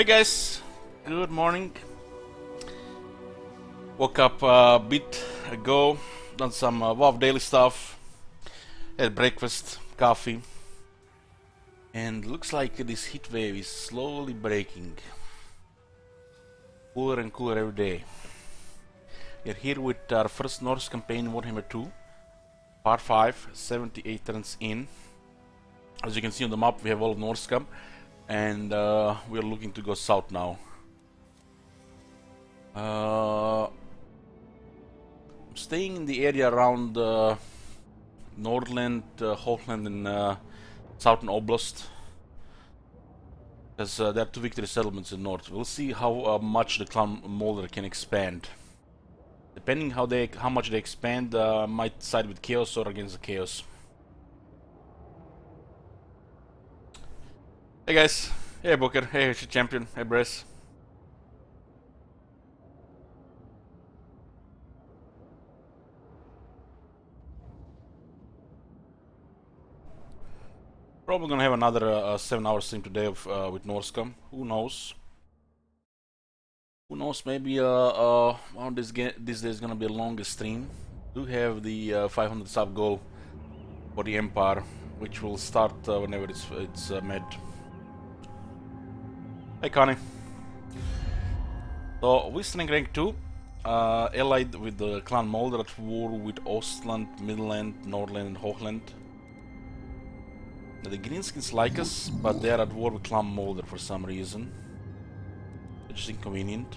Hey guys, good morning. Woke up a bit ago, done some WoW daily stuff, had breakfast, coffee, and looks like this heat wave is slowly breaking. Cooler and cooler every day. We're here with our first Norse campaign in Warhammer 2, Part 5, 78 turns in. As you can see on the map, we have all of Norsca, and we're looking to go south now. I'm staying in the area around Nordland, Hochland, and Southern Oblast, because there are two victory settlements in north. We'll see how much the clan Molder can expand. Depending how much they expand, might side with Chaos or against the Chaos. Hey guys, hey Booker, hey Champion, hey Bress. Probably gonna have another 7-hour stream today with Norsca. Who knows? Who knows? Maybe one of these days is gonna be the longest stream. Do have the 500 sub goal for the Empire, which will start whenever it's met. Hey Connie. So we're strength rank 2, allied with the clan Molder at war with Ostland, Midland, Nordland, and Hochland. The Greenskins like us, but they are at war with clan Molder for some reason. It's just inconvenient.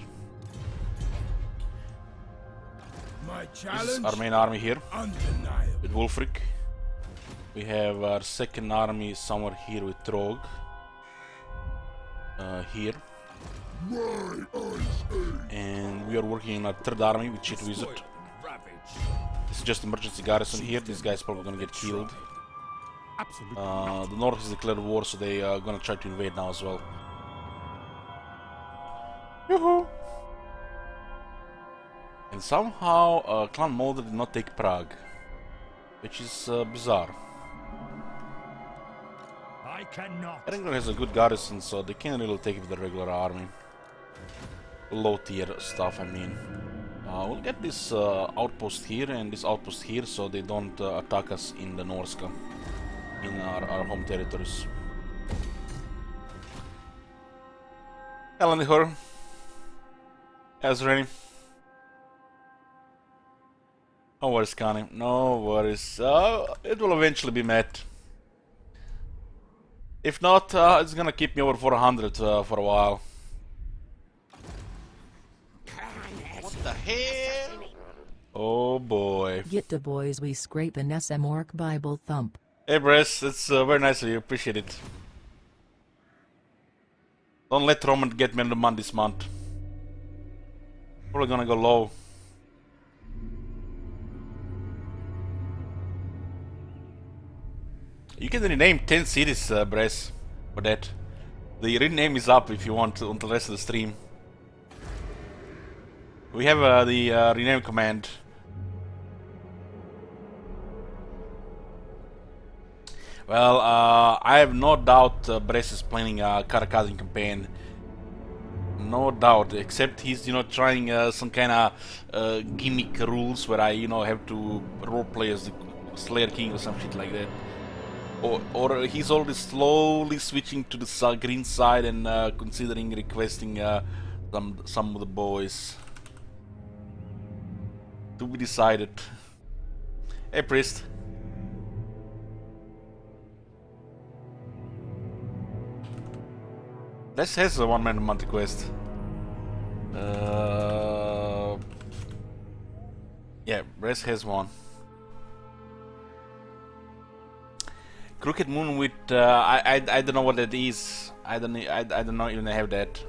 This is our main army here, with Wulfric. We have our second army somewhere here with Trog. Here. And we are working on our third army with Cheat Wizard. This is just emergency garrison here. This guy's probably gonna get killed. The north has declared war, so they are gonna try to invade now as well. Yoo-hoo! And somehow Clan Molder did not take Prague, which is bizarre. Edinburgh has a good garrison, so they can't really take it with the regular army. Low tier stuff, I mean. We'll get this outpost here and this outpost here, so they don't attack us in the Norsca, in our home territories. Helen her. Azrain. No worries, Connie. No worries. It will eventually be met. If not, it's gonna keep me over 400 for a while. What the hell? Oh boy. Get the boys, we scrape an SM Orc Bible thump. Hey Bress, that's very nice of you, appreciate it. Don't let Roman get me on the month this month. Probably gonna go low. You can rename 10 cities, Bress, for that. The rename is up if you want until the rest of the stream. We have the rename command. Well, I have no doubt Bress is planning a Karakazin campaign. No doubt, except he's, trying some kind of gimmick rules where I, have to roleplay as the Slayer King or some shit like that. Or he's already slowly switching to the green side and considering requesting some of the boys. To be decided. Hey, Priest. This has a one-man a month quest. Yeah, Bress has one. Crooked Moon with I don't know what that is. I don't know even have that.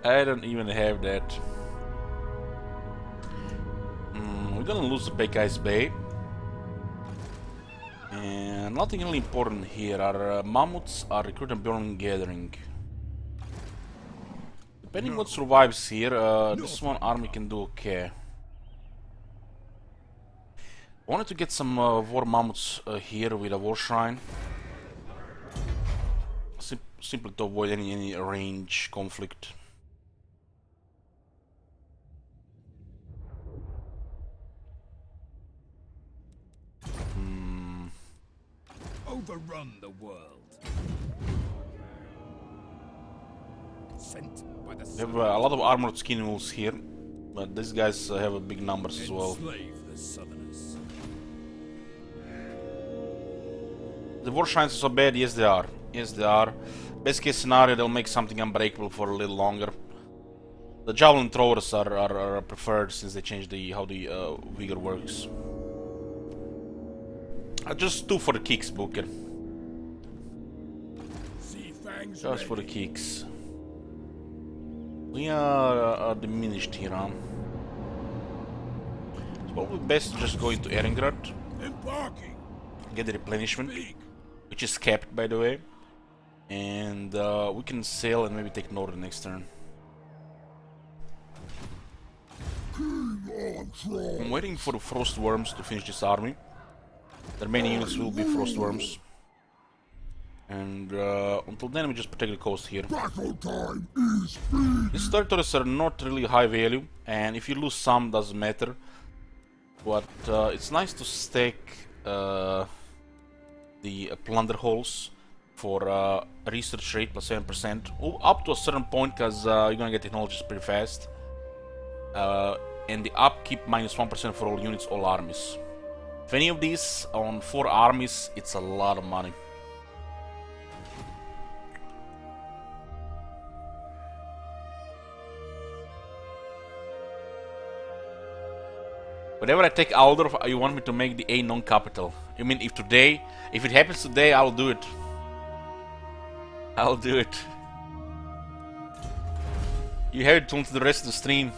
I don't even have that. We're gonna lose the Big Ice Bay. And nothing really important here. Our mammoths are recruit and burning gathering. Depending what survives here, this one army can do okay. I wanted to get some war mammoths here with a war shrine. Simply to avoid any range conflict. Overrun the world. Sent by the We have a lot of armored skin wolves here, but these guys have a big numbers as well. enslave the southerners. The war shrines are so bad? Yes, they are. Yes, they are. Best case scenario, they'll make something unbreakable for a little longer. The javelin throwers are preferred since they changed how the vigor works. Just 2 for the kicks, Booker. Sea fangs Just for the ready. kicks. We are diminished here, huh? It's probably best to just go into Erengrad, Embarking. get the replenishment, Speak. which is capped, by the way. And we can sail and maybe take Northern next turn. I'm waiting for the Frost Worms to finish this army. The remaining units will be Frost Worms. And until then we just protect the coast here. Battle time is These territories are not really high value, and if you lose some, doesn't matter. But it's nice to stack the plunder holes for research rate plus 7%, up to a certain point, because you're gonna get technologies pretty fast. And the upkeep minus 1% for all units, all armies. If any of these on 4 armies, it's a lot of money. Whenever I take Aldorf, you want me to make the A non-capital. I mean, if it happens today, I'll do it. I'll do it. You have it until the rest of the stream.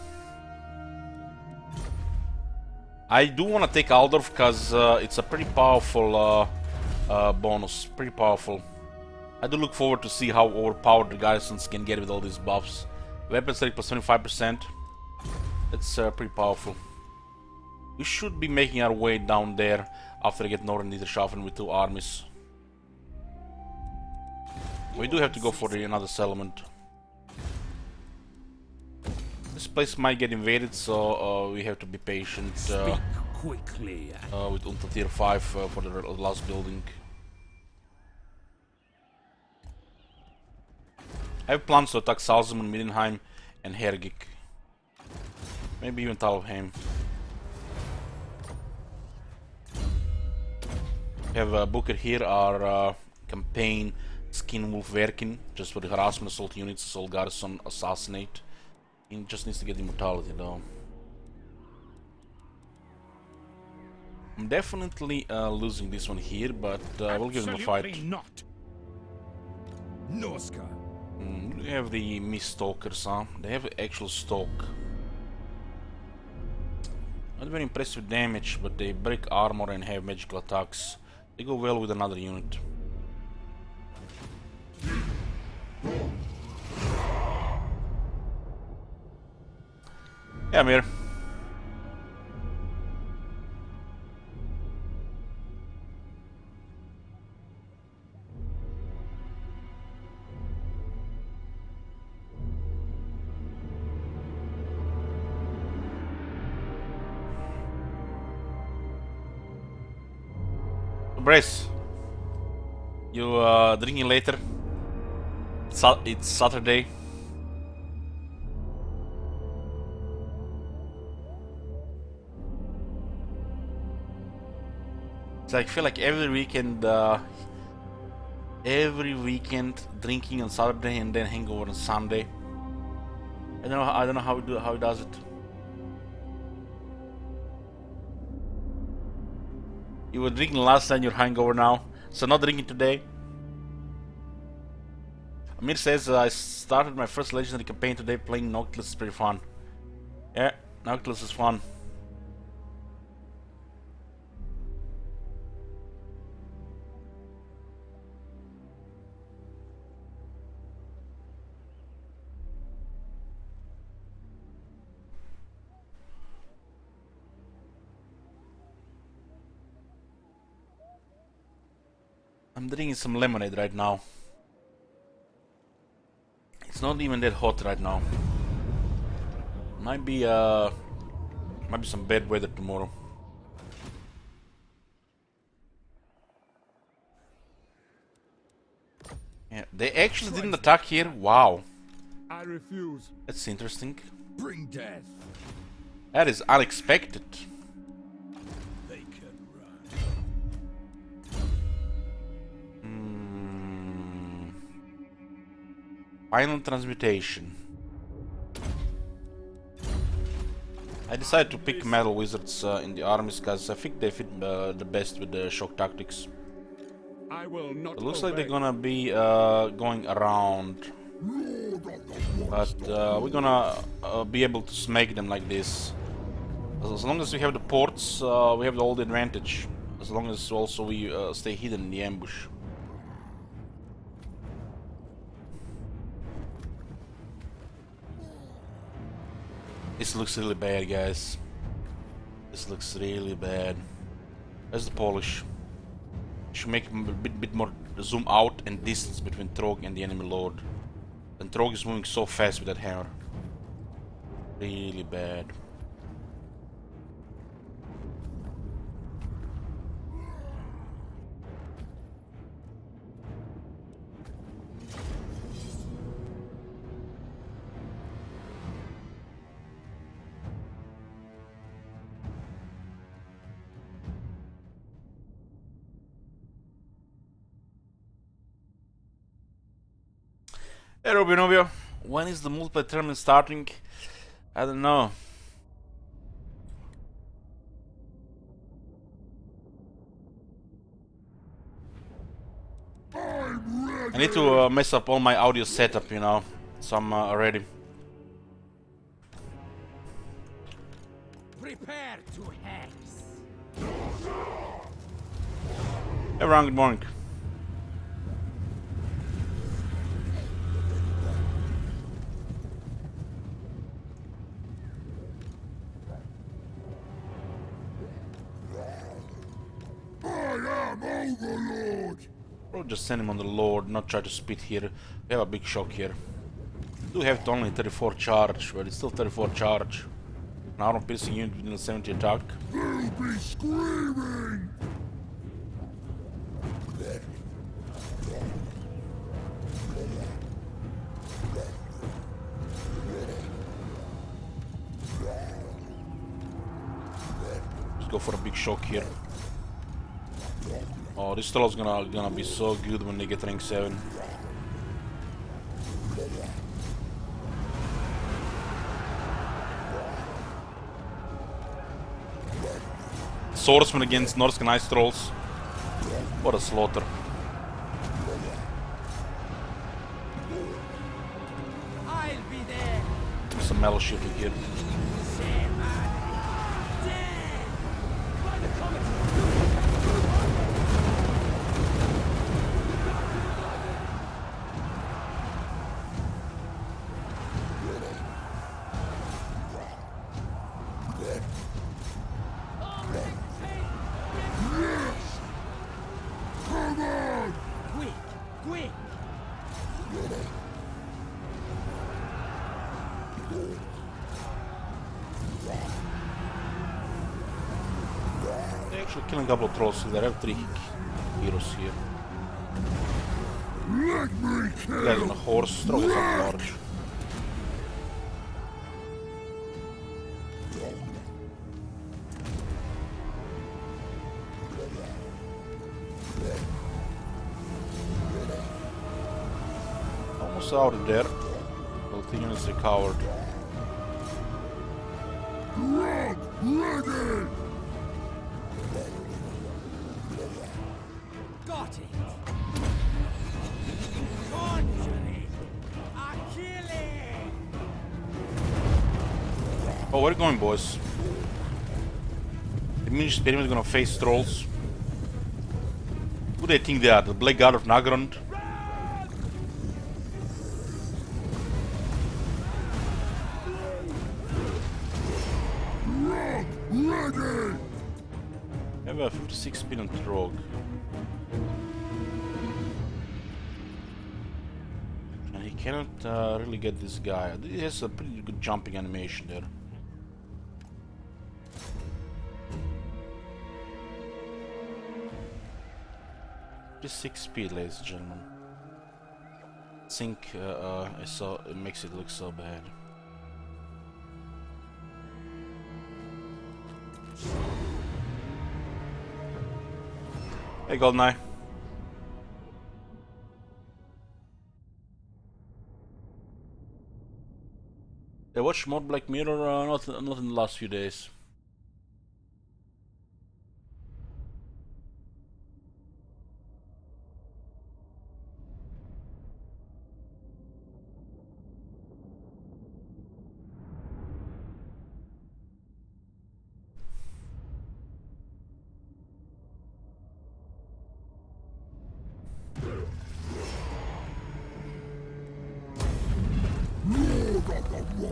I do want to take Aldorf because it's a pretty powerful bonus. Pretty powerful. I do look forward to see how overpowered the garrisons can get with all these buffs. Weapons rate plus 25%. That's pretty powerful. We should be making our way down there after I get Northern Niederschaffen with 2 armies. We do have to go for another settlement. This place might get invaded, so we have to be patient speak quickly. with until tier 5 for the last building. I have plans to attack Salzman, Middenheim, and Hergik. Maybe even Talheim. We have Booker here, our campaign Skin Wolf Werkin, just for the harassment assault units, assault garrison, assassinate. He just needs to get immortality though. I'm definitely losing this one here, but we'll give them a fight. Absolutely not. Norsca. We have the Mist Stalkers, huh? They have actual stalk. Not very impressive damage, but they break armor and have magical attacks. They go well with another unit. Yeah, I'm here. Brace. You drinking later? It's Saturday. So I feel like every weekend drinking on Saturday and then hangover on Sunday. I don't know how he does it. You were drinking last time, you're hangover now. So not drinking today. Amir says I started my first legendary campaign today playing Noctilus. Is pretty fun. Yeah, Noctilus is fun. I'm drinking some lemonade right now. It's not even that hot right now. Might be some bad weather tomorrow. Yeah, they actually didn't attack here. Wow, I refuse. that's interesting. Bring death. That is unexpected. They can run. Final transmutation. I decided to pick metal wizards in the armies because I think they fit the best with the shock tactics. I will not. It looks like obey. they're gonna be going around, but we're gonna be able to smack them like this. As long as we have the ports, we have all the advantage. As long as also we stay hidden in the ambush. This looks really bad, guys. This looks really bad. That's the Polish. Should make a bit more zoom out and distance between Trog and the enemy lord. And Trog is moving so fast with that hammer. Really bad. Hey Robinovio, when is the multiplayer tournament starting? I don't know. I need to mess up all my audio setup, you know, so I'm ready. Prepare to hex. Hey Ron, good morning. Overlord. Or just send him on the Lord, not try to spit here. We have a big shock here. Do have to only 34 charge, but it's still 34 charge. An armor piercing unit within the 70 attack. They'll be screaming. Let's go for a big shock here. Oh, this troll's gonna be so good when they get rank 7. Swordsman against Norsca Ice Trolls. What a slaughter. I'll be there. Some metal shifting here. Quick. They're actually killing a couple of trolls here. They have 3 heroes here. Let me kill. Guys on a horse, Troll is on large. Almost out of there. Multi is recovered. Rock ready. Got it. Conjuring. Achilles. Oh, where are you going, boys? The mini experiment is gonna face trolls. Who do they think they are? The Black God of Nagrand? Ready. I have a 56 spin on Trog. Cannot really get this guy. He has a pretty good jumping animation there. Just 6 speed, ladies and gentlemen. I think I saw it makes it look so bad. Hey, Goldeneye. I watched more Black Mirror, not in the last few days.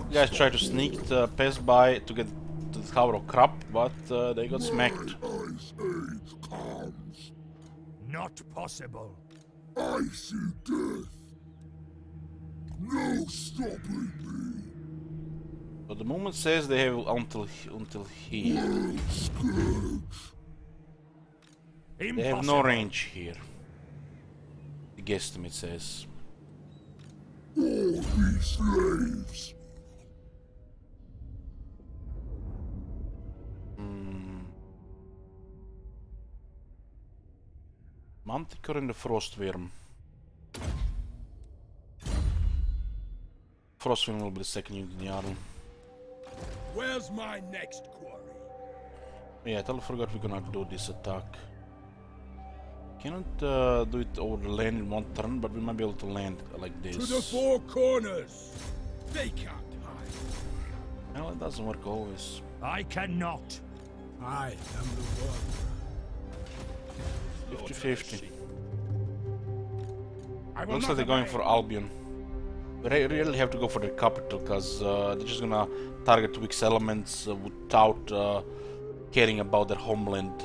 You guys try to sneak the pass by to get to the Tower of Crap, but they got smacked. Ice Age comes. Not possible. I see death. No stopping me. But the moment says they have until here. World scourge. They have no range here. The guesstimate says. All be slaves. Manticore and the Frostworm. Frostworm will be the second unit in the army. Where's my next quarry? Yeah, I totally forgot we're gonna do this attack. Cannot do it over the land in one turn, but we might be able to land like this. To the four corners. They can't hide. Well, it doesn't work always. I cannot. I am the one. 50-50. I will Looks not like they're going obey. for Albion. But I really have to go for the capital, because they're just gonna target weak elements without caring about their homeland.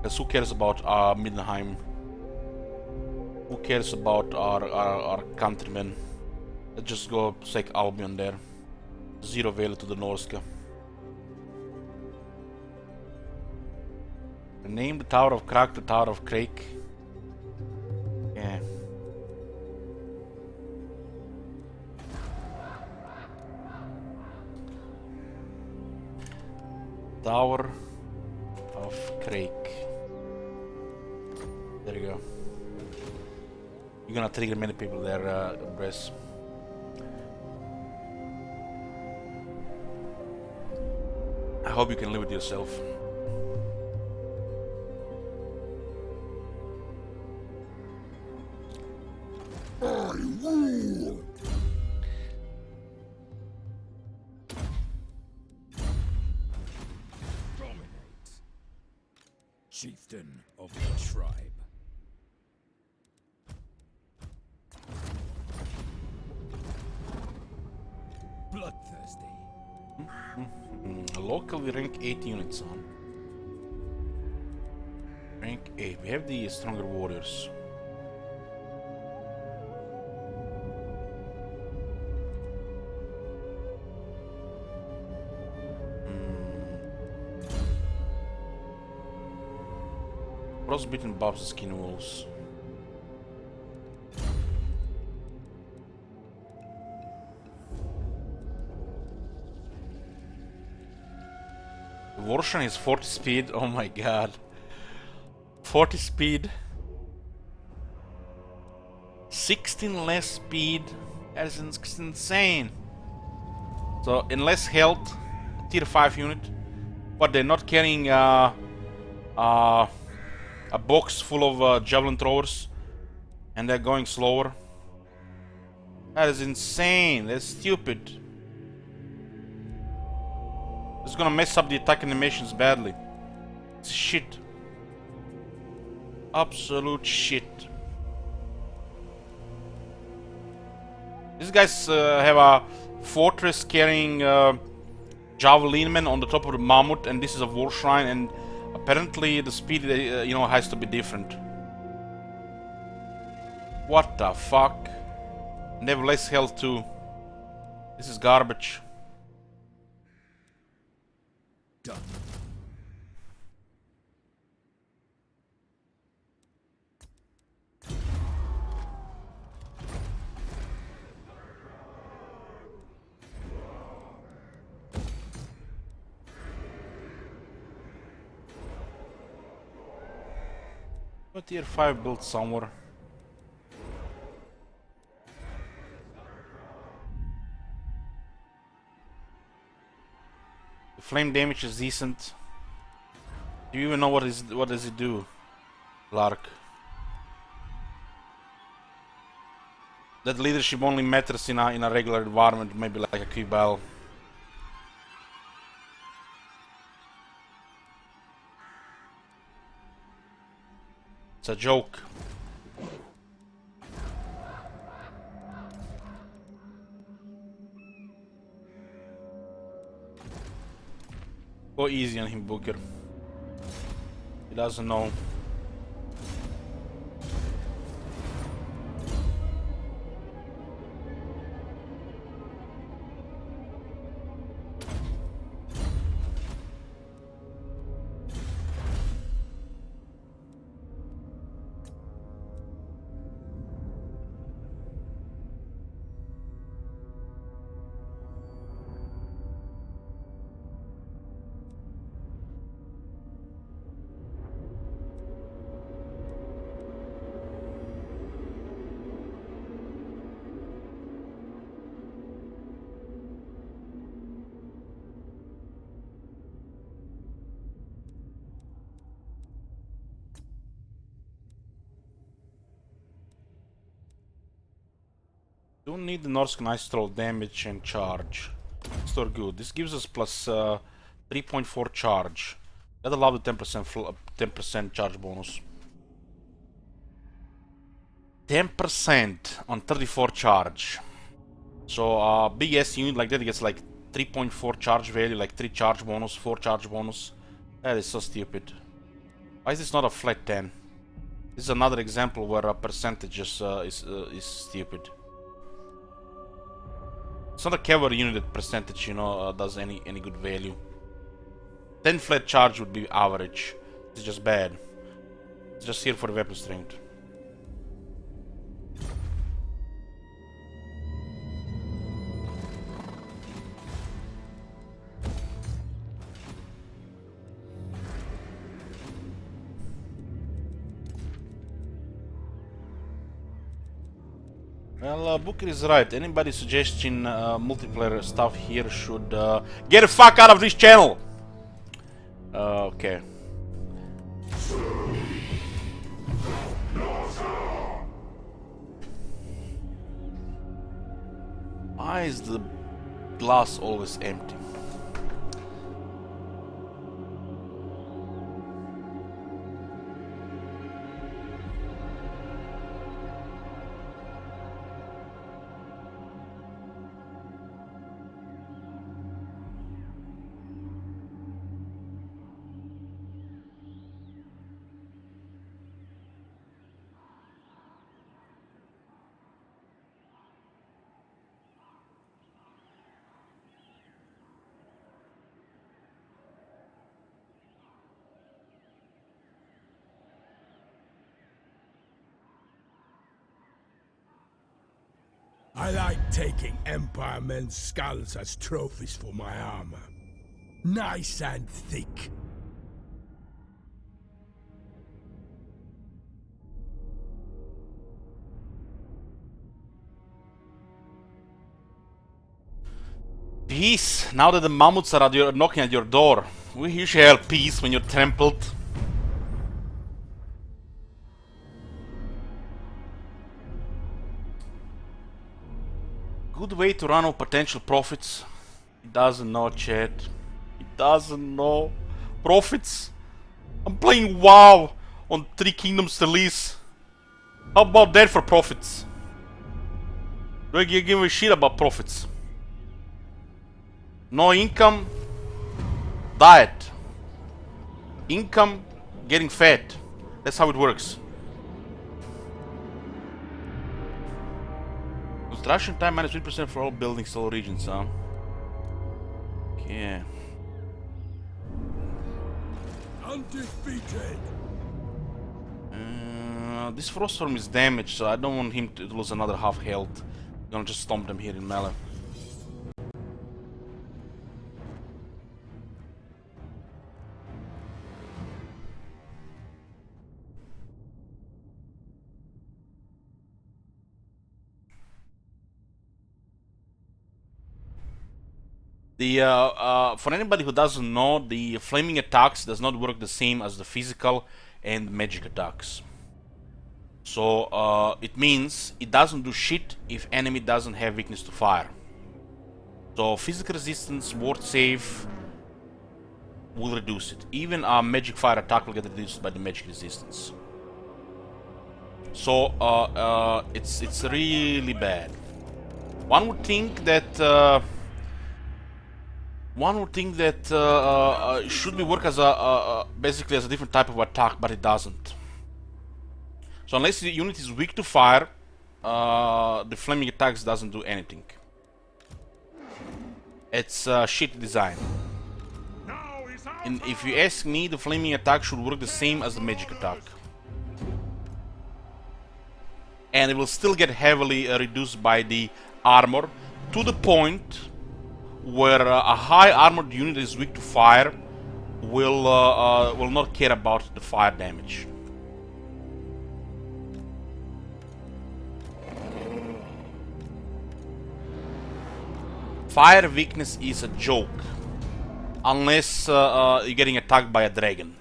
Because who cares about Middenheim? Who cares about our countrymen? Let's just go take Albion there. Zero value to the Norsca. Name the Tower of Crack the Tower of Crake. Yeah. Tower of Crake. There you go. You're gonna trigger many people there, Bress. I hope you can live with yourself. I rule. Dominate. Chieftain of the tribe. Bloodthirsty. Local we rank 8 units on. Rank 8. We have the stronger warriors. Frostbitten Bobs and Skin Wolves. Warshan is 40 speed, oh my god. 40 speed. 16 less speed. That is insane. So, in less health, tier 5 unit. But they're not carrying a box full of javelin throwers. And they're going slower. That is insane. That's stupid. It's gonna mess up the attack animations badly. It's shit. Absolute shit. These guys have a fortress carrying javelin men on the top of the mammoth, and this is a war shrine, and apparently the speed has to be different. What the fuck? And they have less health too. This is garbage. Done. But tier 5 built somewhere. The flame damage is decent. Do you even know what does it do, Lark? That leadership only matters in a regular environment, maybe like a Quibel. It's a joke. Go easy on him, Booker. He doesn't know. Don't need the Norsca Ice Troll damage and charge. Still good. This gives us plus 3.4 charge. Gotta love the 10% charge bonus. 10% on 34 charge. So big S unit like that gets like 3.4 charge value, like 3 charge bonus, 4 charge bonus. That is so stupid. Why is this not a flat 10? This is another example where a percentage is stupid. It's not a cavalry unit that percentage, you know, does any good value. 10 flat charge would be average. It's just bad. It's just here for the weapon strength. Well, Booker is right. Anybody suggesting multiplayer stuff here should get the fuck out of this channel! Okay. Why is the glass always empty? I like taking Empire men's skulls as trophies for my armor. Nice and thick. Peace! Now that the mammoths are knocking at your door. We usually have peace when you're trampled. Good way to run out potential profits. He doesn't know, chat. He doesn't know. Profits? I'm playing WoW on 3 Kingdoms release. How about that for profits? Do I give a shit about profits? No income, diet. Income, getting fat. That's how it works. Construction time minus 3% for all buildings, all regions, huh? Okay. Undefeated. This Froststorm is damaged, so I don't want him to lose another half health. I'm gonna just stomp them here in melee. For anybody who doesn't know, the flaming attacks does not work the same as the physical and magic attacks. So it means it doesn't do shit if enemy doesn't have weakness to fire. So physical resistance, ward save will reduce it. Even a magic fire attack will get reduced by the magic resistance. So it's really bad. One would think that should be work as a basically as a different type of attack, but it doesn't. So unless the unit is weak to fire, the flaming attacks doesn't do anything. It's shit design. And if you ask me, the flaming attack should work the same as the magic attack. And it will still get heavily reduced by the armor, to the point where a high armored unit is weak to fire will not care about the fire damage. Fire weakness is a joke, unless you're getting attacked by a dragon.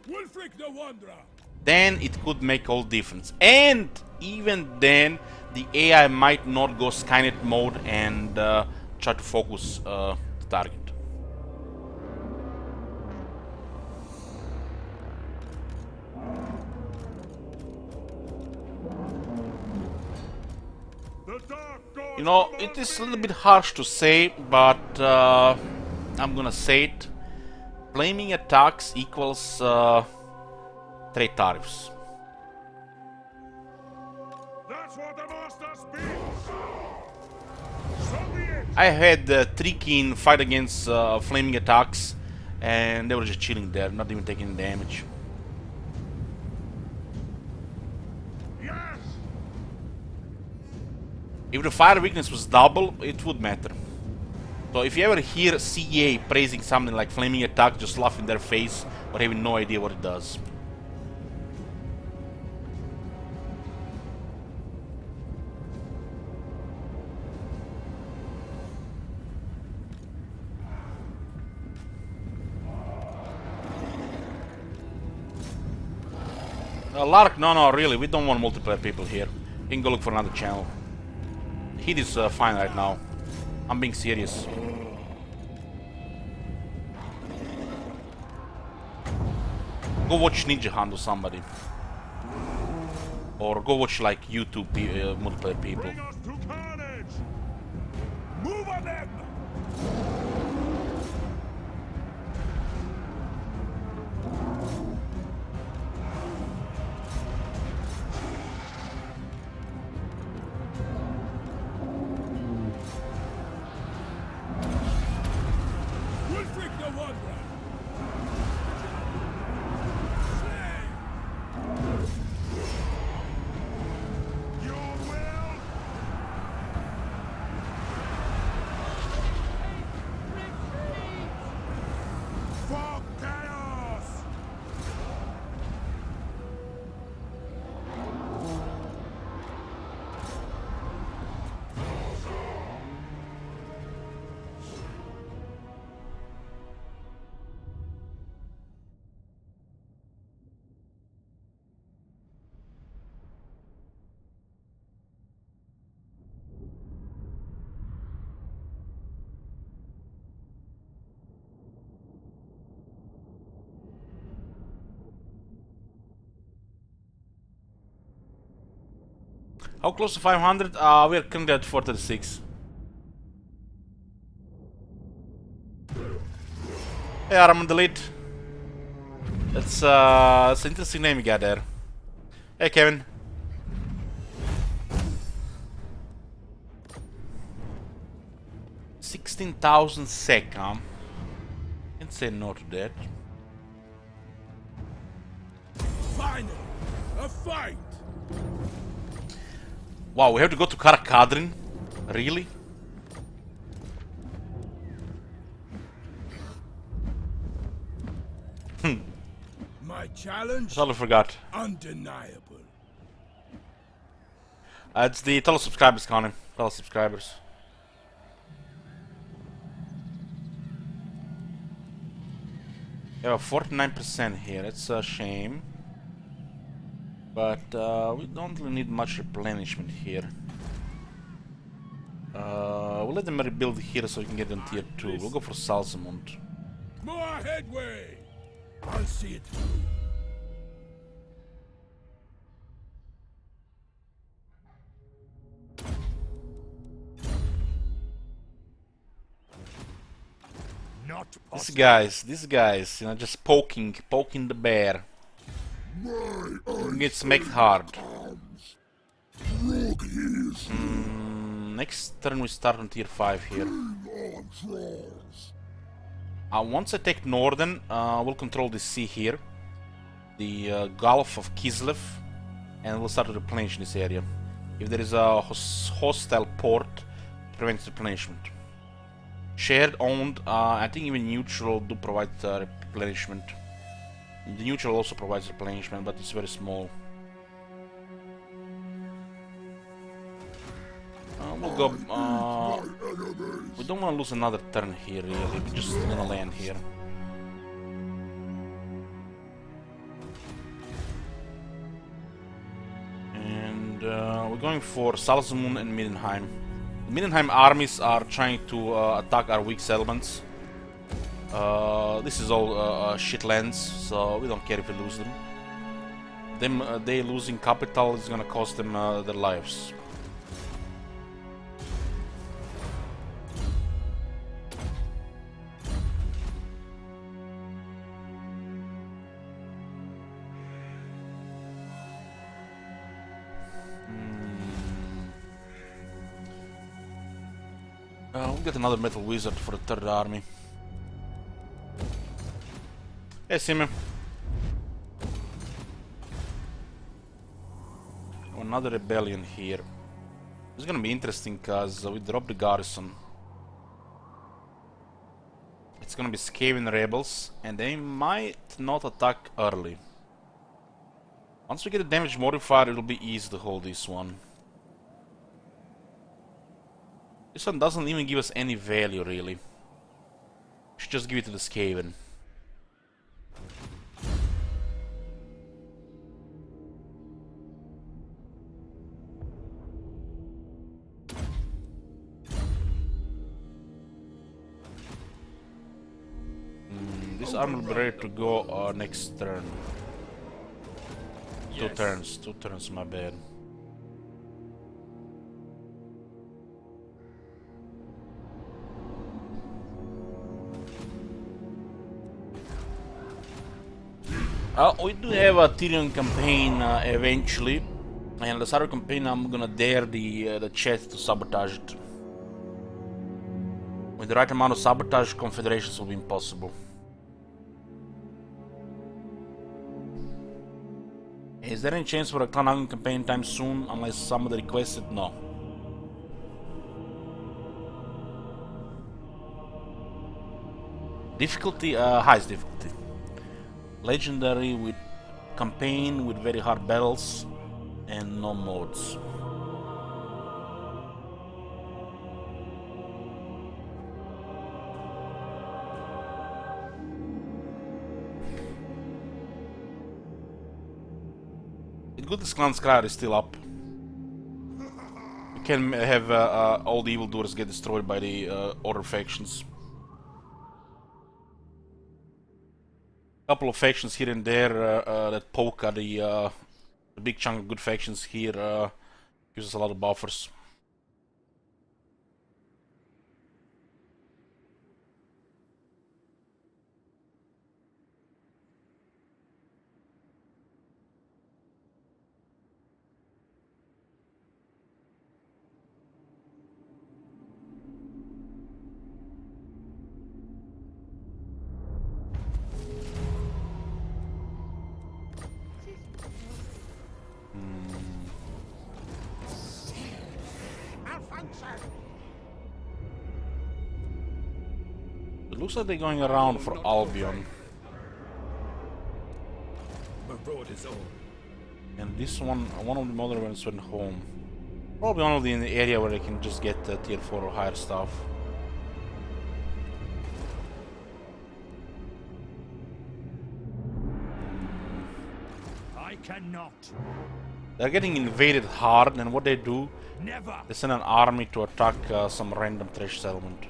Wulfric the Wanderer. Then it could make all difference. And even then, the AI might not go Skynet mode and try to focus the target. You know, it is a little bit harsh to say, but I'm gonna say it. Flaming attacks equals trade tariffs. That's what the master speaks. So be it. I had Tricky in fight against flaming attacks, and they were just chilling there, not even taking damage. Yes. If the fire weakness was double, it would matter. So if you ever hear CA praising something like flaming attack, just laugh in their face or having no idea what it does. Lark, no, really, we don't want multiplayer people here. You can go look for another channel. Heat is fine right now. I'm being serious. Go watch Ninja Hunt or somebody. Or go watch like YouTube multiplayer people. Bring us to carnage. Move on them. Wulfric the Wanderer. Your will. For chaos. How close to 500? We're currently at 436. Hey, I'm on the lead. It's an interesting name you got there. Hey, Kevin. 16,000 sec, huh? Can't say no to that. Finally, a fight! Wow, we have to go to Karakadrin? Really? My challenge? I totally forgot. Undeniable. It's the telesubscribers, Conan. Telesubscribers. Yeah, 49% here. That's a shame. But we don't really need much replenishment here. We'll let them rebuild here so we can get on tier 2. We'll go for Salzamund. More headway! I'll see it through. Not These possible. guys, you know, just poking the bear. Get smacked hard. Next turn we start on tier 5 here. Once I take Northern, we'll control the sea here. The Gulf of Kislev. And we'll start to replenish this area. If there is a hostile port, it prevents replenishment. Shared, owned, I think even neutral do provide replenishment. The neutral also provides replenishment, but it's very small. We'll go. We don't want to lose another turn here, really. We're just gonna land here. And we're going for Salzamund and Middenheim. The Middenheim armies are trying to attack our weak settlements. This is all shit lands, so we don't care if we lose them. They losing capital is gonna cost them their lives. We'll get another metal wizard for the third army. Hey, Simon. Another rebellion here. It's gonna be interesting because we drop the garrison. It's gonna be Skaven rebels, and they might not attack early. Once we get a damage modifier, it'll be easy to hold this one. This one doesn't even give us any value, really. We should just give it to the Skaven. This army will be ready to go next turn. Yes. 2 turns, my bad. We do have a Tyrion campaign eventually, and the other campaign I'm gonna dare the chat to sabotage it. With the right amount of sabotage, confederations will be impossible. Is there any chance for a Clan campaign time soon, unless somebody requested? No. Difficulty, highest difficulty. Legendary with campaign with very hard battles and no modes. The Goodness Clan Scryer is still up. You can have all the evildoers get destroyed by the other factions. Couple of factions here and there that poke at the big chunk of good factions here gives us a lot of buffers. It looks like they're going around for Albion. And this one of the other ones went home. Probably only in the area where they can just get tier 4 or higher stuff. I cannot. They're getting invaded hard, and what they do, Never. they send an army to attack some random trash settlement.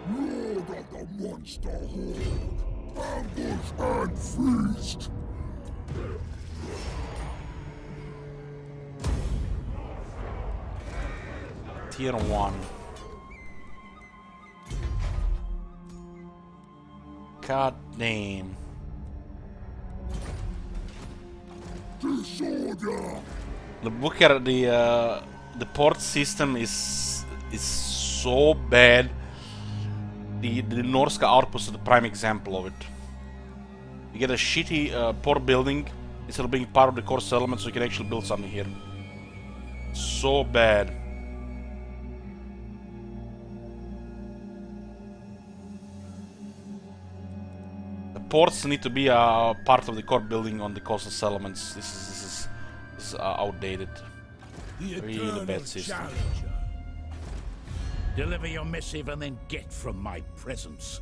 Lord of the monster horde, ambush and feast! Tier 1. God damn. Disorder! The Booker, the port system is so bad. The Norsca outpost is the prime example of it. You get a shitty port building instead of being part of the core settlement, so you can actually build something here. So bad. The ports need to be a part of the core building on the coastal settlements. This is outdated. The Really eternal bad system. challenger. Deliver your missive and then get from my presence.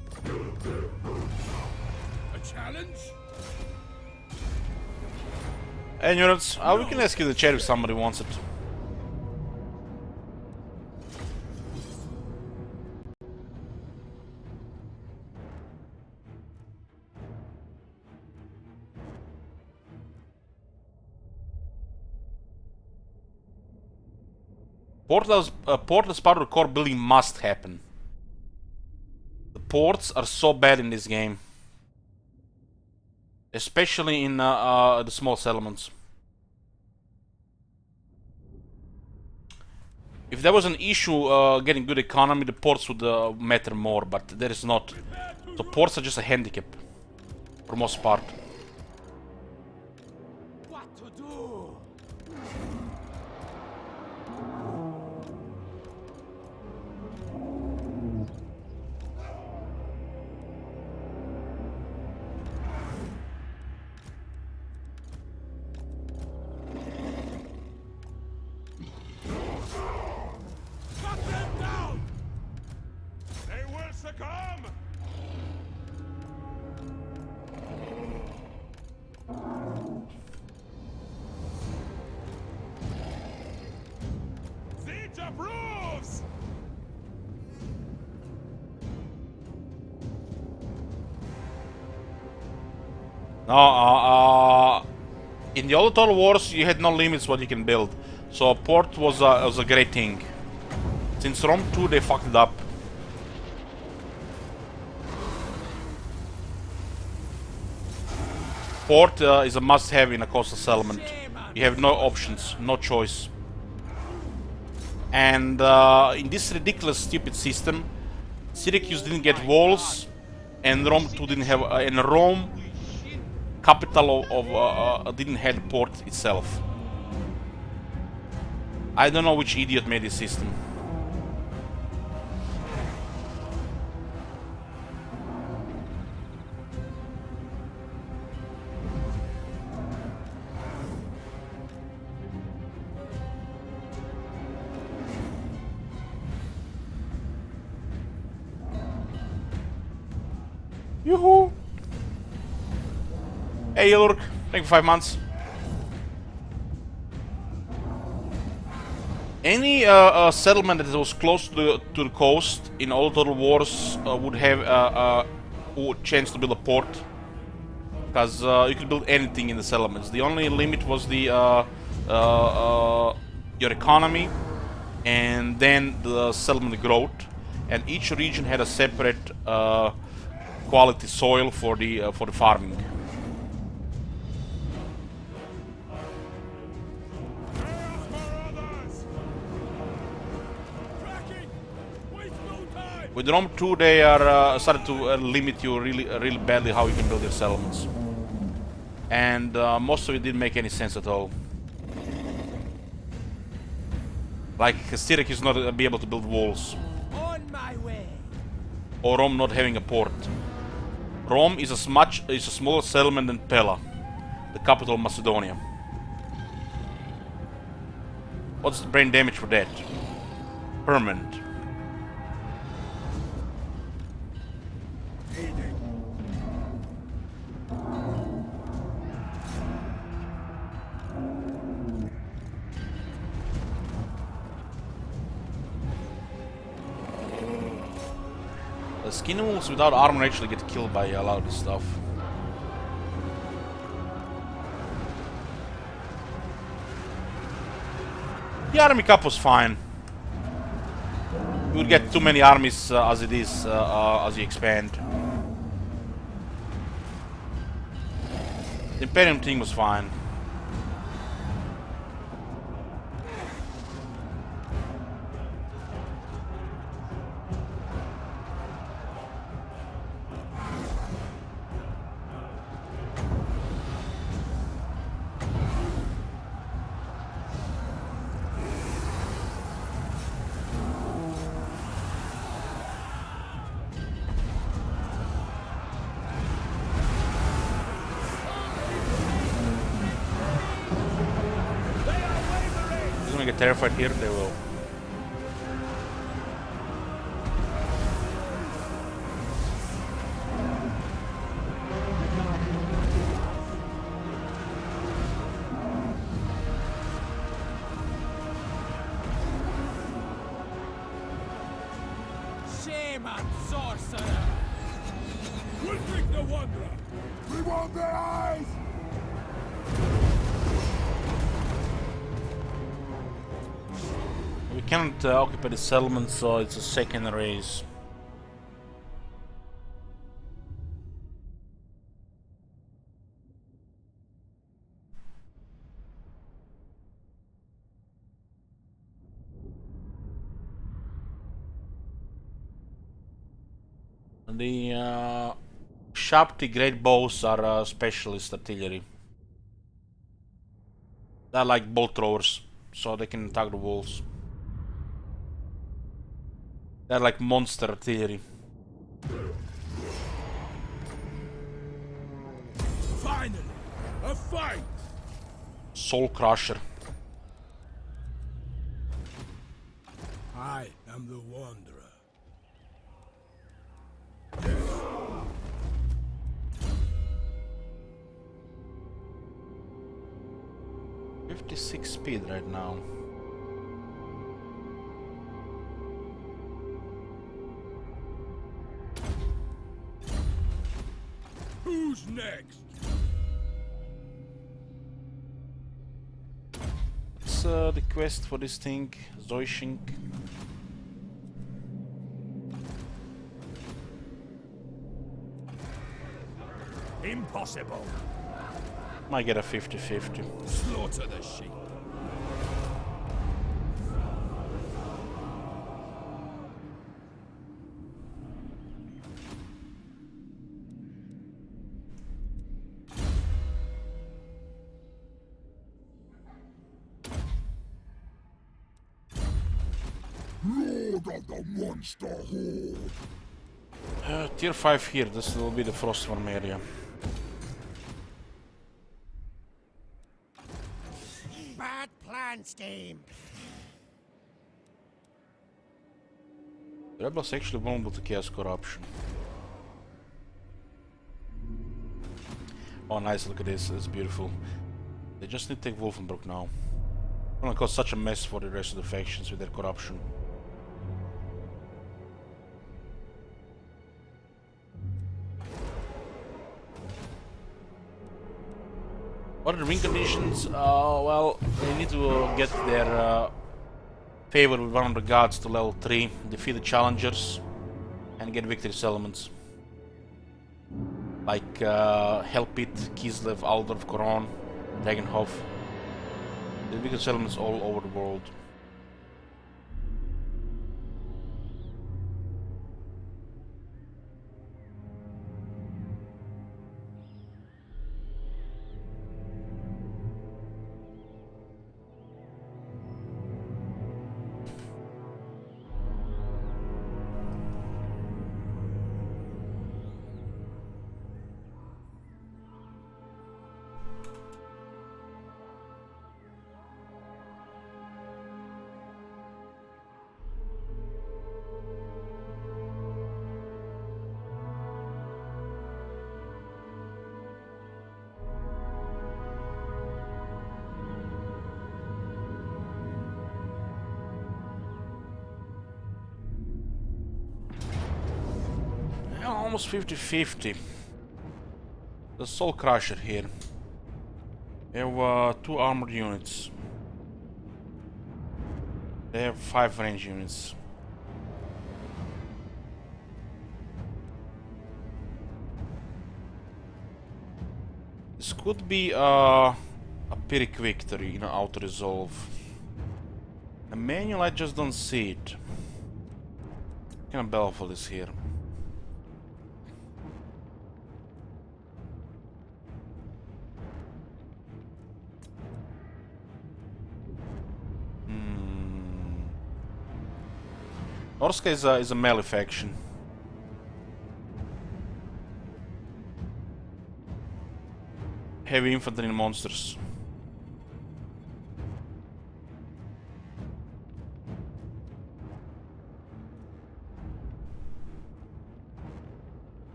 A challenge? Hey units, we can ask you in the chat if somebody wants it. Port as part of the core building must happen. The ports are so bad in this game. Especially in the small settlements. If there was an issue getting good economy, the ports would matter more, but there is not. So ports are just a handicap, for most part. What to do? Cut them down! They will succumb! Siege approves! No, in the old Total Wars, you had no limits what you can build. So a port was a great thing. Since Rome 2, they fucked it up. Port is a must-have in a coastal settlement. You have no options, no choice. And in this ridiculous, stupid system, Syracuse didn't get walls, and Rome 2 didn't have. And Rome, capital of didn't have port itself. I don't know which idiot made this system. Yoo-hoo! Hey, Ilurk. Thank you for 5 months. Any settlement that was close to the coast in all Total Wars would have a chance to build a port. Because you could build anything in the settlements. The only limit was the your economy and then the settlement growth. And each region had a separate quality soil for the farming. Chaos for others! Tracking! Waste no time! With Rome 2, they are started to limit you really badly how you can build your settlements. And most of it didn't make any sense at all. Like Syracuse not be able to build walls. On my way. Or Rome not having a port. Rome is a smaller settlement than Pella, the capital of Macedonia. What's the brain damage for that? Permanent. Skin wolves without armor actually get killed by a lot of this stuff. The army cup was fine. You would get too many armies as it is, as you expand. The Imperium thing was fine. Get terrified here, they will. Shame on sorcerer. We'll take the Wanderer! We want their eyes! We cannot occupy the settlement, so it's a second race. The Shapti great bows are specialist artillery. They're like bolt throwers, so they can attack the walls. They're like monster artillery. Finally, a fight. Soul Crusher. I am the Wanderer. 56 speed right now. Who's next? It's the quest for this thing, Zoishink. Impossible. Might get a 50-50. Slaughter the sheep. Lord of the monster horde! Tier 5 here, this will be the Frostworm area. Bad plan scheme. Rebels actually vulnerable to Chaos Corruption. Oh nice, look at this, it's beautiful. They just need to take Wolfenbrook now. It's gonna cause such a mess for the rest of the factions with their corruption. What are the win conditions? Well, they need to get their favor with one of the gods to level 3, defeat the challengers, and get victory settlements. Like Hellpit, Kislev, Aldorf, Koron, Dagenhof. The victory settlements all over the world. almost 50-50. The Soul Crusher here. We have 2 armored units. They have 5 range units. This could be a Pyrrhic victory in an auto-resolve. A manual, I just don't see it. What kind of battlefield is here? Norsca is a melee faction. Heavy infantry and monsters.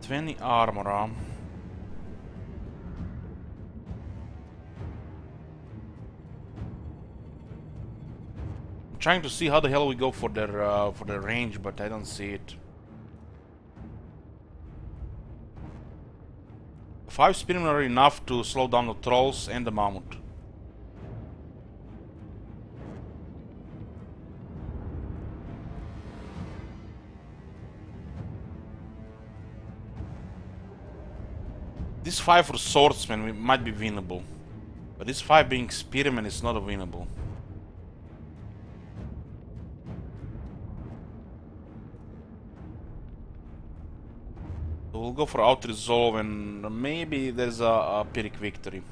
Twenty armor, huh? I'm trying to see how the hell we go for their range, but I don't see it. 5 spearmen are enough to slow down the trolls and the mammoth. This 5 for swordsmen might be winnable, but this 5 being spearmen is not winnable. So we'll go for out resolve and maybe there's a Pyrrhic victory.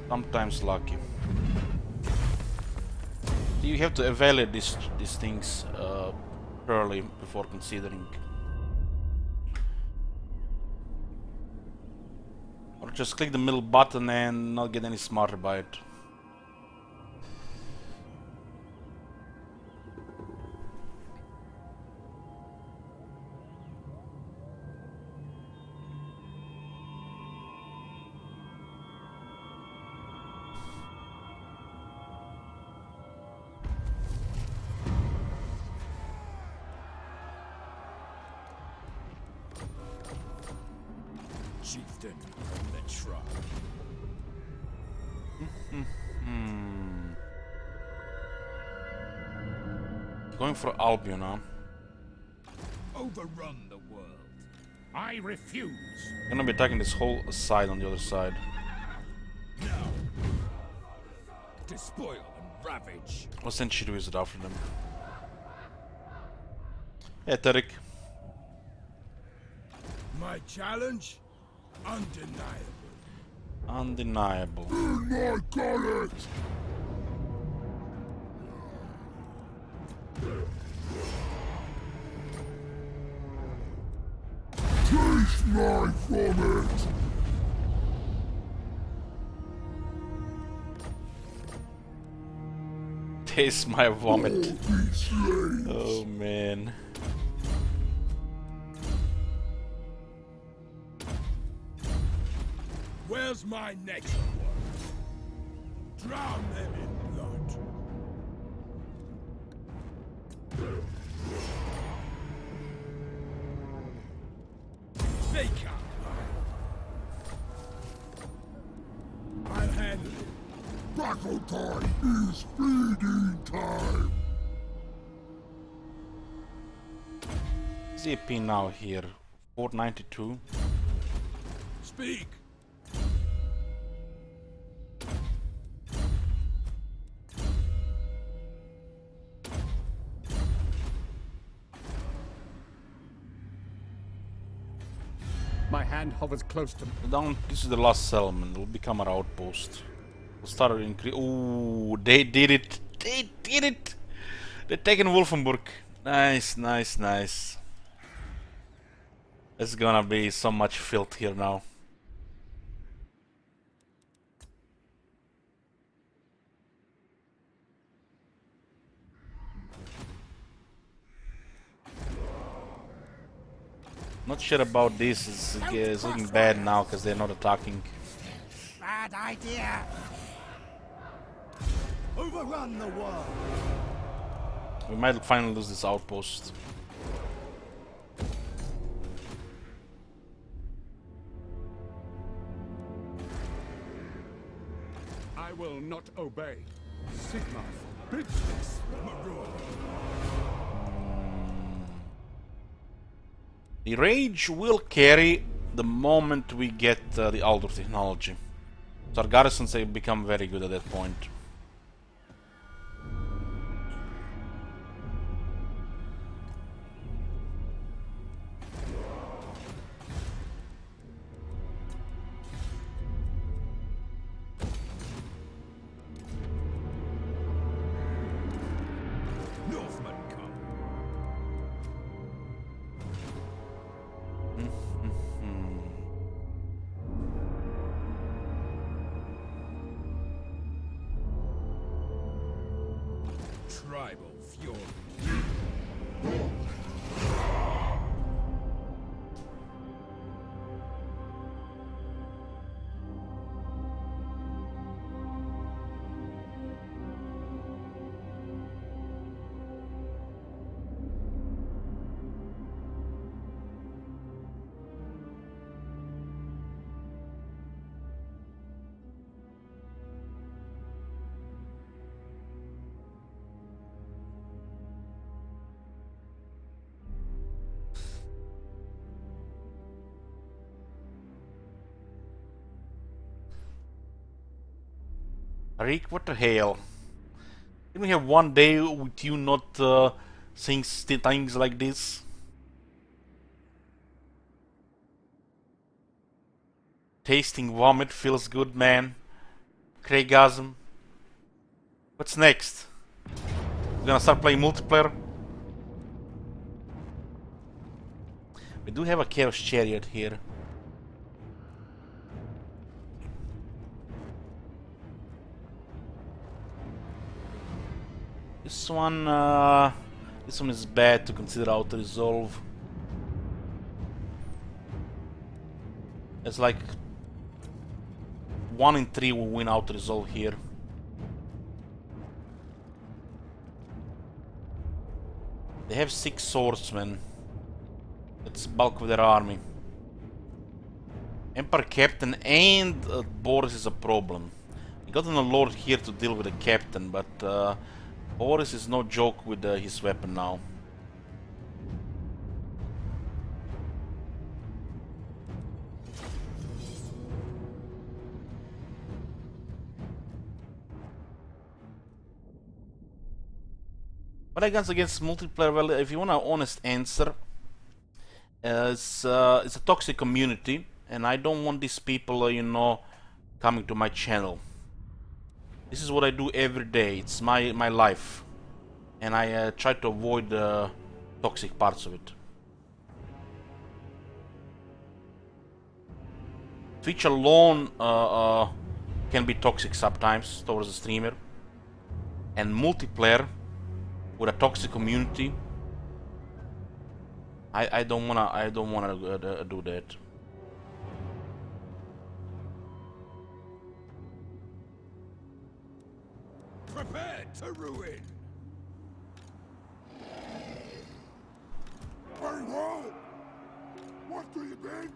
Sometimes lucky. You have to evaluate these things early before considering. Or just click the middle button and not get any smarter by it. Chieftain of the tribe. Going for Albion, huh? Overrun the world. I refuse. Gonna be attacking this whole side on the other side. Now, despoil and ravage. I'll send Shit Wizard after them. Yeah, Tarek. My challenge? Undeniable. Undeniable. I got it! Taste my vomit! Taste my vomit. Oh man. Where's my next one? Drown them in blood. They can't hide. I'll handle it. Battle time is feeding time. ZP now here. 492. Speak. command hovers close to me. Down. This is the last settlement. It'll become our outpost. We'll start to increase. Ooh, they did it! They did it! They're taking Wolfenburg. Nice, nice, nice. There's gonna be so much filth here now. Not sure about this. It's looking bad now because they're not attacking. Bad idea. Overrun the world. We might finally lose this outpost. I will not obey. Sigma forbids this, Maroon. The rage will carry the moment we get the Aldur technology. So our garrisons have become very good at that point. Northmen come. Tribal fury. Rick, what the hell? Didn't we have one day with you not saying things like this? Tasting vomit feels good, man. Craigasm. What's next? We're gonna start playing multiplayer? We do have a Chaos Chariot here. This one is bad to consider auto resolve. It's like 1 in 3 will win auto resolve here. They have 6 swordsmen. That's bulk of their army. Emperor Captain and Boris is a problem. We got an Lord here to deal with the Captain, but Boris is no joke with his weapon now. But against multiplayer, well, if you want an honest answer, it's a toxic community, and I don't want these people, you know, coming to my channel. This is what I do every day. It's my life, and I try to avoid the toxic parts of it. Twitch alone can be toxic sometimes towards the streamer, and multiplayer with a toxic community. I don't wanna do that. Prepare to ruin. Very well. What do you bid?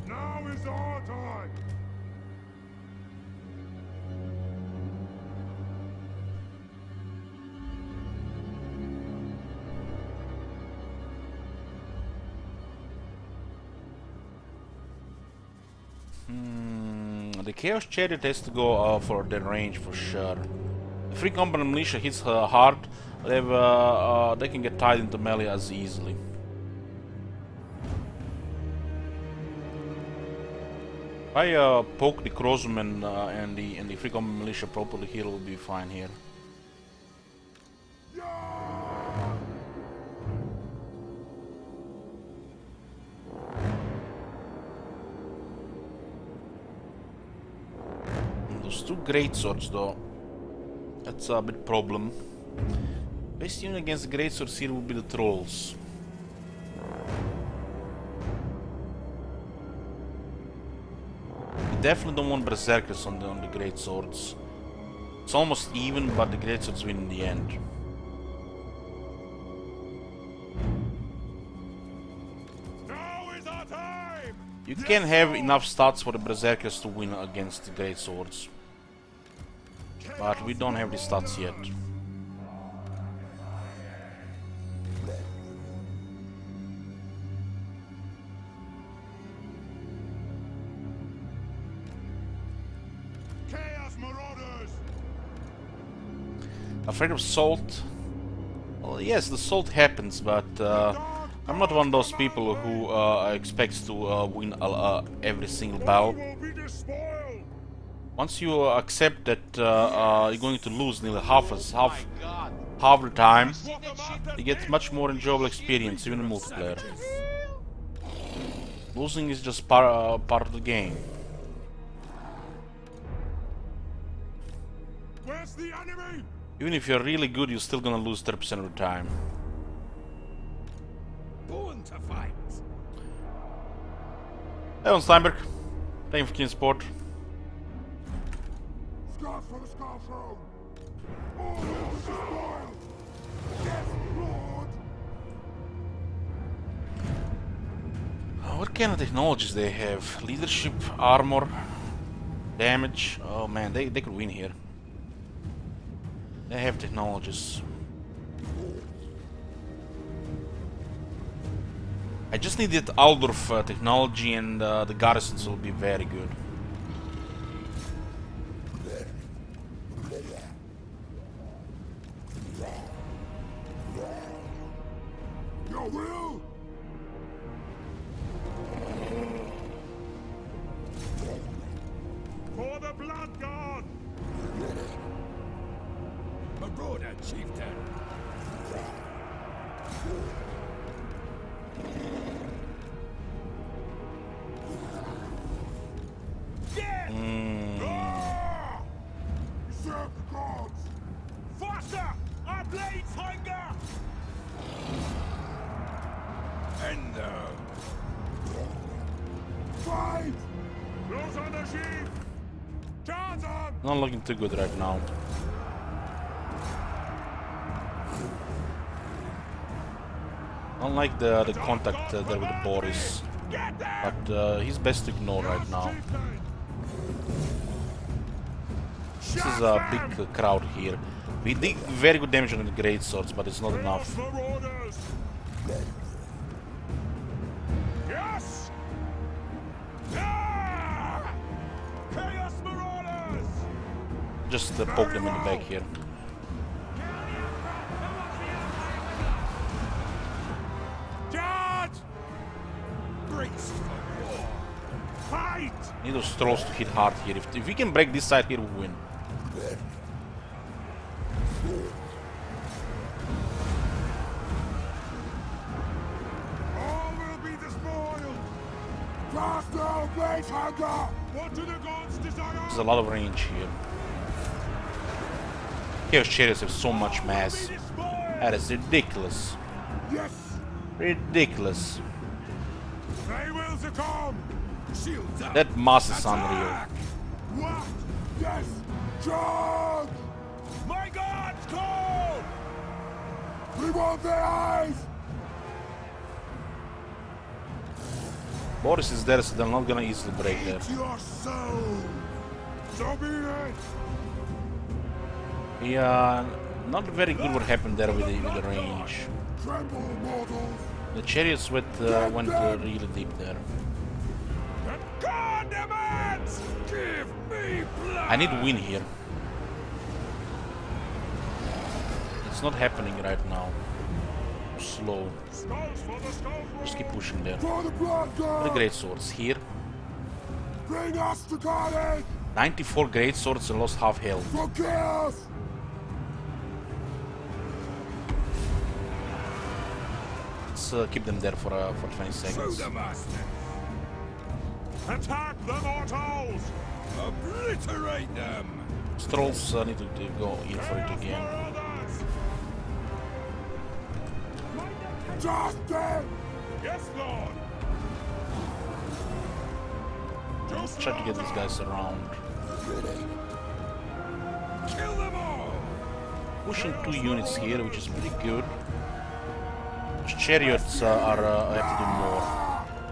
Now is our time. The Chaos Chariot has to go for the range for sure. If Free Company Militia hits hard, they can get tied into melee as easily. If I poke the Crossmen and the Free Company Militia properly here, will be fine here. Those two great swords though, that's a bit problem. Best unit against the great swords here would be the trolls. You definitely don't want berserkers on the great swords. It's almost even, but the great swords win in the end. Now is our time! You can have enough stats for the berserkers to win against the great swords, but we don't have the stats yet. Chaos Marauders! Afraid of salt? Well, yes, the salt happens, but I'm not one of those people who expects to win every single battle. Will be despoiled! Once you accept that you're going to lose nearly half the time, you get much more enjoyable experience, even in multiplayer. Losing is just part of the game. Where's the enemy? Even if you're really good, you're still gonna lose 30% of the time. Born to fight! Hey, Steinberg. Thank you for King Sport. Scarf for the Scarf Throne! All will be despoiled! Yes, Lord! What kind of technologies they have? Leadership, armor, damage. Oh man, they could win here. They have technologies. I just need that Aldorf technology and the garrisons will be very good. Your will! For the Blood God! Marauder Chieftain! Serve the gods! Faster! Our blades hunger! Ender! Fight! Close on the sheep! Charge on! Not looking too good right now. Unlike the contact there with the Boris, but he's best to ignore right now. This is a big crowd here. We did very good damage on the great swords, but it's not enough. Yes! Ah! Chaos Marauders! Just poke them in the back here. Charge! Brace for war! Fight! Need those trolls to hit hard here. If we can break this side here, we win. All will be despoiled! Cast all blades hunger! What do the gods desire? There's a lot of range here. Chaos Chariots have so much mass. That is ridiculous. Yes! Ridiculous. They will succumb! Shields up! That mass is unreal. What? Yes! Charge! My gods call! We want their eyes! Boris is there, so they're not gonna easily break there. Eat your soul! So be it! Yeah, not very good what happened there with the range. Tremble, mortals! The chariots went really deep there. God demands! Give me blood! I need to win here. not happening right now. Slow. Skulls for the skull. Just keep pushing there. For the blood The god! great swords here. Bring us to carnage! 94 great swords and lost half health. For chaos! Let's keep them there for 20 seconds. Shoot the master. Attack the mortals. Obliterate them. Strolls need to go in for it again. Justice! Yes, Lord. Let's try to get these guys around. Kill them all. Pushing 2 units here, which is pretty good. Those chariots have to do more.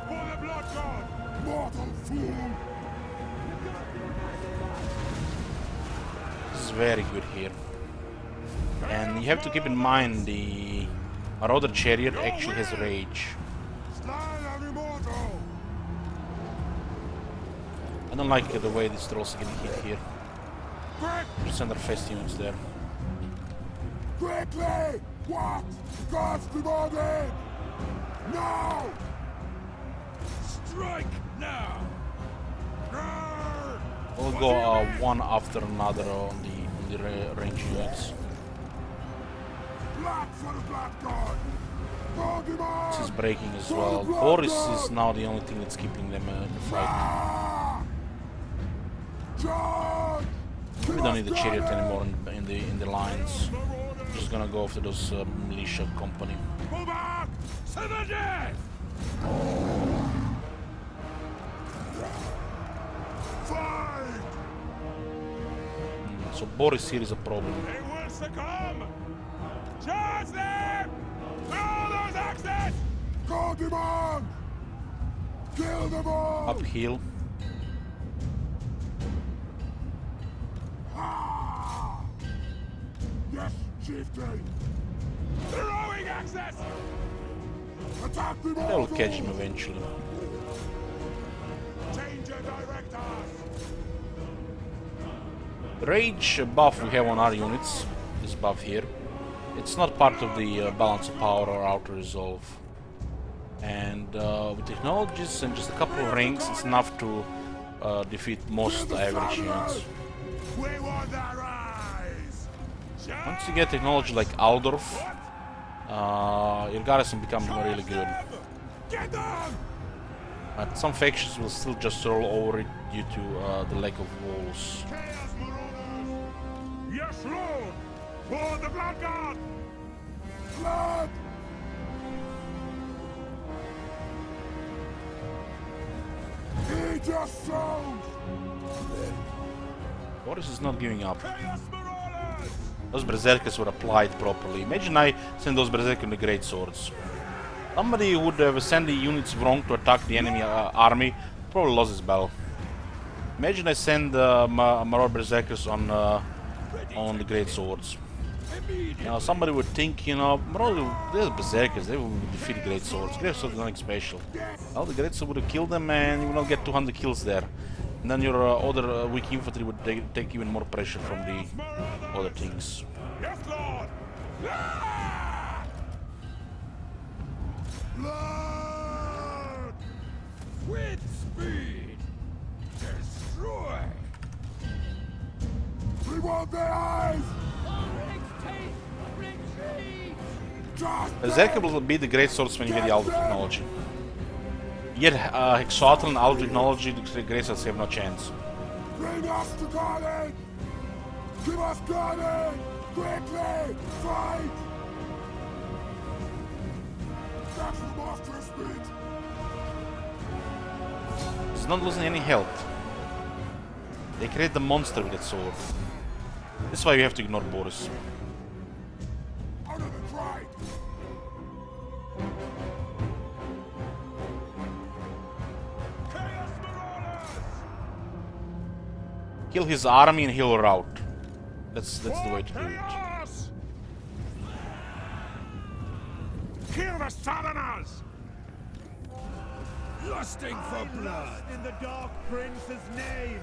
For the blood god. Mortal fool! This is very good here. And you have to keep in mind the Marauder chariot actually has rage. Slay every mortal. I don't like the way these trolls are getting hit here. Quick. Just send our fast units there. Quickly! What? Gods demanded! Now! Strike now. Grrr. We'll go one after another on the range units. Blood for the blood god! For demand! This is breaking as well. Boris is now the only thing that's keeping them in the fight. Ah! Charge! We don't need the chariot anymore in the lines. We're just gonna go after those militia company. Pull back. To the death. Fight. So Boris here is a problem. They will succumb. Charge them. Throw those axes. God demand! Kill them all! Uphill. Ah! Yes, chieftain! Throwing axes. Attack them all! They will catch him eventually. Danger directors. The rage buff we have on our units, this buff here, it's not part of the balance of power or outer resolve. And with technologies and just a couple of rings, it's enough to defeat most average units. We want their eyes. Once you get technology like Aldorf, your garrison becomes really good. Get them. But some factions will still just roll over it due to the lack of walls. Chaos Marauders. Yes, Lord. For the blood god. Blood! Eat your souls! Boris is not giving up. Chaos Marauders. Those berserkers were applied properly. Imagine I send those berserkers with great swords. Somebody who would have sent the units wrong to attack the enemy army probably lost his battle. Imagine I send Marauder berserkers on the great swords. You know, somebody would think, you know, Marauder, they're berserkers, they will defeat great swords. Great swords are nothing special. Well, the great sword would have killed them and you will not get 200 kills there. And then your other weak infantry would take even more pressure from the other things. Yes, Lord. Ah! Blood. With speed. Destroy. We want their eyes! Just Berserker will beat the great swords when you get the Aldo technology. You get Hexatl and Aldo technology, the great swords have no chance. bring us to carnage! Give us carnage! Quickly! Fight! That's the monstrous speed! He's not losing any health. They create the monster with that sword. This is why we have to ignore Boris. Out of the pride! Chaos Marauders. Kill his army and he'll rout. That's the way to do it. Chaos. Kill the Southerners. Lusting for blood. In the Dark Prince's name!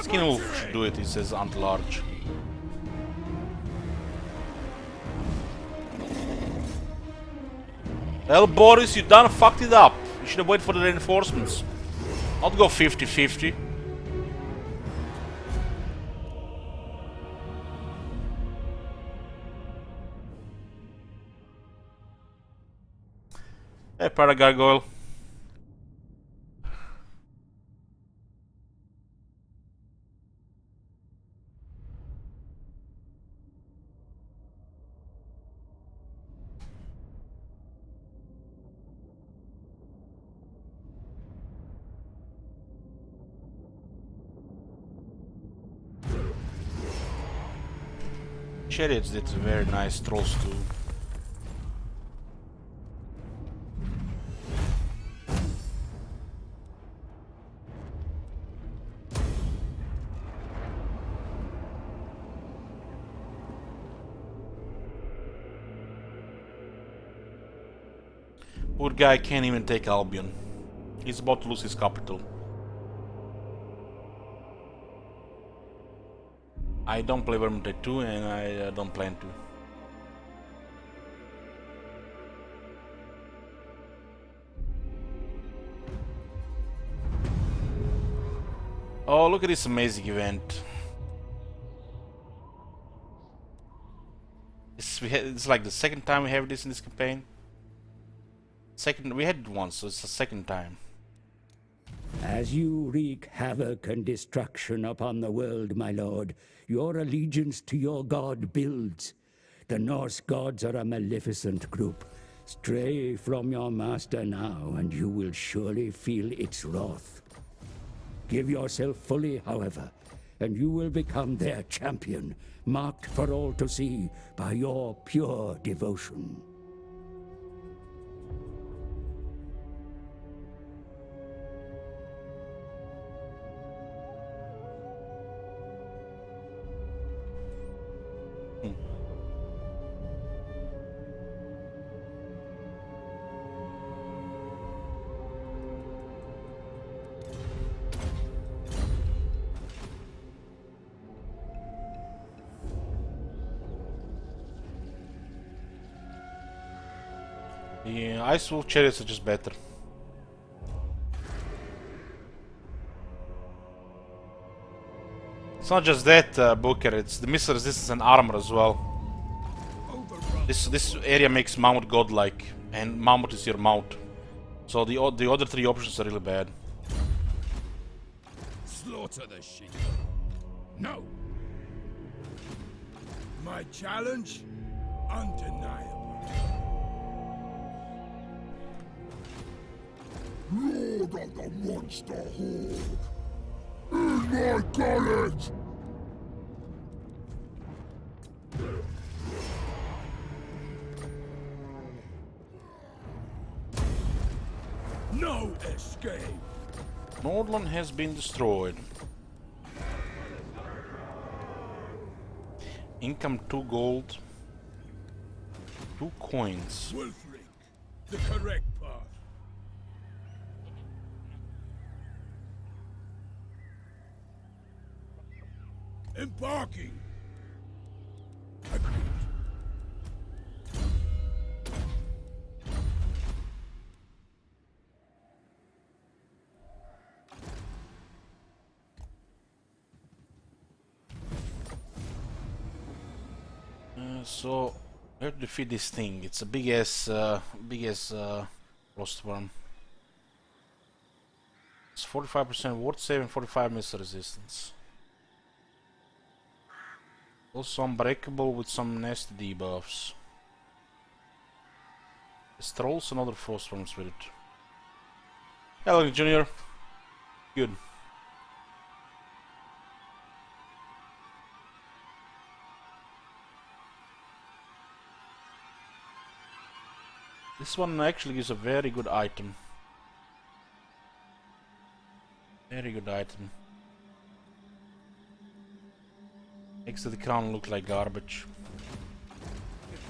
Skin Wolf should do it, he says Ant Large. Well, Boris, you done fucked it up. You should have waited for the reinforcements. Not go 50-50. Hey, Paragargoyle. Chariots did very nice trolls too. Poor guy can't even take Albion. He's about to lose his capital. I don't play Vermintide 2 and I don't plan to. Oh, look at this amazing event. It's like the second time we have this in this campaign. We had it once, so it's the second time. As you wreak havoc and destruction upon the world, my lord, your allegiance to your god builds. The Norse gods are a maleficent group. Stray from your master now, and you will surely feel its wrath. Give yourself fully, however, and you will become their champion, marked for all to see by your pure devotion. The Ice Wolf chariots are just better. It's not just that, Booker, it's the missile resistance and armor as well. This area makes Mammoth godlike, and Mammoth is your mount. So the other three options are really bad. Slaughter the sheep. No. My challenge? Undeniable. Lord of the monster horde! In my college! No escape! Nordland has been destroyed. Income 2 gold. 2 coins. Wolfric, the correct path. Embarking. Agreed. So we have to defeat this thing. It's a big ass frost worm. It's 45% ward save and 45 missile resistance. Also unbreakable with some nasty debuffs. This trolls another frostworm spirit. Hello, Junior. Good. This one actually gives a very good item. Very good item. Makes the crown look like garbage.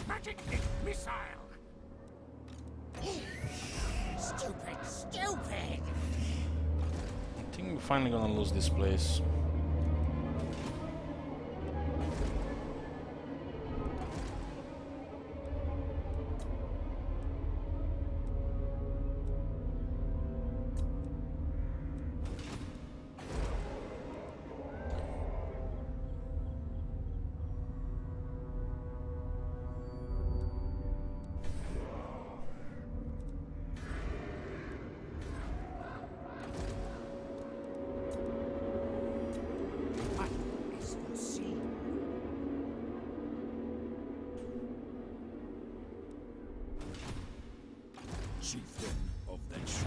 Magic hit missile! Stupid, stupid! think we're finally gonna lose this place. Chieftain of the tribe.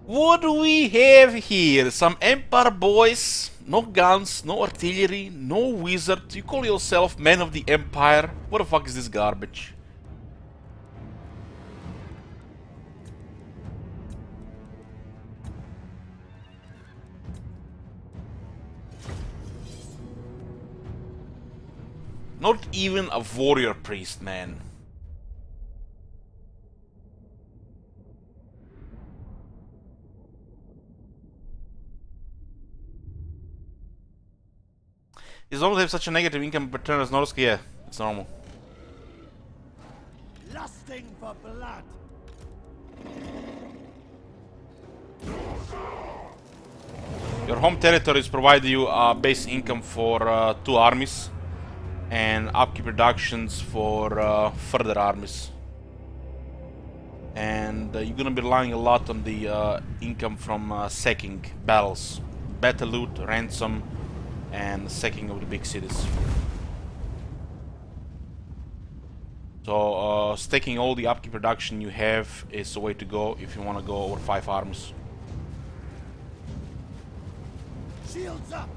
What do we have here? Some Empire boys, no guns, no artillery, no wizard. You call yourself man of the Empire? What the fuck is this garbage? Not even a warrior priest, man. Is normal to have such a negative income per turn as Norsca? Yeah, it's normal. Lusting for blood. Your home territories provide you base income for 2 armies and upkeep reductions for further armies. And you're gonna be relying a lot on the income from sacking battles, battle loot, ransom, and sacking of the big cities. So staking all the upkeep production you have is the way to go if you want to go over 5 arms. Shields up.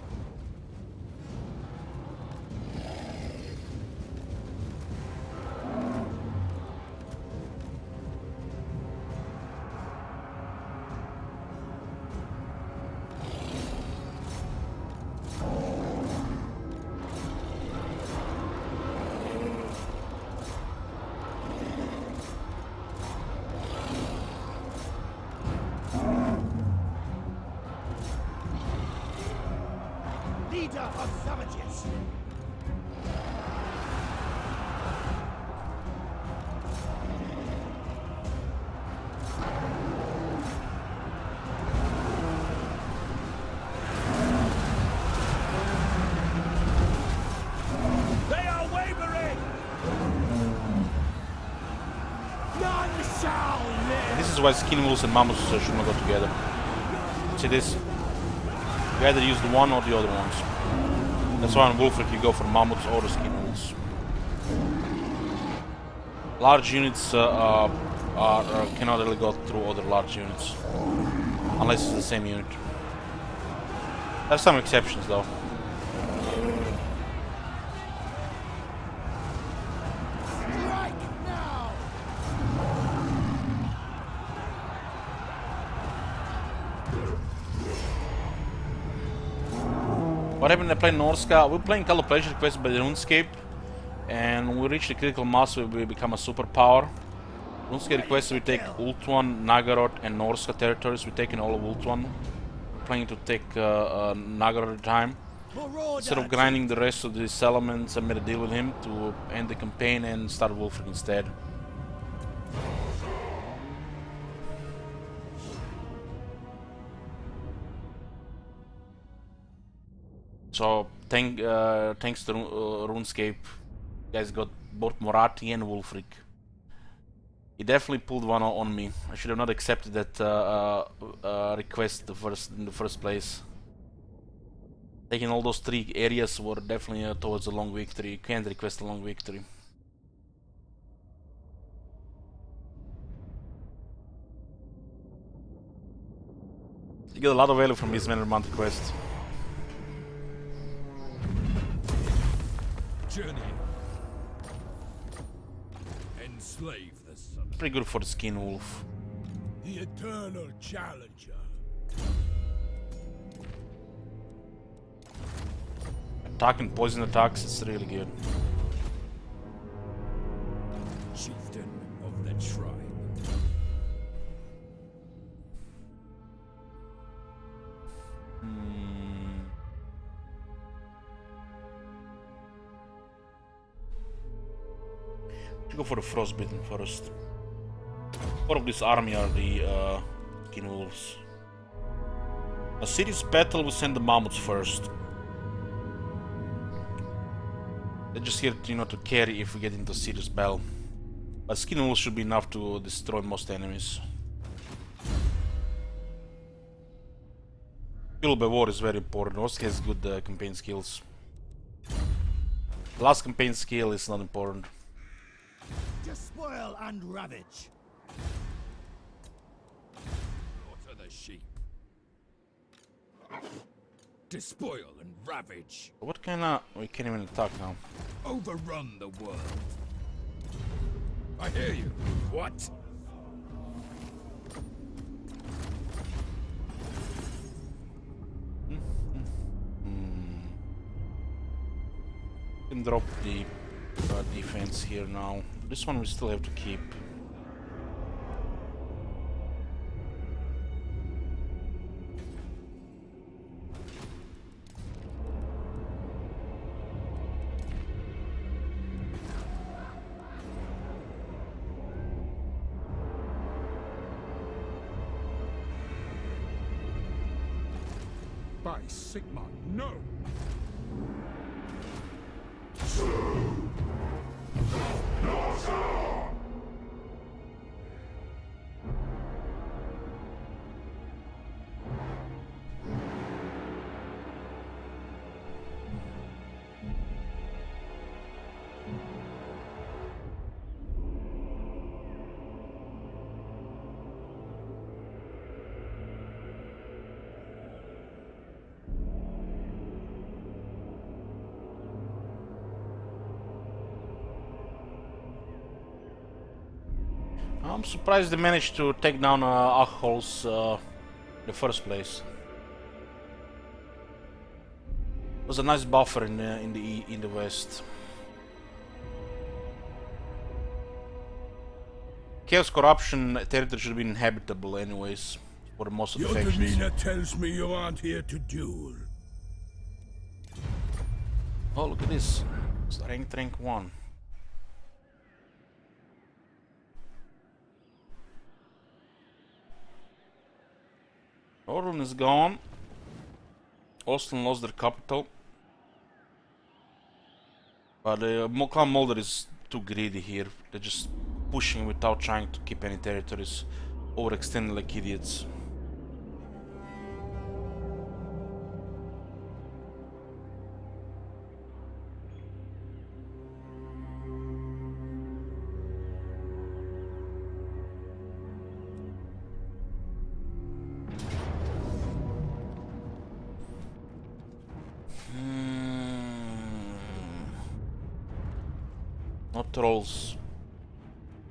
Leader of savages. They are wavering! None shall live! This is why skin wolves and mammoths should not go together. See this? You either use the one or the other ones. That's why on Wolfric you go for mammoths or the skin wolves. Large units cannot really go through other large units. Unless it's the same unit. There's some exceptions though. Strike now. What happened when I played Norsca? We're playing Call of Pleasure requested by the RuneScape, and when we reach the critical mass we become a superpower. RuneScape requested we take Ultuan, Nagaroth and Norsca territories. We're taking all of Ultuan. We're planning to take Nagaroth at a time. Instead of grinding the rest of the settlements, I made a deal with him to end the campaign and start Wolfric instead. So thanks to RuneScape, you guys got both Moratti and Wolfric. He definitely pulled one on me. I should have not accepted that request in the first place. Taking all those 3 areas were definitely towards a long victory. You can't request a long victory. You get a lot of value from this Manor Mount quest. Journey. Enslave the sun. Pretty good for the skin wolf. The eternal challenger. Attacking poison attacks is really good. Chieftain of the tribe. Go for the frostbitten first. Part of this army are the skin wolves. A city's battle, we send the mammoths first. They're just here, you know, to carry if we get into serious battle. But skin wolves should be enough to destroy most enemies. Skill by war is very important. Norsca has good campaign skills. Last campaign skill is not important. Despoil and ravage. Slaughter the sheep. Despoil and ravage. What kind of... we can't even attack now. Overrun the world. I hear you. What? Can drop the defense here now. This one we still have to keep. By Sigma, no! I'm surprised they managed to take down Achol's in the first place. It was a nice buffer in the west. Chaos Corruption territory should be inhabitable anyways for most of the Your factions. demeanor tells me you aren't here to duel. Oh, look at this. It's rank 1. Orlon is gone. Austin lost their capital. But Clan Mulder is too greedy here. They're just pushing without trying to keep any territories, overextending like idiots. Not trolls.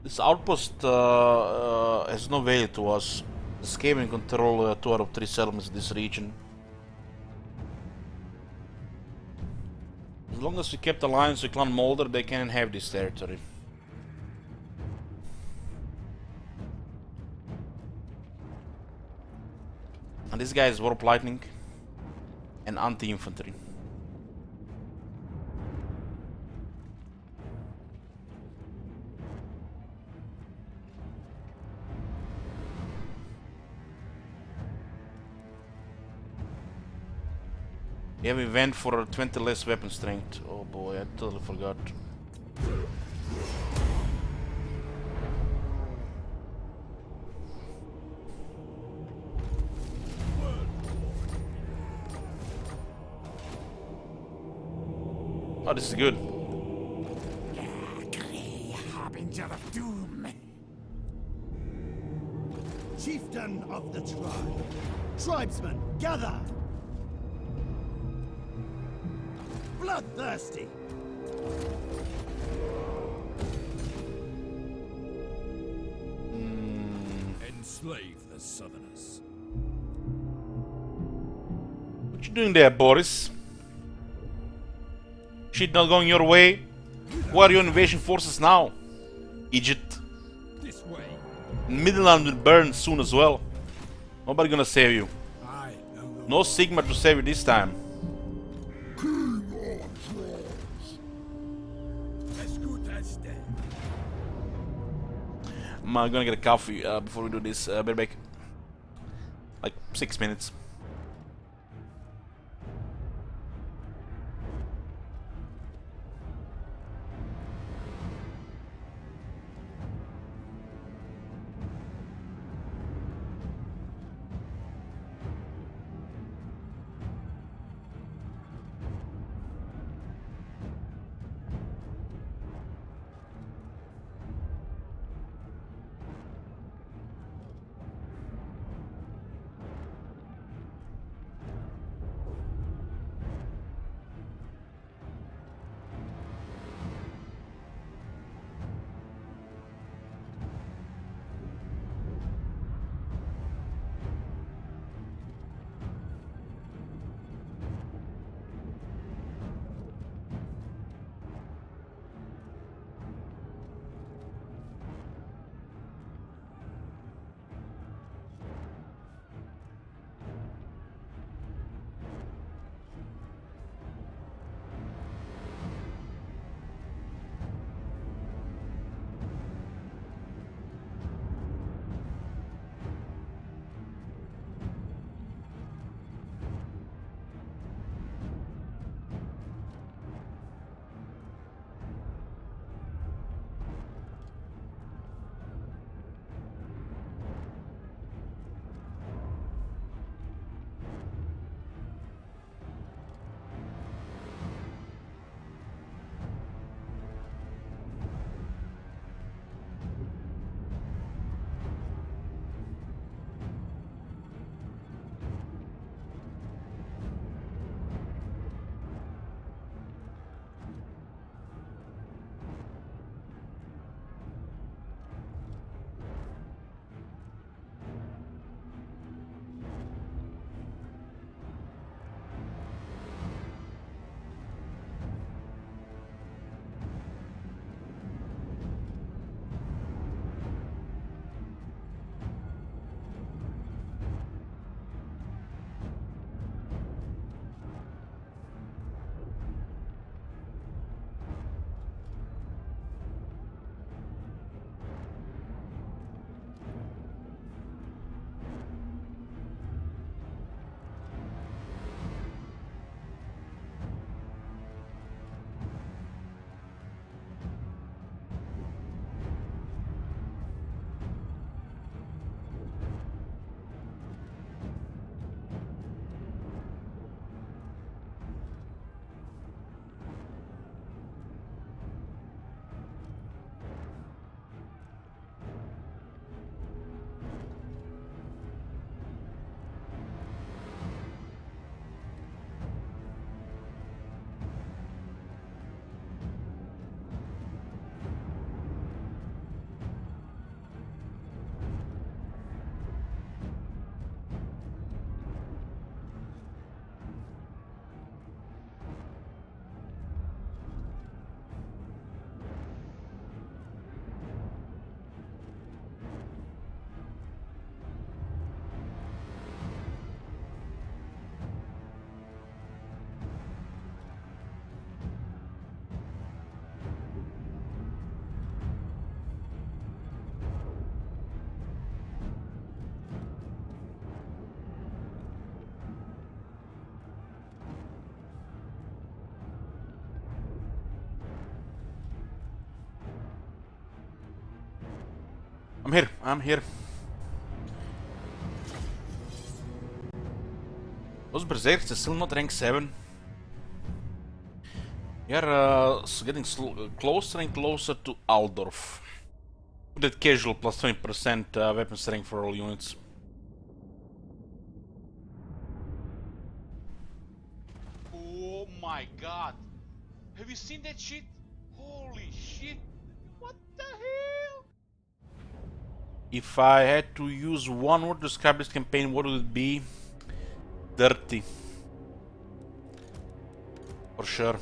This outpost has no value to us. The Skaven control 2 out of 3 settlements in this region. As long as we kept alliance with Clan Mulder, they can have this territory. And this guy is Warp Lightning and anti-infantry. Yeah, we went for 20 less weapon strength. Oh boy, I totally forgot. Oh, this is good. Harbinger of doom. Chieftain of the tribe. Tribesmen, gather! Bloodthirsty! Enslave the Southerners. What you doing there, Boris? Shit not going your way? Where are your invasion forces now? Egypt. This way. Midland will burn soon as well. Nobody gonna save you. I am the No Sigma to save you this time. As good as dead. I'm gonna get a coffee before we do this. Be back. Like 6 minutes. I'm here. I'm here. Those berserkers are still not rank 7. We are getting closer and closer to Aldorf. That casual plus 20% weapon strength for all units. Oh my god! Have you seen that shit? Holy shit! What the hell? If I had to use one word to describe this campaign, what would it be? Dirty. For sure.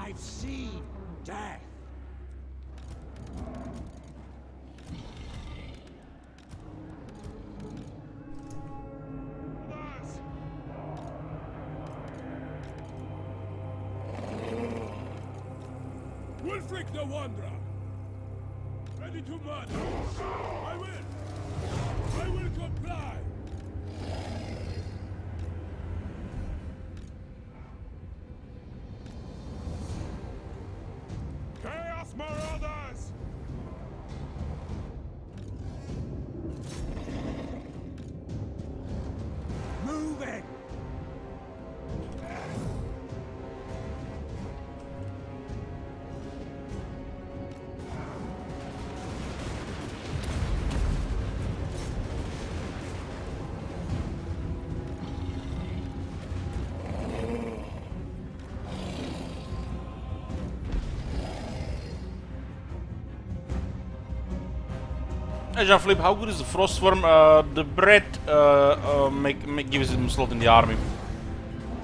I've seen death. Wulfric the Wanderer! Ready to murder! I will! I will comply! Chaos Marauders! Move it! Hey Jean-Philippe, how good is the Frostworm? The bread gives him a slot in the army.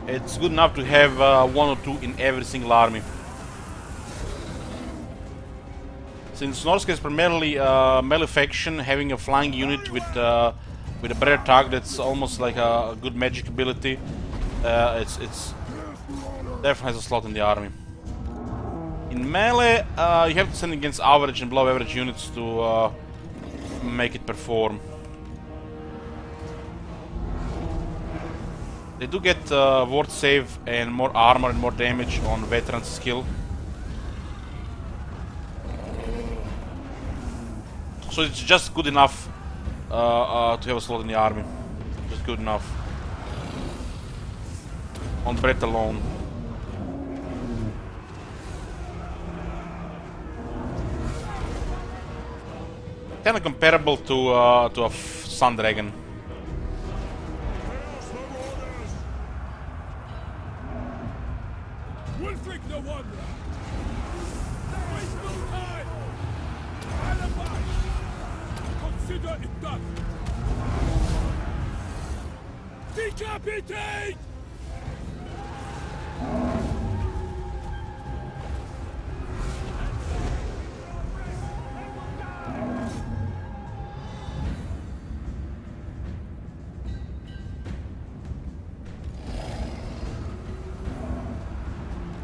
It's good enough to have one or two in every single army. Since Norsca is primarily melee faction, having a flying unit with a better target, that's almost like a good magic ability. It's definitely has a slot in the army. In melee, you have to send against average and below average units to make it perform. They do get ward save and more armor and more damage on veteran's skill. So it's just good enough to have a slot in the army. Just good enough. On Brett alone. Kinda comparable to a Sun Dragon. Wulfric the Wanderer! Waste no time! Alibi! Consider it done! Decapitate!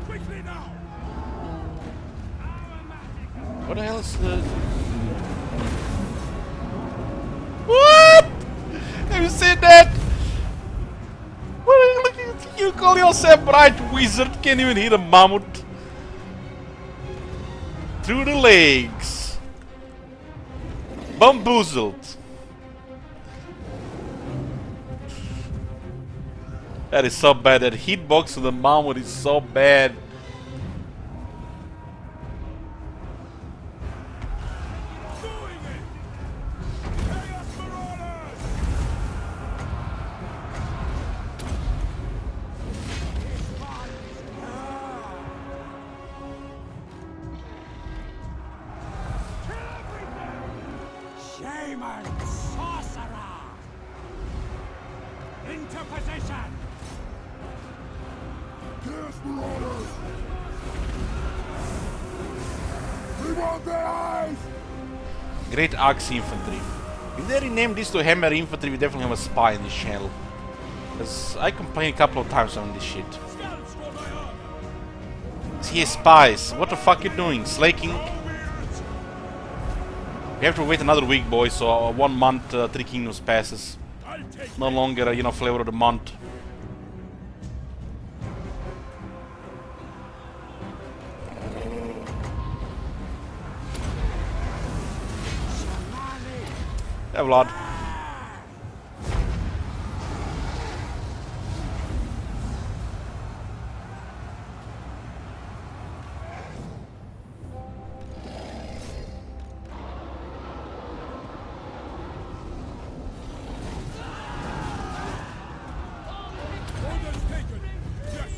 Quickly now! What the hell is the... What? Have you seen that? What are you looking at? You call yourself bright wizard, can't even hit a mammoth. Through the legs. Bamboozled. That is so bad. That hitbox of the mammoth is so bad. Doing it! Chaos Marauders! Shaman sorcerer! Into position! Chaos Marauders! We want their eyes! Great Axe Infantry. If they rename this to Hammer Infantry, we definitely have a spy in this channel. Because I complained a couple of times on this shit. Scouts for my armor! See, spies. What the fuck you doing? Slaking? We have to wait another week, boys, so 1 month, 3 kingdoms passes. I'll take No longer, you know, flavor of the month. Yeah, Vlad. orders taken! Yes!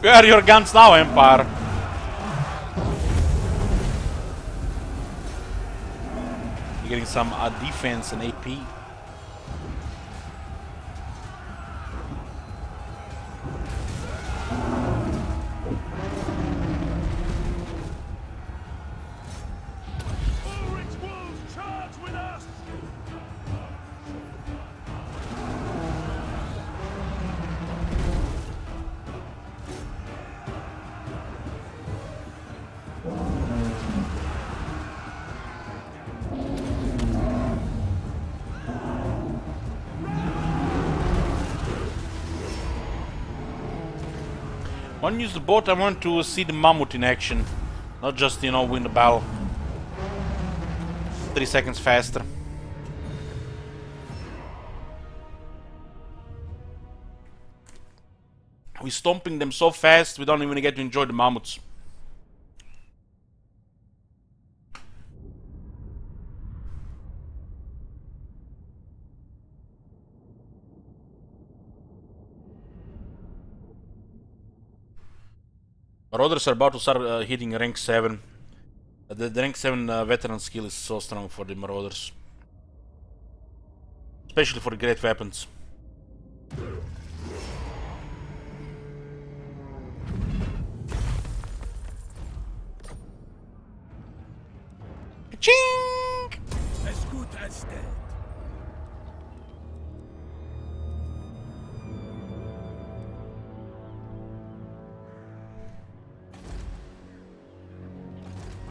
Where are your guns now, Empire? You're getting some defense and AP. Ulrich's wolves charge with us! When I use the boat, I want to see the mammoth in action, not just, you know, win the battle 3 seconds faster. We're stomping them so fast, we don't even get to enjoy the mammoths. Marauders are about to start hitting rank 7. The rank 7 veteran skill is so strong for the Marauders. Especially for the great weapons. Ching! As good as dead.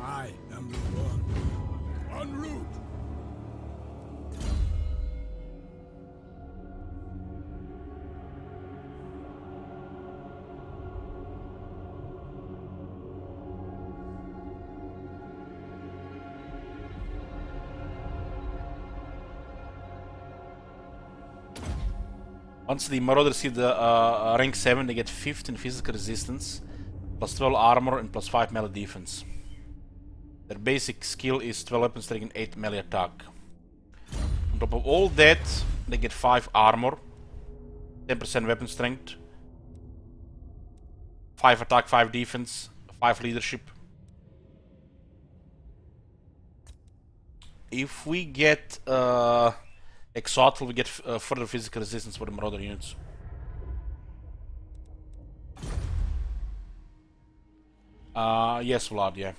I am the one. En route! Once the Marauders hit the rank 7, they get 15 physical resistance, plus 12 armor and plus 5 melee defense. Their basic skill is 12 weapon strength and 8 melee attack. On top of all that, they get 5 armor, 10% weapon strength, 5 attack, 5 defense, 5 leadership. If we get Exotl, we get further physical resistance for the Marauder units. Yes, Vlad, yeah.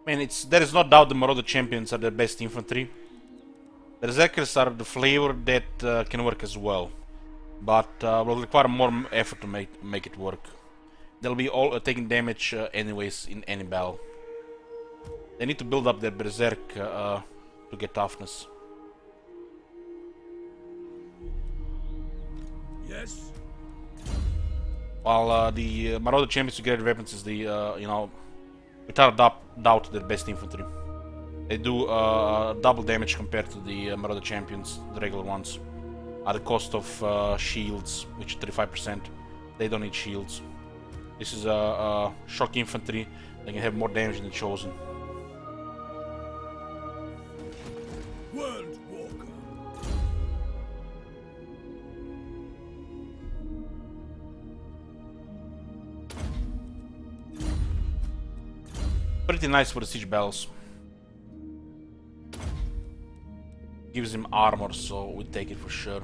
I mean, there is no doubt the Marauder champions are the best infantry. The Berserkers are the flavor that can work as well, but will require more effort to make it work. They'll be all taking damage anyways in any battle. They need to build up their Berserk to get toughness. Yes? While the Marauder champions with great weapons is the, you know, without doubt, their best infantry. They do double damage compared to the Marauder champions, the regular ones, at the cost of shields, which is 35%. They don't need shields. This is a shock infantry. They can have more damage than Chosen. World Walker. Pretty nice for the siege battles. Gives him armor, so we take it for sure.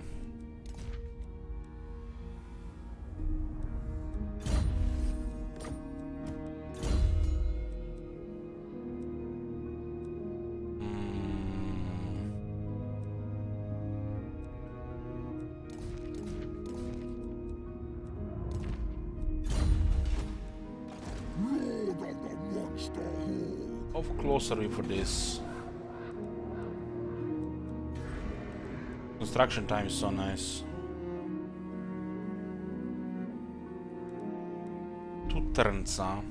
Lord of the monster horde. How close are we for this? Construction time is so nice. 2 turns, huh?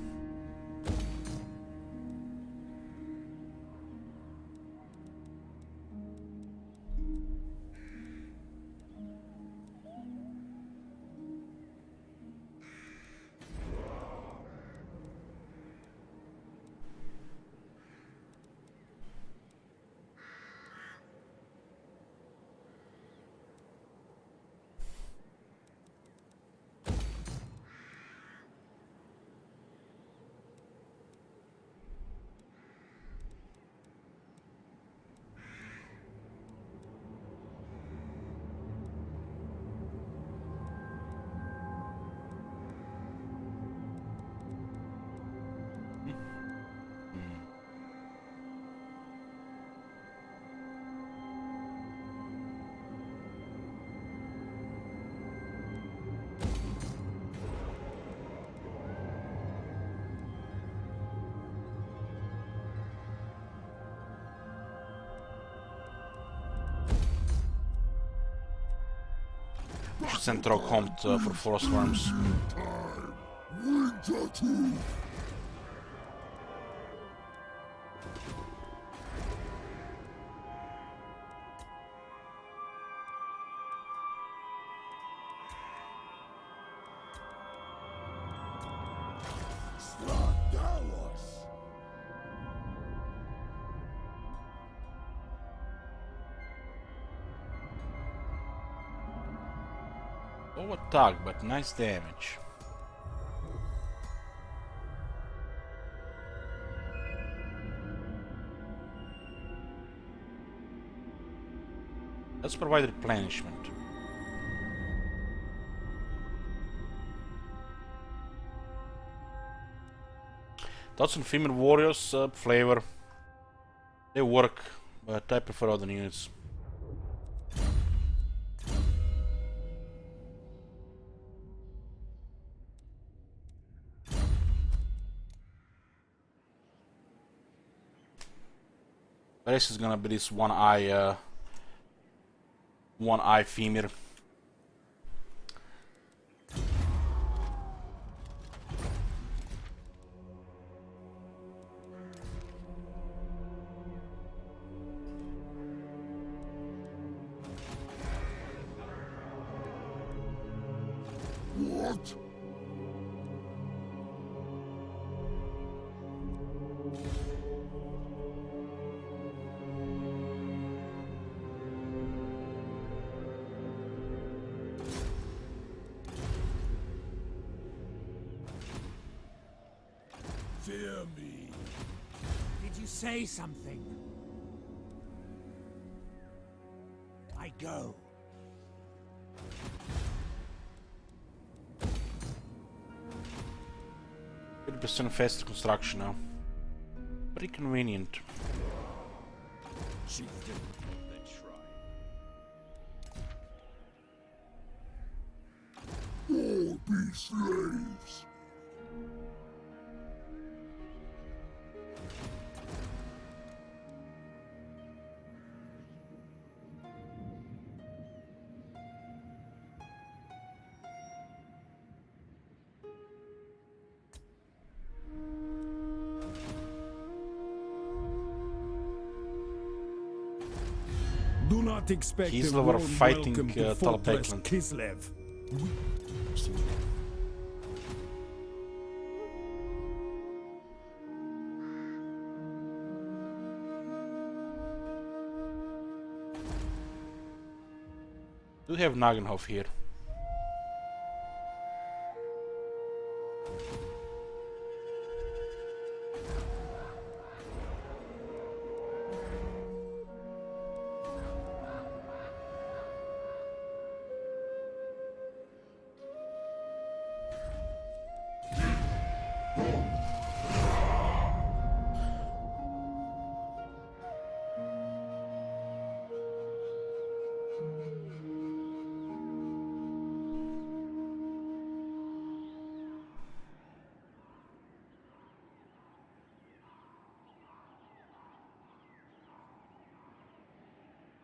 100% rock hunt for forest worms. Winter tooth. Low attack, but nice damage. Let's provide replenishment. Thoughts on female warriors, flavor. They work, but I prefer other units. This is gonna be this one eye femur. What? Fear me. Did you say something? I go. 30% faster construction now. Pretty convenient. Chieftain. All be slaves. Do not expect He's a over warm fighting, welcome to Fortress Talabekland. Kislev. Do have Nagenhof here.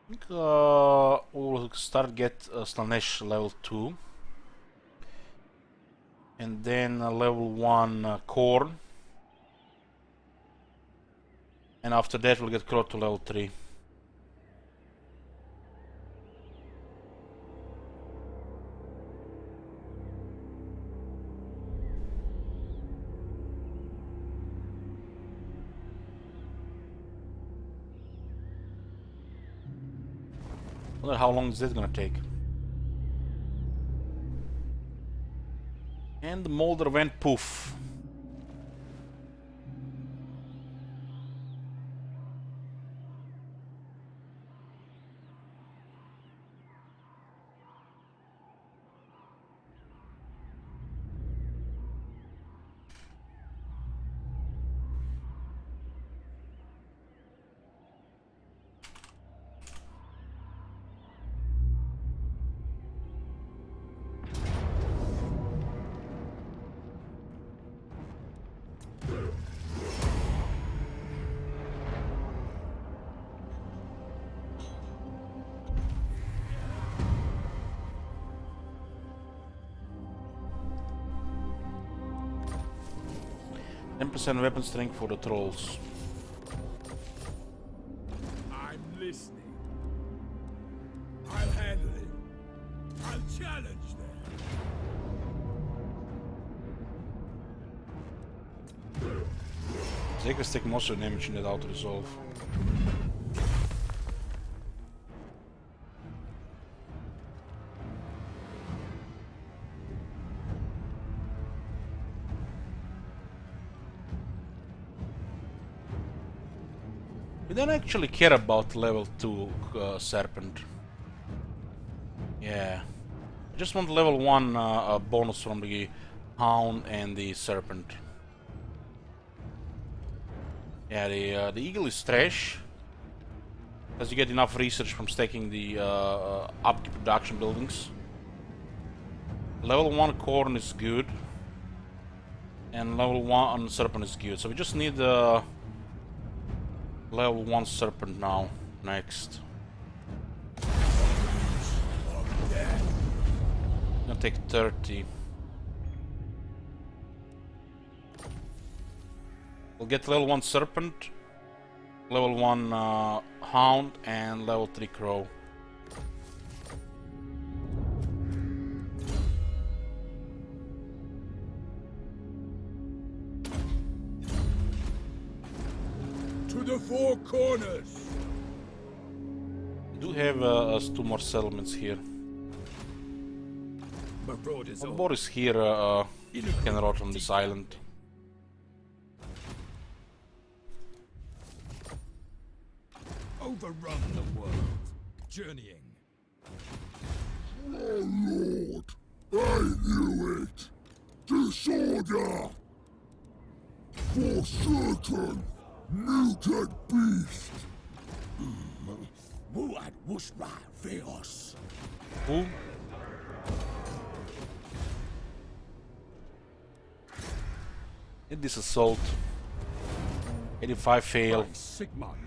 I think we'll start get Slanesh level 2 and then level 1 Korn, and after that we'll get Crow to level 3. Wonder how long is this gonna take. And the molder went poof. 10% weapon strength for the trolls. I'm listening. I'll handle it. I'll challenge them. Zeker stick monster damage in that auto resolve. We don't actually care about level 2 Serpent. Yeah. I just want level 1 bonus from the Hound and the Serpent. Yeah, the Eagle is trash. Because you get enough research from stacking the upkeep production buildings. Level 1 Corn is good. And level 1 Serpent is good. So we just need level 1 Serpent now. Next. Gonna take 30. We'll get level 1 Serpent, level 1 Hound, and level 3 Crow. To the four corners. We do have us 2 more settlements here. What board is here can rot on this island? Overrun the world. Journeying. Oh Lord, I knew it. Disorder. For certain, mutant beast. Muad Wushra Veos. Who? Hit this assault. 85 fail.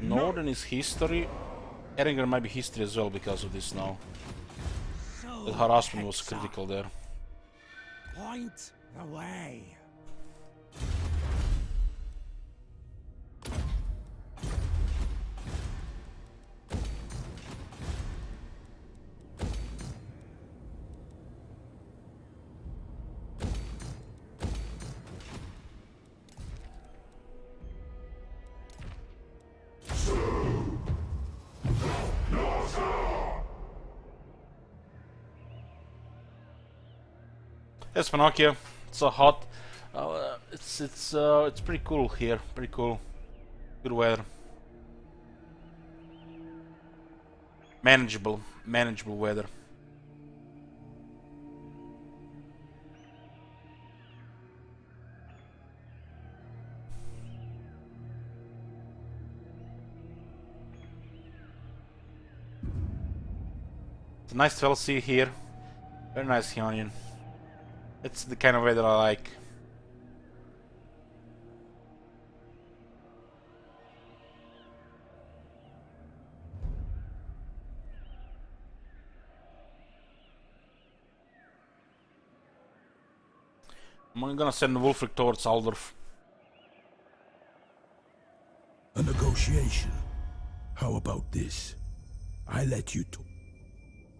Northern is history. Eringer might be history as well because of this now. The harassment was critical there. Point the way. Yes, Pinocchio. It's so hot. It's pretty cool here. Pretty cool. Good weather. Manageable weather. It's a nice 12C here. Very nice Hionian. It's the kind of weather I like. I'm gonna send Wulfric towards Aldorf. A negotiation. How about this? I let you to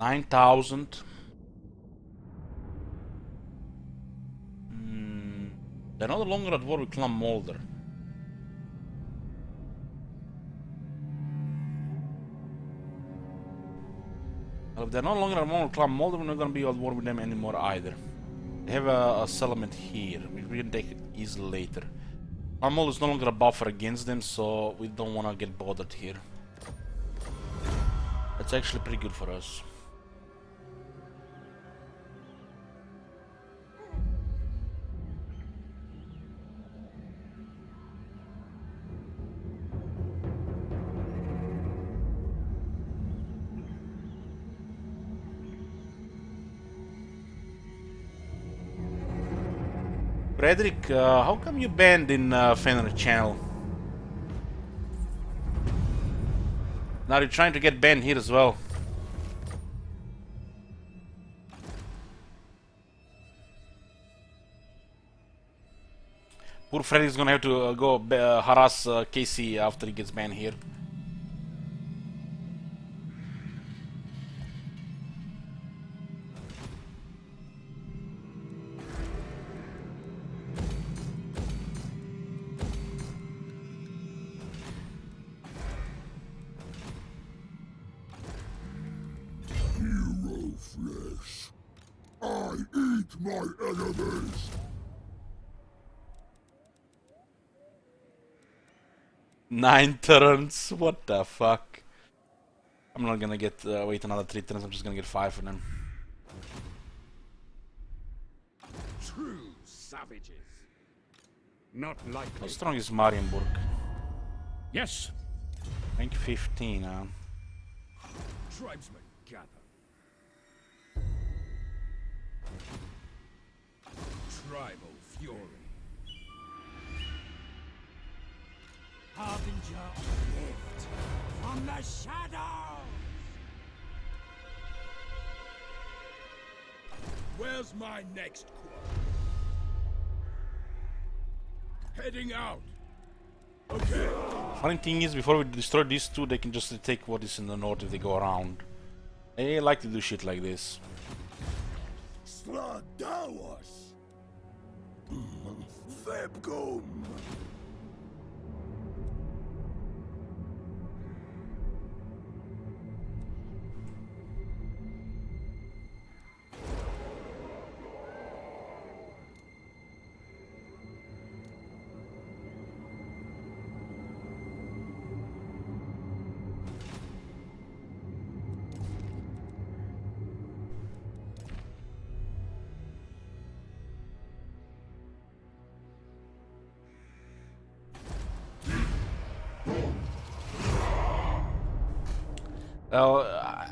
9,000. They're no longer at war with Clan Molder. Well, if they're no longer at war with Clan Molder, we're not gonna be at war with them anymore either. They have a settlement here, which we can take it easily later. Clan Molder is no longer a buffer against them, so we don't wanna get bothered here. That's actually pretty good for us. Frederick, how come you banned in Fenrir channel? Now you're trying to get banned here as well. Poor Freddy's gonna have to go harass Casey after he gets banned here. Hero flesh. I eat my enemies. 9 turns. What the fuck? I'm not gonna get wait another 3 turns. I'm just gonna get 5 of them. True savages. Not likely. How strong is Marienburg? Yes. Rank 15. Tribesmen gather. Tribal fury. Harbinger of gift from the shadows. Where's my next quote? Heading out. Okay. Funny thing is, before we destroy these two, they can just take what is in the north if they go around. They like to do shit like this. Sladawas. Thebgum.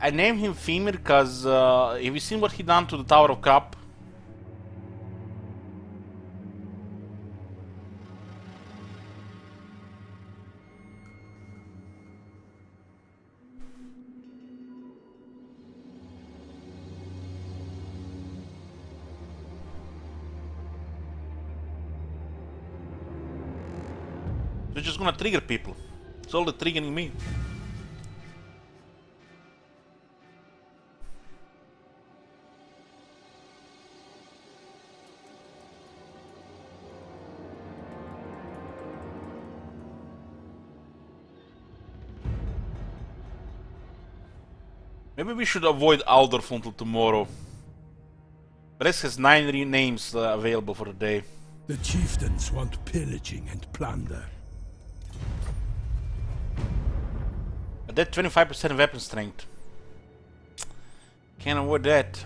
I named him Femir because have you seen what he done to the Tower of Crap? They're just gonna trigger people. It's all the triggering me. Maybe we should avoid Aldorf until tomorrow. Brest has 9 names available for the day. The chieftains want pillaging and plunder. But that 25% weapon strength. Can't avoid that.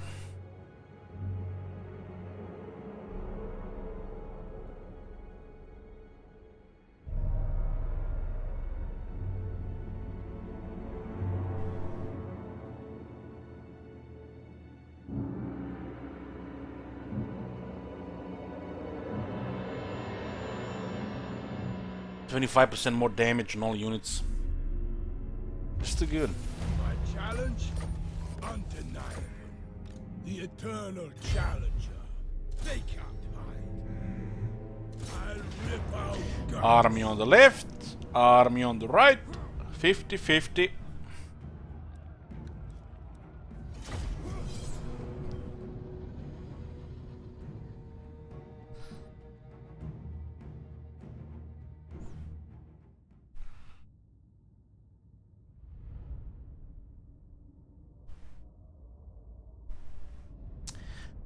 %25% more damage on all units. It's too good. My challenge? Undeniable. The eternal challenger. They can't hide. I'll rip out guns. Army on the left, army on the right. 50-50.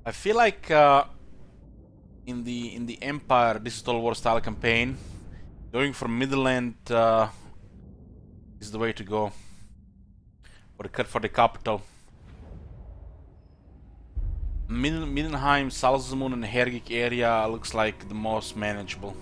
I feel like in the Empire, this is Total War style campaign, going for Midland is the way to go. For the capital. Middenheim, Salzmund, and Hergik area looks like the most manageable.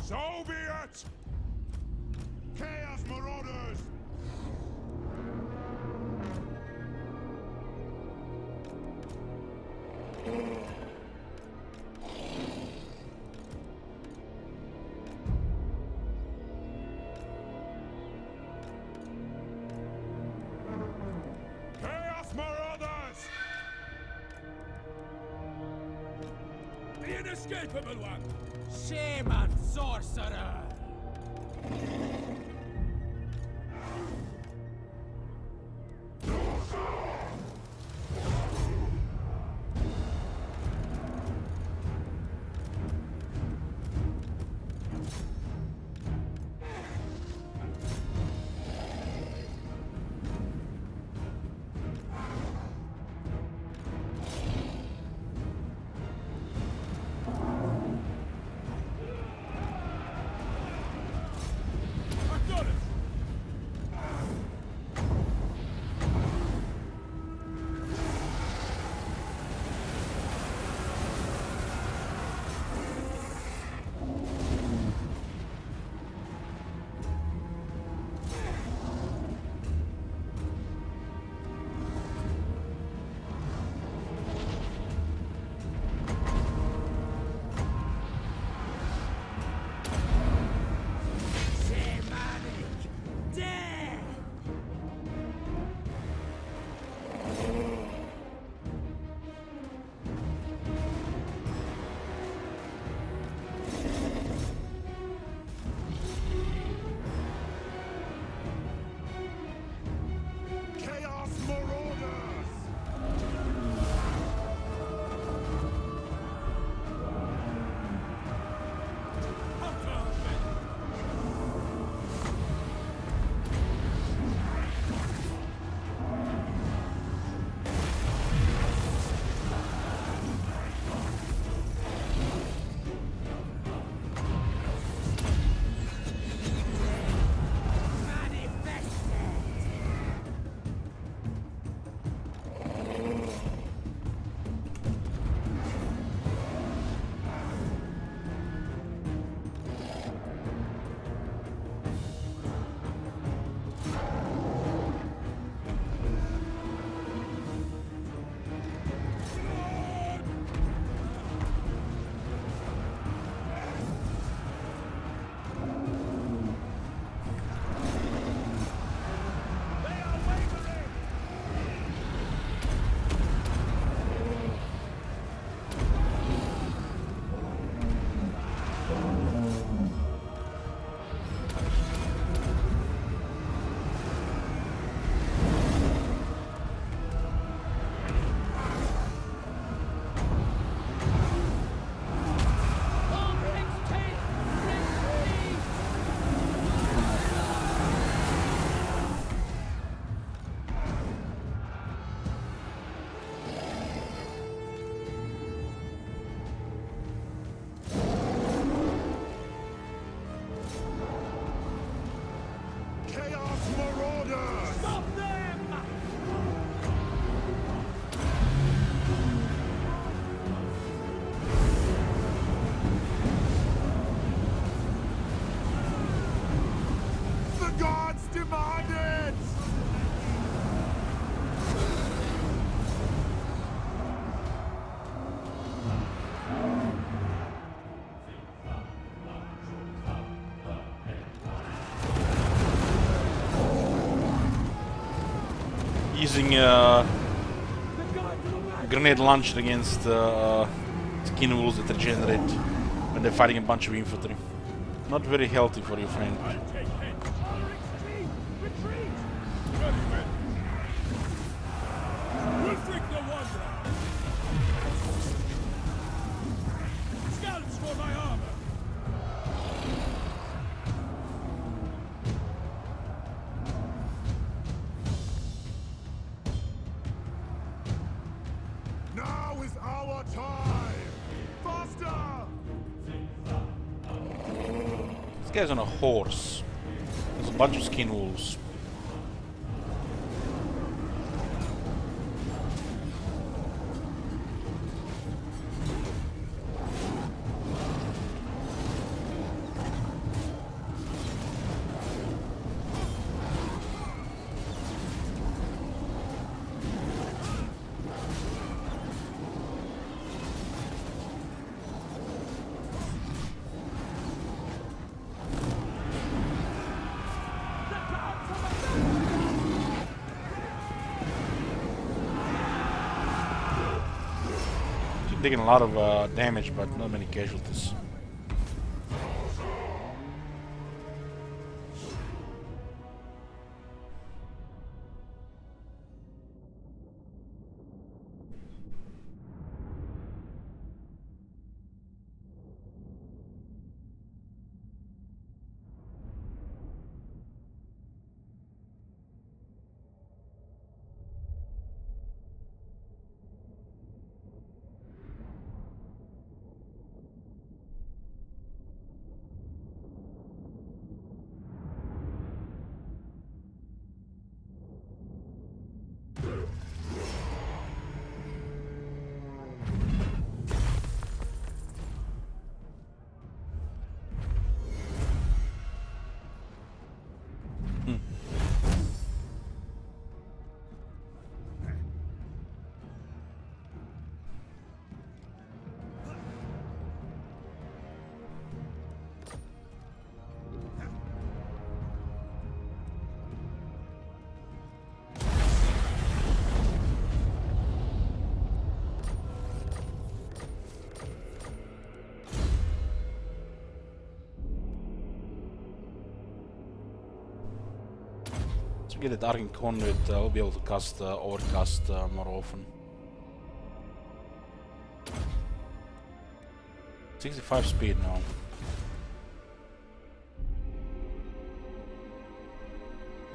So be it! Chaos Marauders! inescapable one! Shame on sorcerer! Using grenade launched against skin wolves that regenerate when they're fighting a bunch of infantry. Not very healthy for your friend. Scouts for my armor! Now is our time! Faster! This guy's on a horse. There's a bunch of skin wolves. taking a lot of damage, but not many casualties. Get it Arcane Conduit, I'll be able to cast Overcast more often. 65 speed now.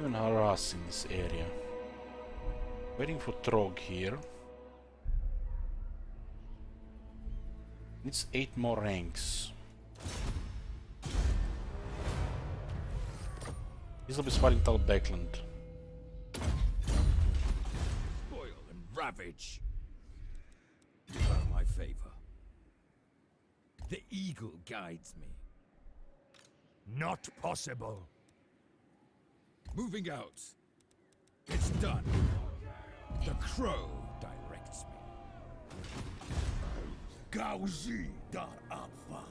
Even harassing this area. Waiting for Trog here. Needs 8 more ranks. This will be fighting Tal Beckland. Ravage. You have my favor. The eagle guides me. Not possible. Moving out. It's done. The crow directs me. Gauzi dar Apfa.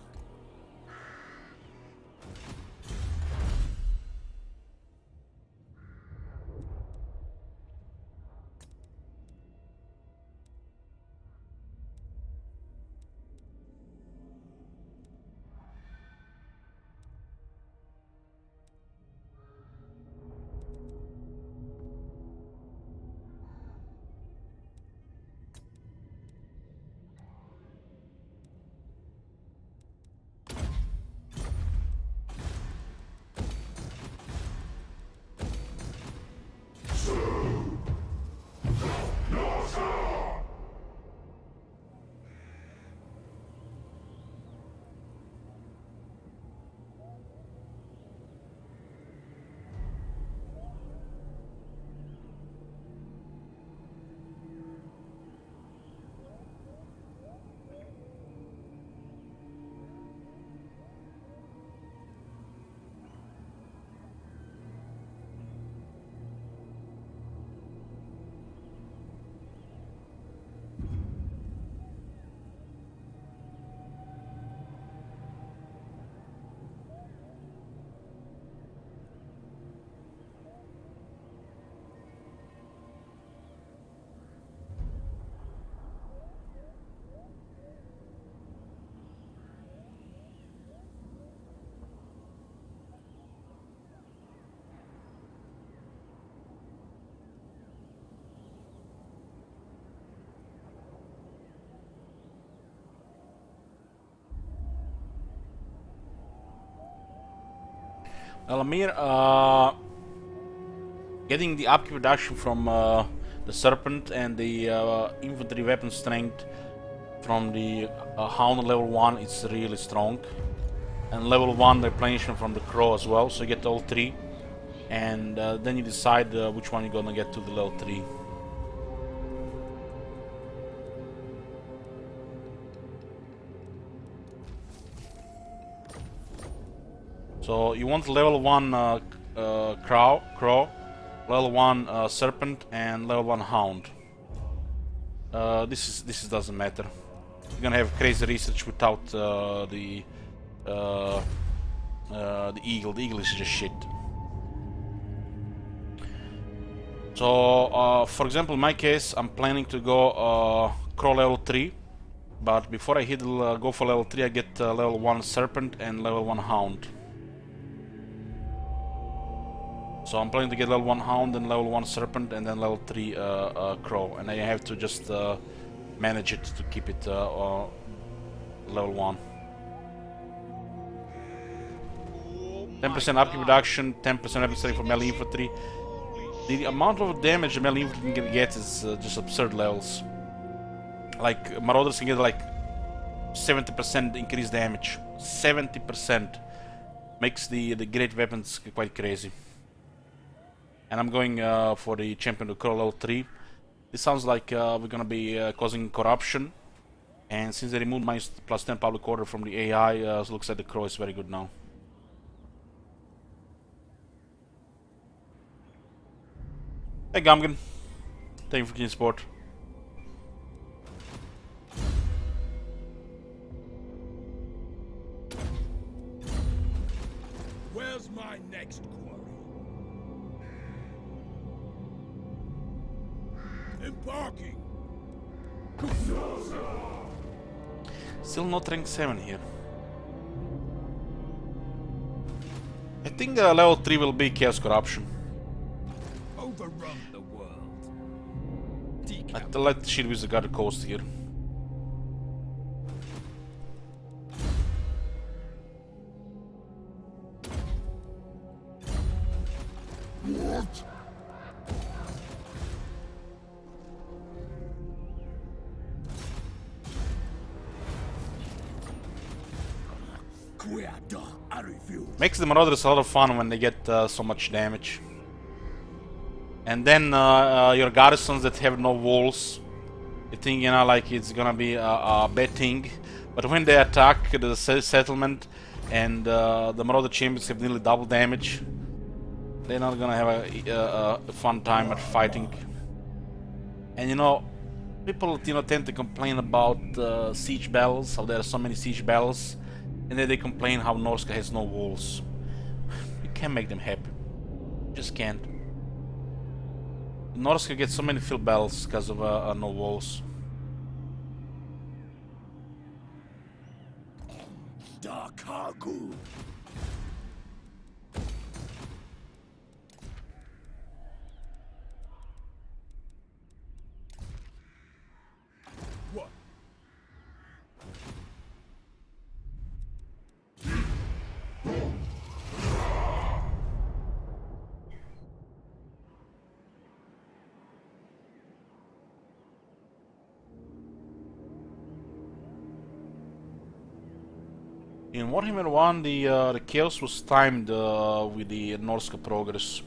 Alamir, getting the upkeep reduction from the Serpent and the infantry weapon strength from the Hound level 1 is really strong. And level 1 replenishment from the Crow as well, so you get all 3. And then you decide which one you're gonna get to the level 3. So you want level 1 Crow, level 1 Serpent, and level 1 Hound. This doesn't matter. You're gonna have crazy research without the Eagle. The Eagle is just shit. So, for example, in my case, I'm planning to go Crow level 3 But before I hit go for level 3, I get level 1 Serpent and level 1 Hound. So I'm planning to get level 1 Hound and level 1 Serpent and then level 3 Crow. And I have to just manage it to keep it level 1. 10% upkeep reduction, 10% necessary for melee infantry. The amount of damage the melee infantry can get is just absurd levels. Like, Marauders can get like 70% increased damage. 70%. Makes the great weapons quite crazy. And I'm going for the Champion of Crow level 3. This sounds like we're gonna be causing corruption. And since they removed my plus 10 public order from the AI, it looks like the Crow is very good now. Hey Gumgan, thank you for getting support. Where's my next quarry? Embarking. Still not rank 7 here. I think level 3 will be Chaos Corruption. Overrun the world. I'll let Shield Wizard guard the coast here. What? Makes the Marauders a lot of fun when they get so much damage. And then your garrisons that have no walls, you think, you know, like it's gonna be a bad thing. But when they attack the settlement and the Marauder champions have nearly double damage, they're not gonna have a fun time at fighting. And you know, people tend to complain about siege battles, how there are so many siege battles, and then they complain how Norsca has no walls. You can't make them happy. You just can't. Norsca gets so many field battles because of no walls. Darkagu. What? In Warhammer 1, the chaos was timed with the Norsca progress.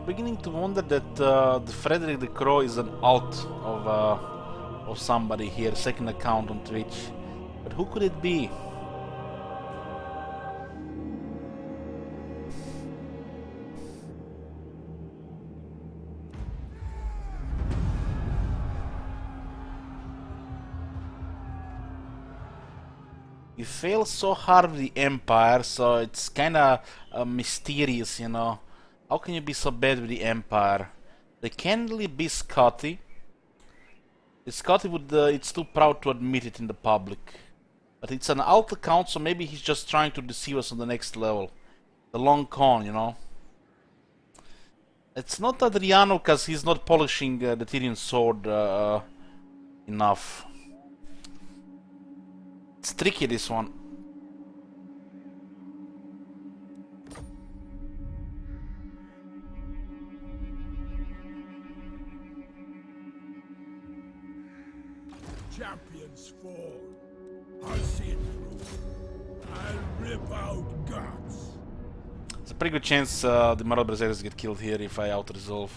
Beginning to wonder that the Frederick the Crow is an alt of somebody here, second account on Twitch. But who could it be? You fail so hard with the Empire, so it's kinda mysterious, you know. How can you be so bad with the Empire? They can't really be Scotty. Scotty would, it's too proud to admit it in the public. But it's an alt account, so maybe he's just trying to deceive us on the next level. The long con, you know. It's not Adriano, because he's not polishing the Tyrian sword enough. It's tricky, this one. champions fall. I'll see it through. I'll rip out guts. It's a pretty good chance the Marble Berserkers get killed here if I out-resolve.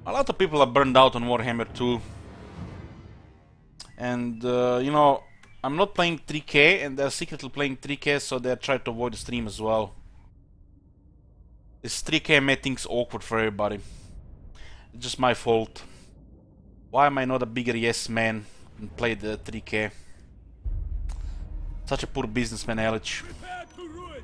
A lot of people are burned out on Warhammer 2. And, you know, I'm not playing 3K, and they're secretly playing 3K, so they're trying to avoid the stream as well. This 3K made things awkward for everybody. It's just my fault. Why am I not a bigger yes man and play the 3K? Such a poor businessman, Elich. Prepare to ruin.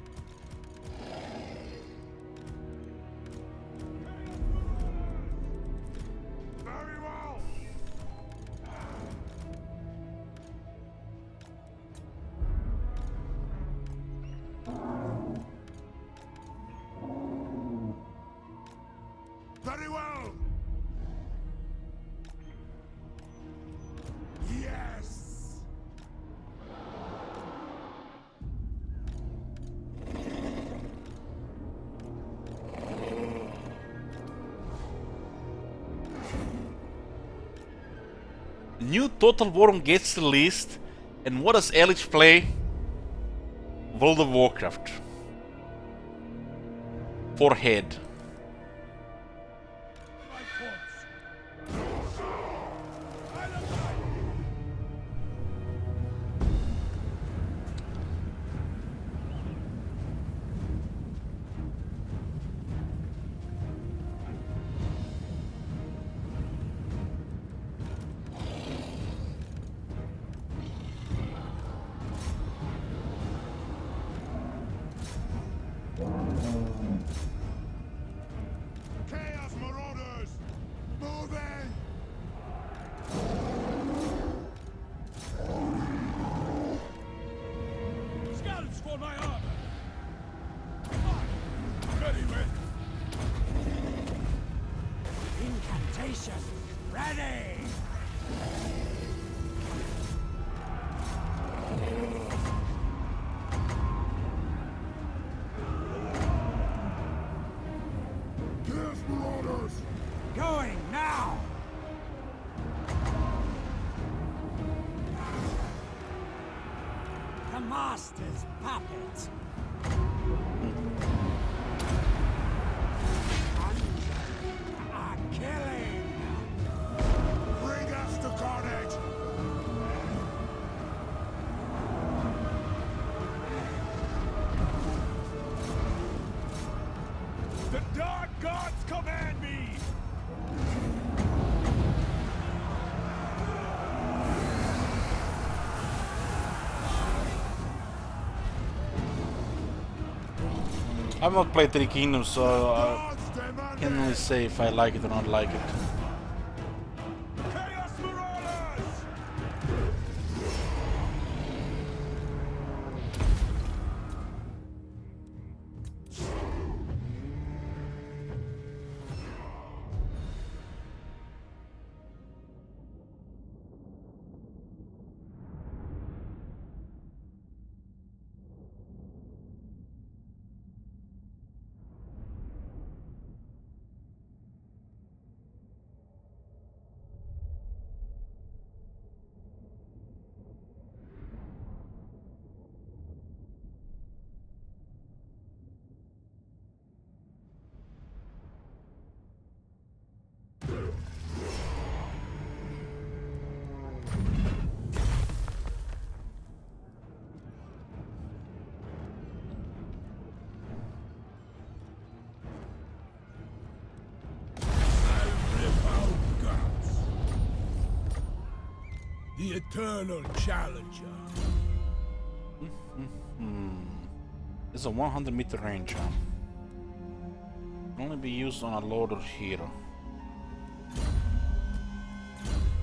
Very well. Very well. Yes. New Total War gets released, and what does Elich play? World of Warcraft. Forehead. Chaos Marauders! Moving! Scouts for my armor. Very well. Incantation ready! Chaos Marauders! Going now! The Master's puppet! A killing! Bring us to carnage! The dark gods command me. I've not played Three Kingdoms, so I Gods demand can't really say if I like it or not like it. Chaos Marauders. The eternal challenger. It's a 100-meter range. Can only be used on a lord or hero.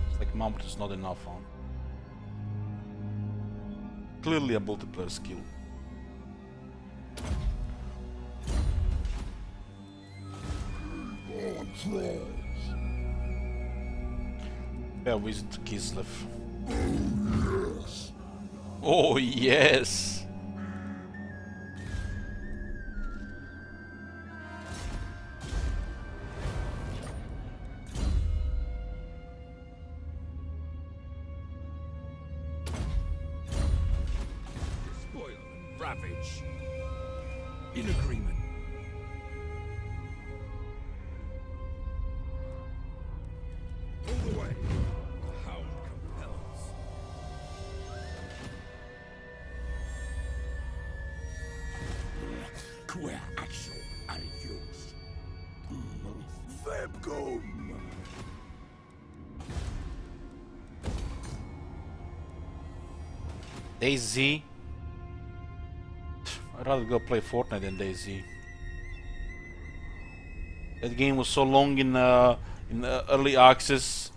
It's like mount is not enough on. Clearly a multiplayer skill. Yeah, Wizard Kislev. Oh yes! ravage. In agreement. All the way. The hound compels. Quer action adios. Webcom. DayZ. I'd rather go play Fortnite than DayZ. That game was so long in early access.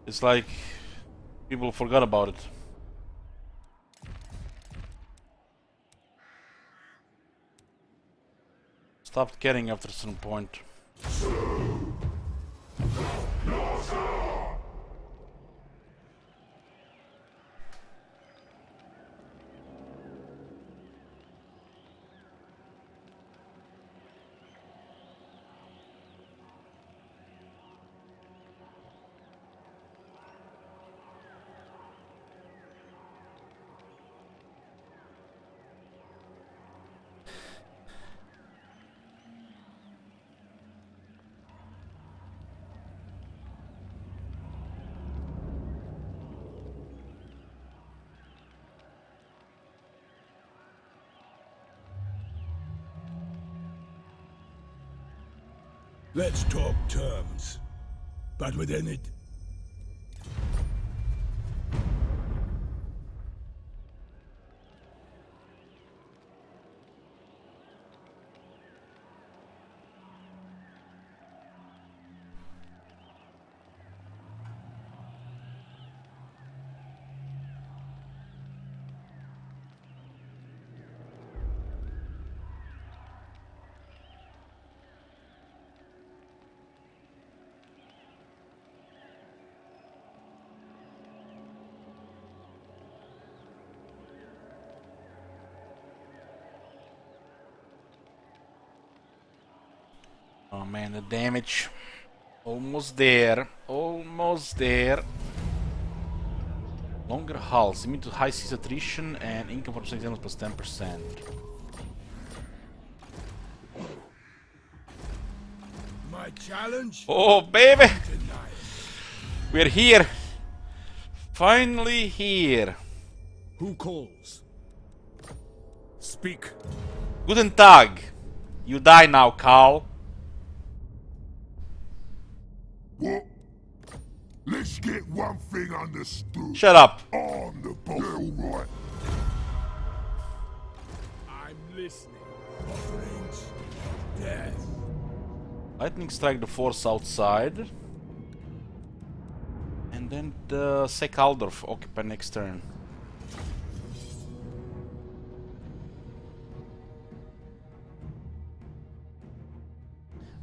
It's like people forgot about it. Stopped caring after a certain point. Let's talk terms. But within it. Oh man, the damage. Almost there. Almost there. Longer hulls. Immune to high seas attrition and income for 6 plus 10%. My challenge? Oh baby! Tonight. We're here. Finally here. Who calls? Speak. Guten Tag. You die now, Carl. What? Let's get one thing understood. Shut up. On the boat. Yeah, all right. I'm listening. Offerings. Death. Lightning strike the force outside. And then the Sek Aldorf occupy next turn.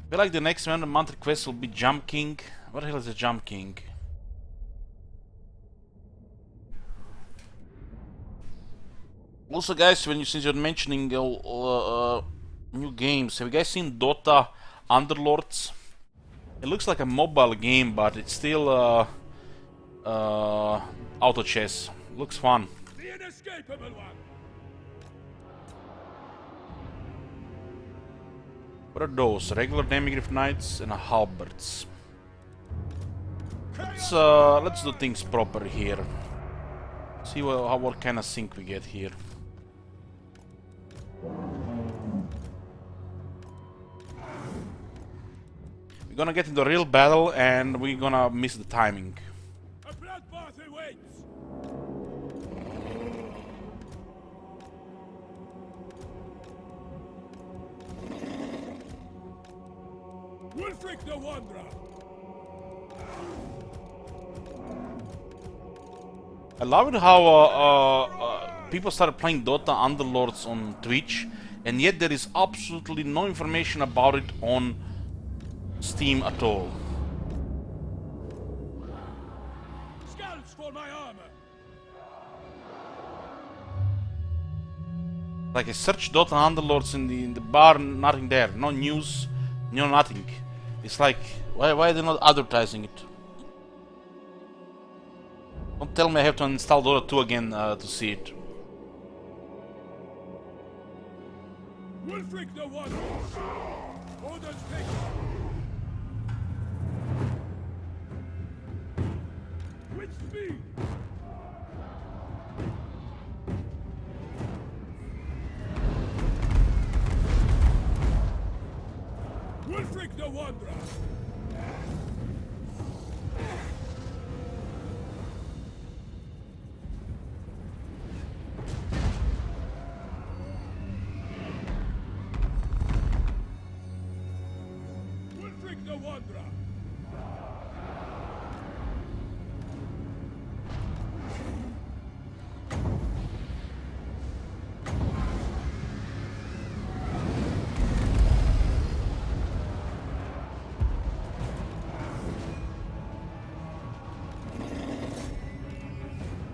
I feel like the next random monthly quest will be Jump King. What the hell is a Jump King? Also, guys, since you're mentioning new games, have you guys seen Dota Underlords? It looks like a mobile game, but it's still auto chess. Looks fun. The inescapable one. What are those? Regular Demigriff Knights and halberds. Let's do things proper here. See what kind of sync we get here. We're gonna get into a real battle and we're gonna miss the timing. A bloodbath awaits. Wulfric the Wanderer. I love it how people started playing Dota Underlords on Twitch, and yet there is absolutely no information about it on Steam at all. Scalps for my armor. Like I searched Dota Underlords in the bar, nothing there, no news, no nothing. It's like why are they not advertising it? Don't tell me I have to install Dota 2 again to see it. Wulfric the One! Odin's pick! With speed! Wulfric the Wanderer! Wulfric the Wanderer!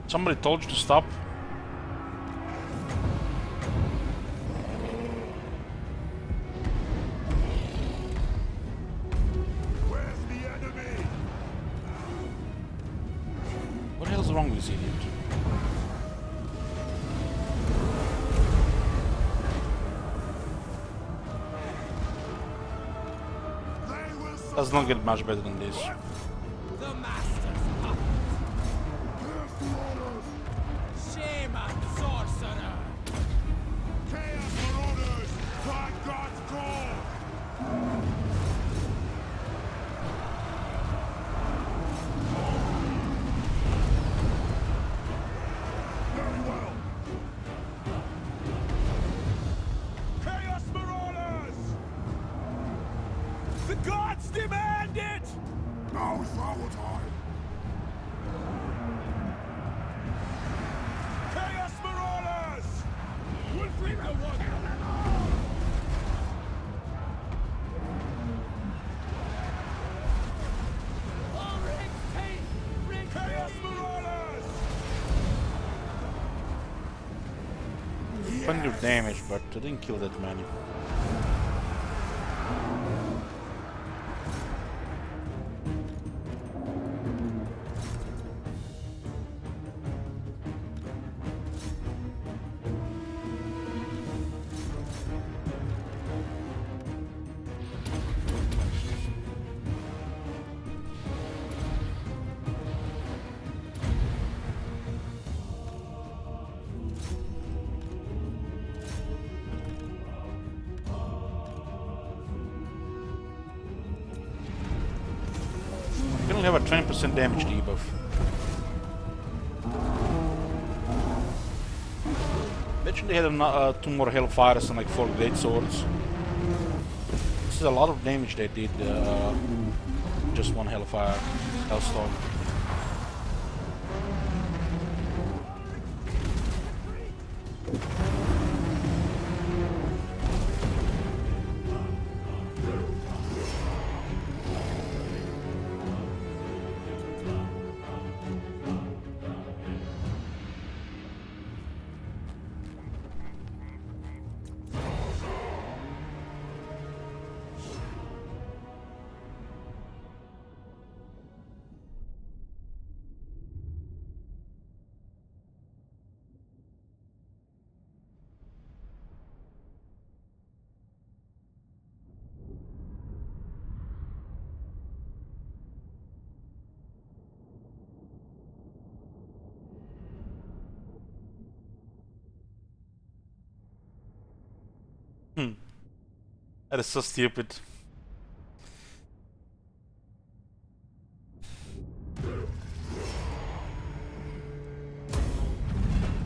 Somebody told you to stop. Where's the enemy? What the hell's wrong with this idiot? They will Does not get much better than this. The master's puppet. surpass the orders! Shame on sorcerer. Chaos Marauders! By God's call! Very well! Chaos Marauders! The gods demand it! Now is our time! Chaos Marauders! Wulfric the One! Chaos Marauders! Plenty of damage, but I didn't kill that many. You only have a 20% damage debuff. Bet you they had 2 more Hellfires and like 4 Great Swords. This is a lot of damage they did. Just one Hellfire, Hellstorm. That is so stupid.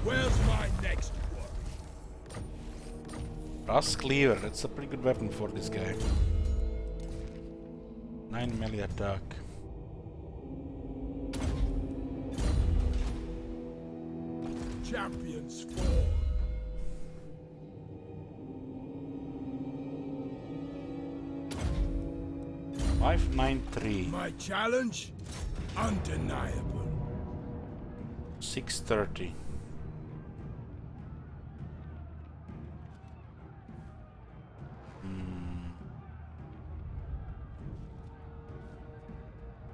Where's my next one? Brass Cleaver, that's a pretty good weapon for this guy. 9 melee attack. Champions fall. Five, 9, 3. My challenge? Undeniable. 630.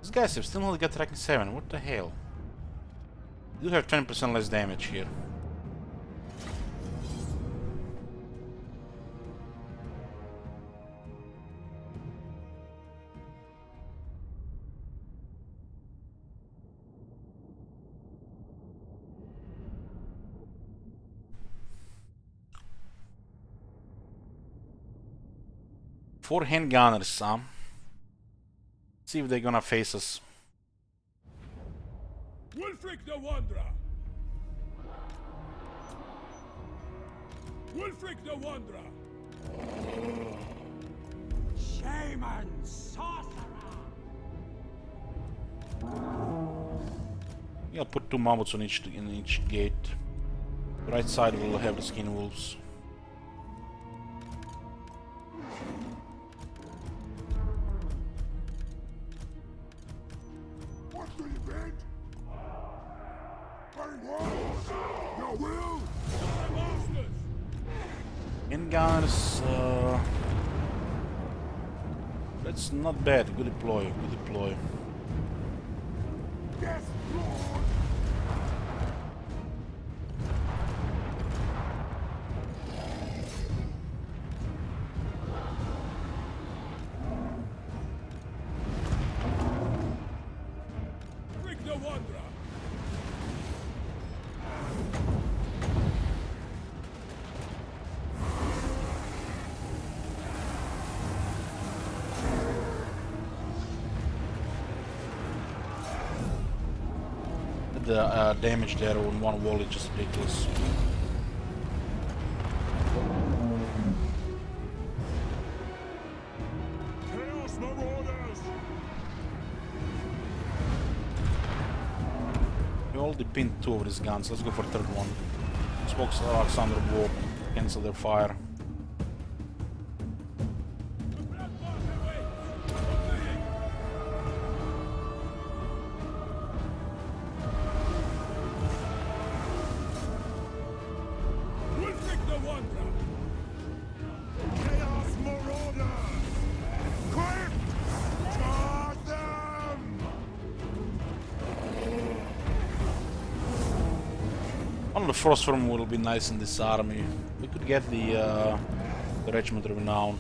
These guys have still only got rank 7. What the hell? You do have 20% less damage here. 4 handgunners, huh? See if they're gonna face us. Wulfric the Wanderer! Wulfric the Wanderer! Shaman sorcerer! I'll put 2 mammoths on in each gate. Right side will have the skin wolves. What do you bid? I want your will. My masters! Handgunners, that's not bad. Good deploy, good deploy. Yes, Lord. Wulfric the Wanderer! The damage there on one wall is just ridiculous. Chaos Marauders. We already pinned 2 of these guns. Let's go for 3rd one. Smokes rocks under warp. Cancel their fire. Wulfric the Wanderer! Chaos Marauders. Quick! Charge them! One of the Frostform will be nice in this army. We could get the Regiment of Renown.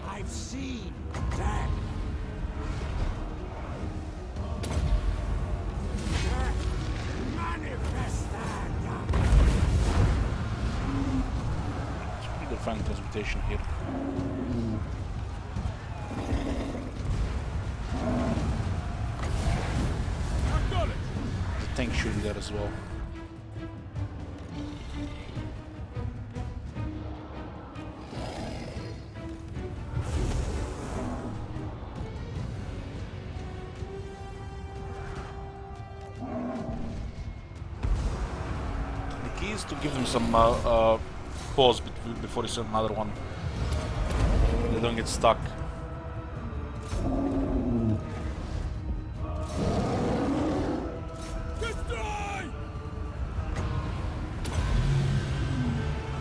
I've seen death. Death manifested. It's pretty good fine transmutation here. Acknowledge! The tank shooting there as well. The key is to give them some pause before you send another one. They don't get stuck. Destroy!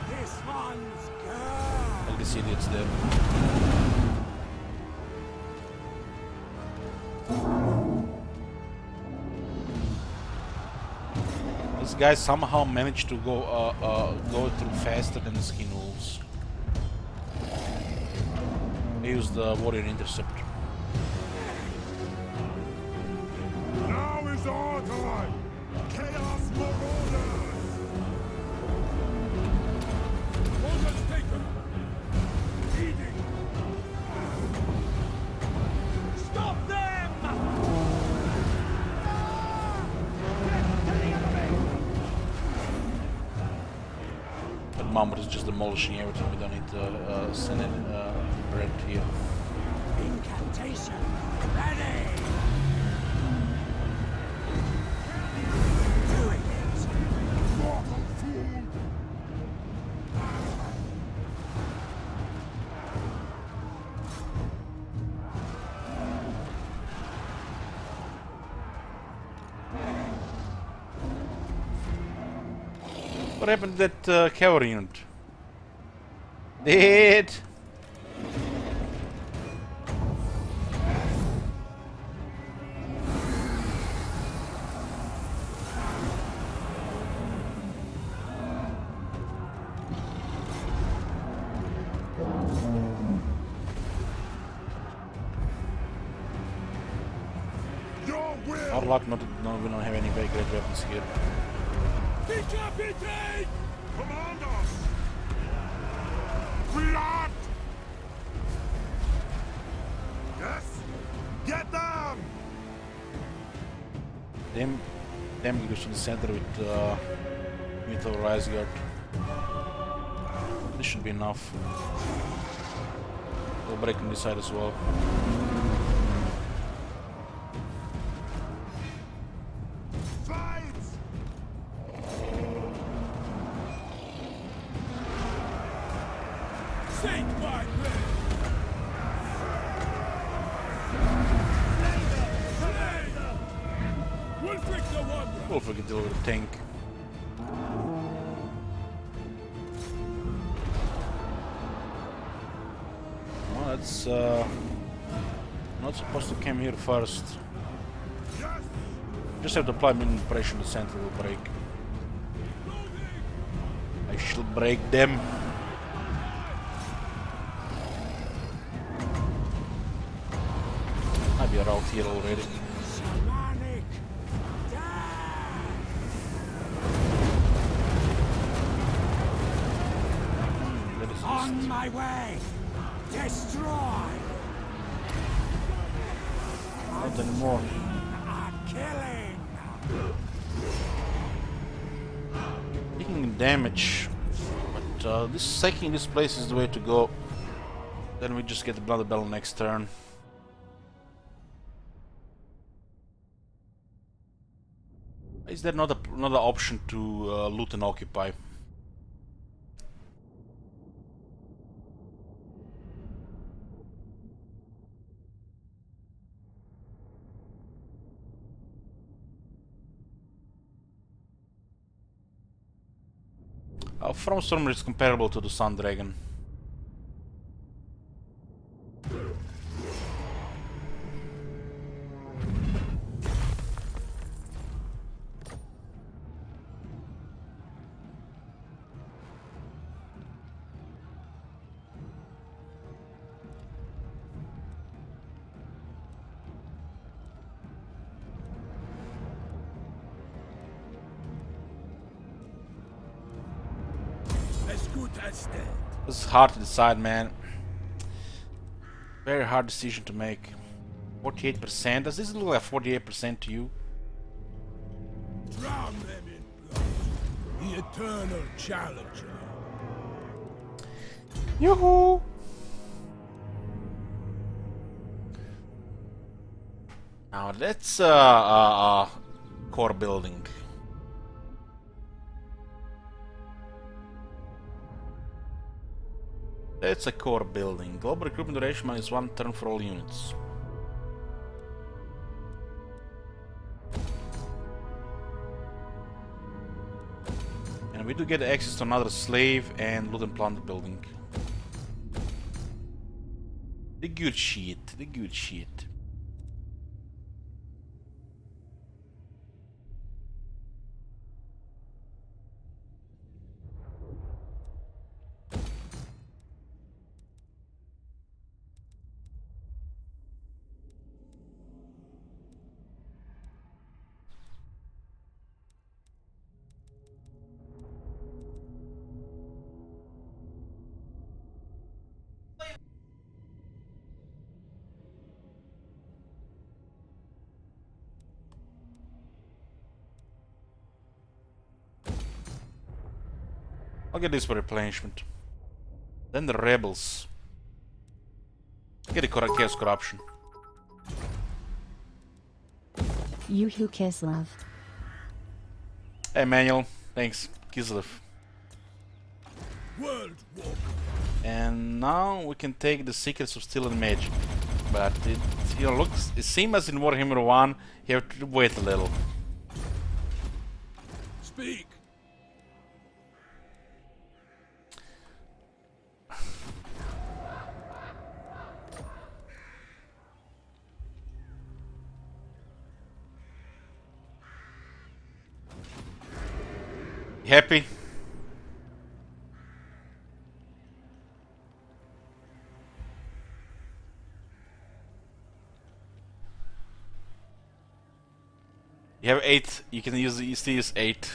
This one's good. Like these idiots there. These guys somehow managed to go through faster than the skin wolves. They used the warrior intercept. Now is our time! Chaos Marauders! Orders taken! Leading! Stop them! But Mumber is just demolishing everything. We don't need Senate bread here. Incantation ready! Doing it! Mortal fool! What happened to that cavalry unit? Dead! our luck, no, we don't have any very great weapons here. Decapitate! Commandos! Blood! Yes! Get them! Them goes to the center with Meteor Rise Guard. This should be enough. We'll break on this side as well. Fight! Take my blade! We'll fix the one! Wolfric can deal with a tank. Well, that's not supposed to come here first. Just have to apply minimum pressure, the center will break. I shall break them. Might be around here already. Shamanic death! That is On east. my way! Destroy! Not anymore. A killing! Taking damage, but this saking this place is the way to go. Then we just get another battle next turn. Is there not another option to loot and occupy? Fromstormer is comparable to the Sun Dragon. As good as dead. This is hard to decide, man. Very hard decision to make. 48%? Does this look like 48% to you? Drown them in blood. The eternal challenger. Yoo-hoo! Now that's core building. That's a core building. Global recruitment duration is 1 turn for all units. And we do get access to another slave and loot and plunder building. The good shit, the good shit. I'll get this for replenishment. Then the rebels. Get a chaos corruption. Yoo-hoo Kislev. Hey Manuel, thanks, Kislev. World War. And now we can take the secrets of steel and magic. But it looks, it seems as in Warhammer 1, you have to wait a little. Speak. Happy? You have 8. You can use. You still use 8.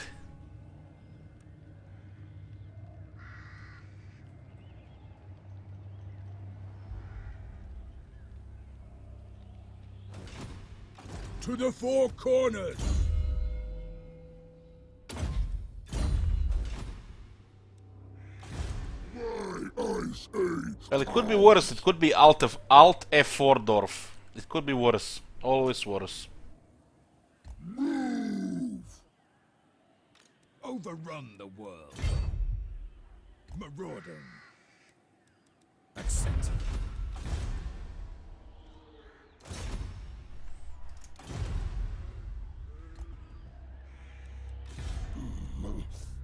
To the four corners! Well, it could be worse. It could be Alt F4 Dorf. It could be worse. Always worse. Move! Overrun the world. Marauding. Accept.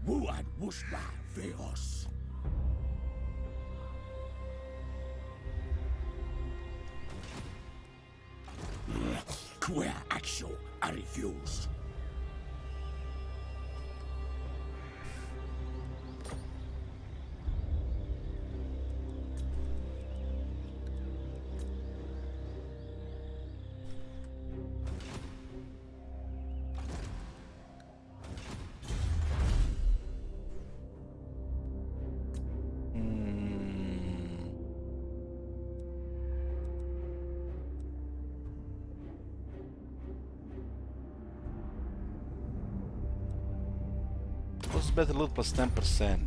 Wuan Wushra Veos. Queer actual, I refuse. What's better loot plus 10%?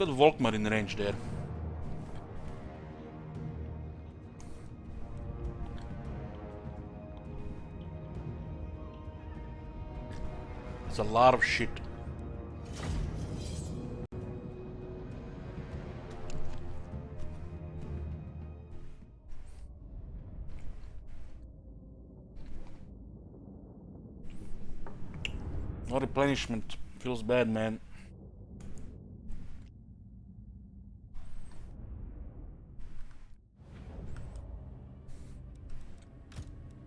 Got Volkmar in range there. It's a lot of shit. No replenishment. Feels bad, man.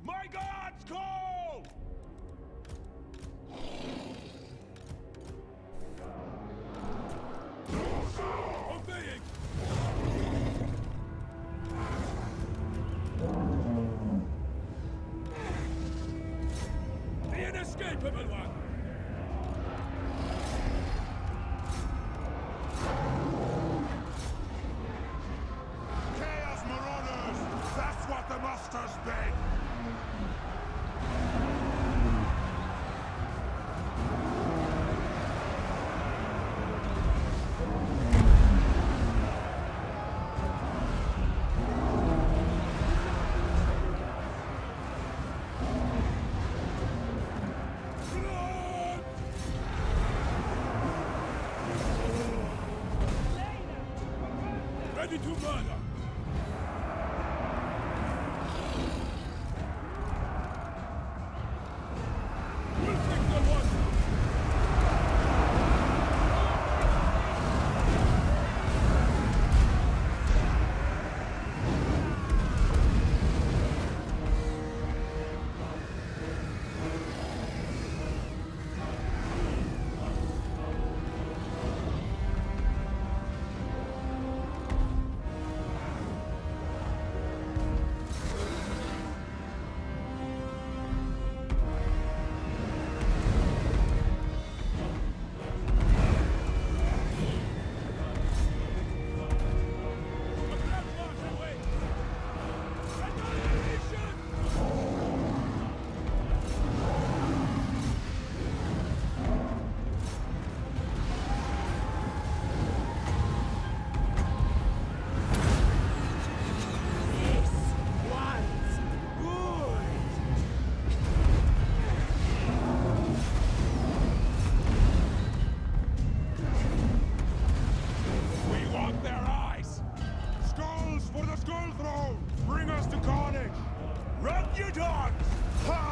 My gods call! Obeying! The inescapable one! Chaos Marauders! That's what the masters beg! Ready to murder! We'll take the one! You dodge! Ha!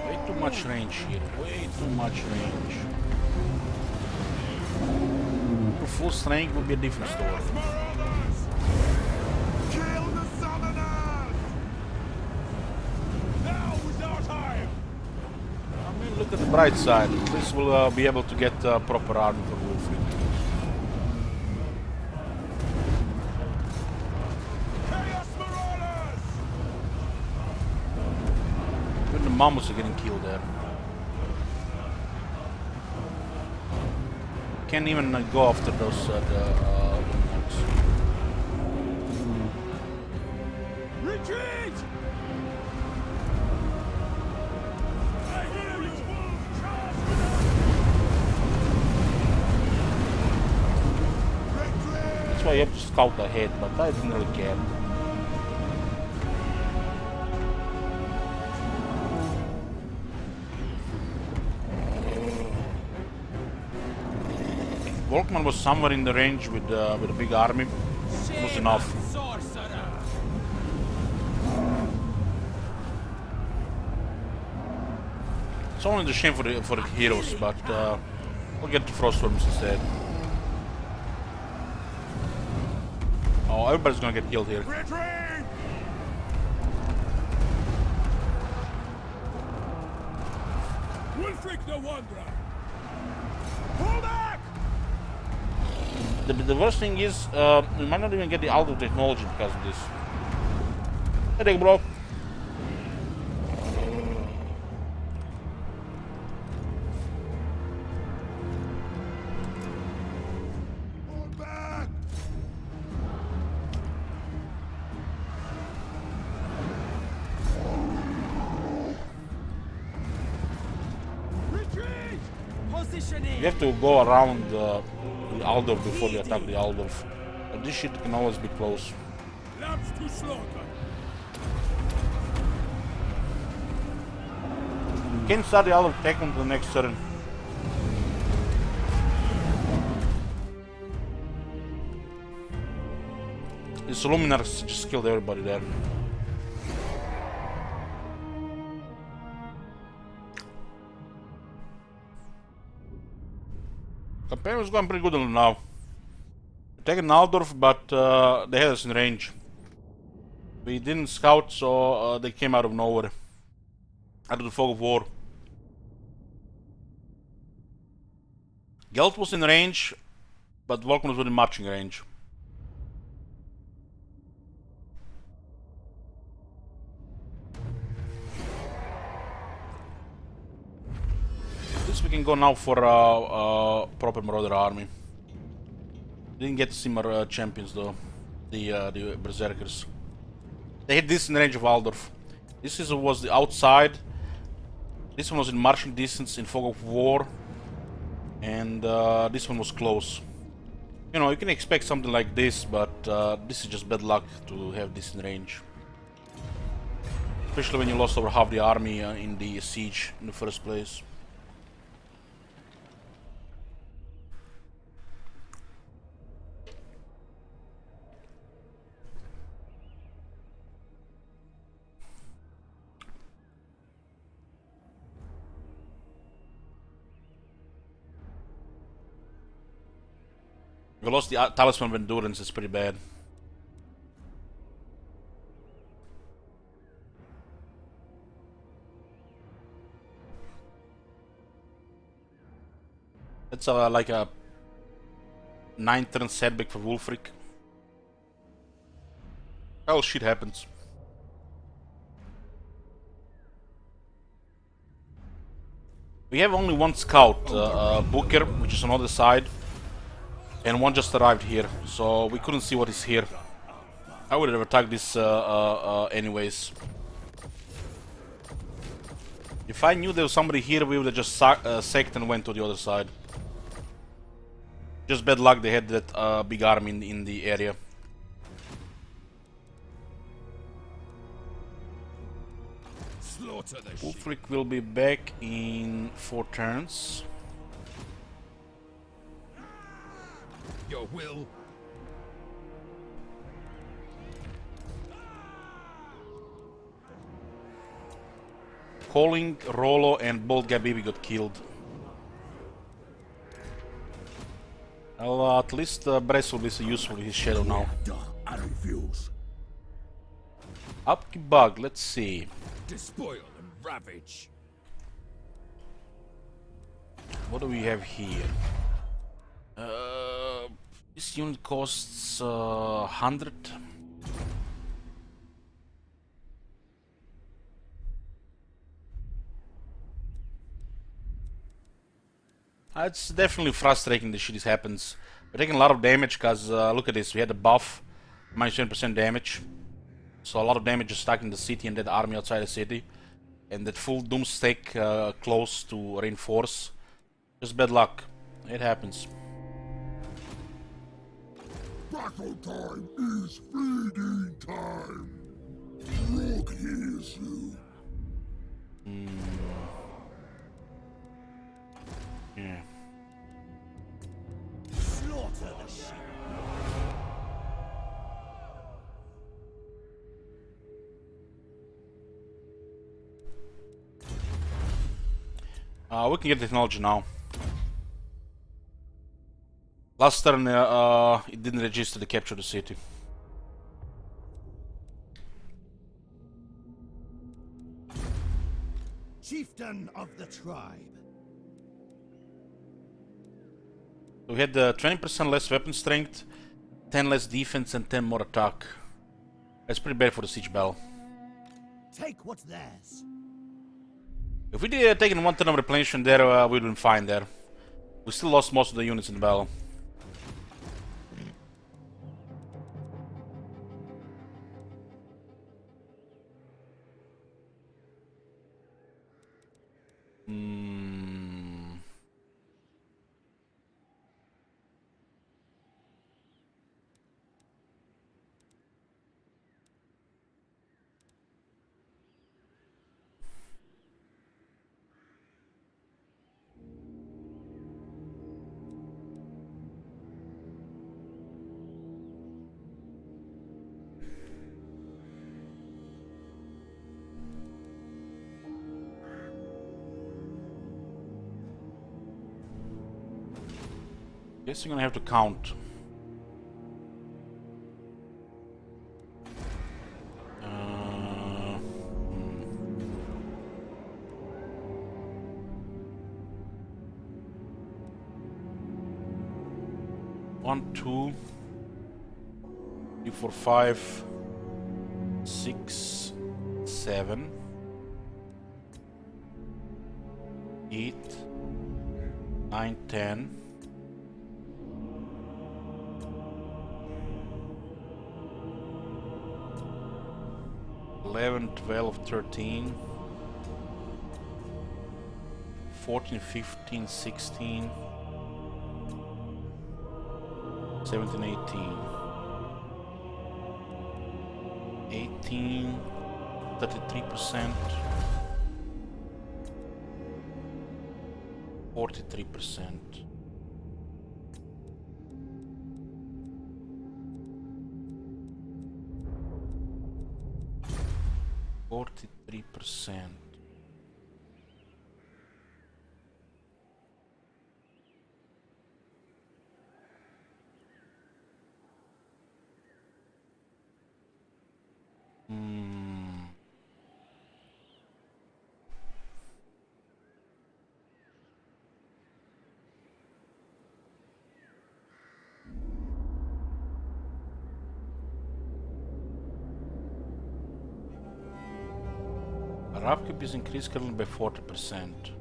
Way too much range here. Way too much range. To full strength would be a different story. Kill the summoners! Now is our time! I mean, look at the bright side. This will be able to get proper armor for Wolfric. Chaos Marauders! Even the mammoths are getting killed there. Can't even go after those windmills. Retreat! I hear you! Charge That's why you have to scout ahead, but I didn't really care. Volkman was somewhere in the range with a big army. It was enough. It's only the shame for the heroes, but we'll get the Frostworms instead. Oh, everybody's gonna get killed here. Retreat! Wolfric the Wanderer! Pull back! The worst thing is, we might not even get the Aldo technology because of this. Headache, bro. Pull back! Retreat! Positioning! You have to go around the Aldorf before you attack the Aldorf. But this shit can always be close. Lambs to slaughter! Can't start the Aldorf attack on the next turn. These Luminars just killed everybody there. Campaign was going pretty good until now. Taking Aldorf, but they had us in range. We didn't scout, so they came out of nowhere. Out of the fog of war. Gelt was in range, but Volkman was within marching range. This we can go now for proper Marauder army. Didn't get to see my champions though, the Berserkers. They had this in range of Aldorf. This was the outside. This one was in marching distance in fog of war, and this one was close. You know, you can expect something like this, but this is just bad luck to have this in range. Especially when you lost over half the army in the siege in the first place. We lost the Talisman of Endurance, it's pretty bad. It's like a 9-turn setback for Wolfric. Well, shit happens. We have only one scout, Booker, which is on the other side. And one just arrived here, so we couldn't see what is here. I would have attacked this anyways. If I knew there was somebody here, we would have just sacked and went to the other side. Just bad luck they had that big army in the area. Slaughter the sheep. Ulfric will be back in 4 turns. Your will. Calling, Rollo, and Bold Gabibi got killed. Well, at least Bress will be so useful in his shadow now. I refuse. Upkeep bug, let's see. Despoil and ravage. What do we have here? This unit costs 100. It's definitely frustrating that shit happens. We're taking a lot of damage because look at this, we had a buff, minus 20% damage. So a lot of damage is stuck in the city and that army outside the city. And that full doom stack close to reinforce. Just bad luck. It happens. Battle time is feeding time. Rook hears you. Yeah. Slaughter the sheep. We can get technology now. Last turn it didn't register the capture of the city. Chieftain of the tribe. So we had 20% less weapon strength, 10 less defense, and 10 more attack. That's pretty bad for the siege battle. Take what's theirs. If we did taken 1 turn of replenishment there, we would have been fine there. We still lost most of the units in the battle. Guess you're gonna have to count. One, 2, 3, 4, 5, 6, 7, 8, 9, 10. 11, 12, 13, 14, 15, 16, 17, 18, 18, 33%, 43%. %. Our upkeep is increased currently by 40%.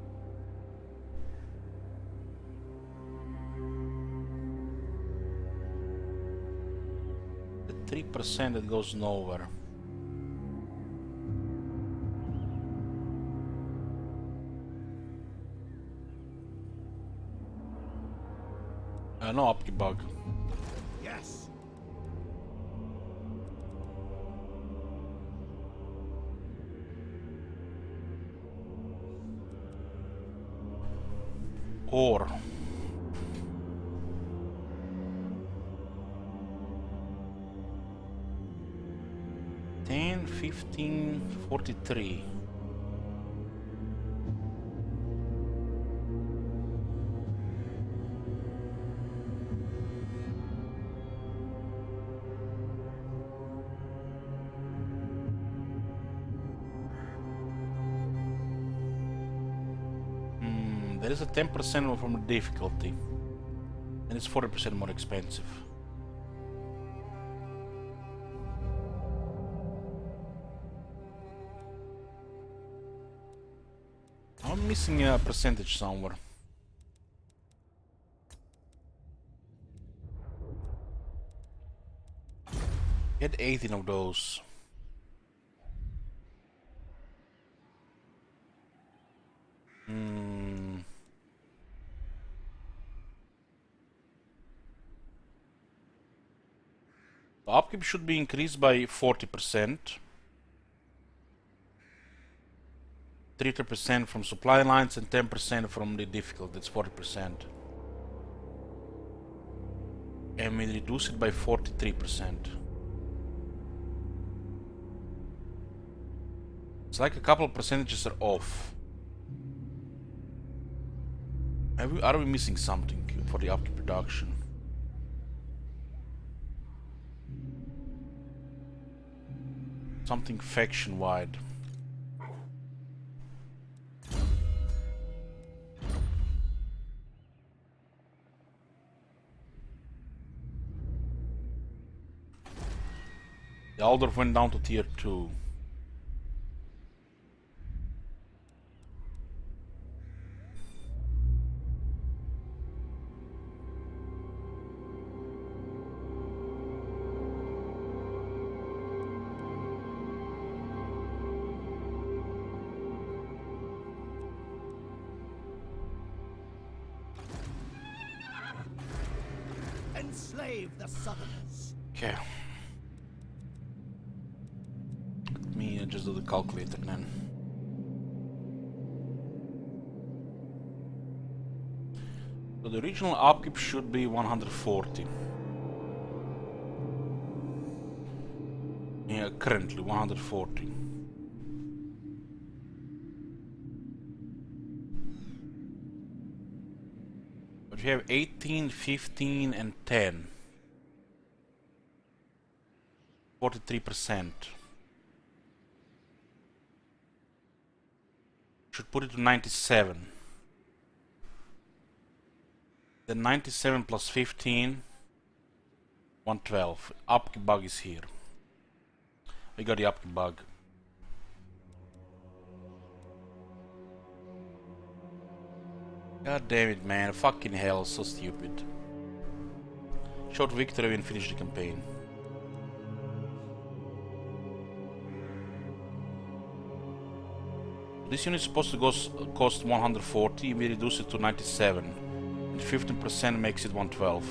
The 3% that goes nowhere. No upkeep bug. Yes. Or 10, 15, 43. There is a 10% from the difficulty, and it's 40% more expensive. I'm missing a percentage somewhere. Get 18 of those. The upkeep should be increased by 40%. 30% from supply lines and 10% from the difficult. That's 40%. And we reduce it by 43%. It's like a couple of percentages are off. Are we missing something for the upkeep reduction? Something faction-wide. The Aldorf went down to tier 2. Enslave the Southerners. Okay. Let me just do the calculator then. So the original upkeep should be 140. Yeah, currently 140. But we have 18, 15 and 10. 43%. Should put it to 97. Then 97 plus 15, 112. Upkeep bug is here. We got the upkeep bug. God damn it, man. Fucking hell, so stupid. Short victory and finish the campaign. This unit is supposed to cost 140, we reduce it to 97. And 15% makes it 112.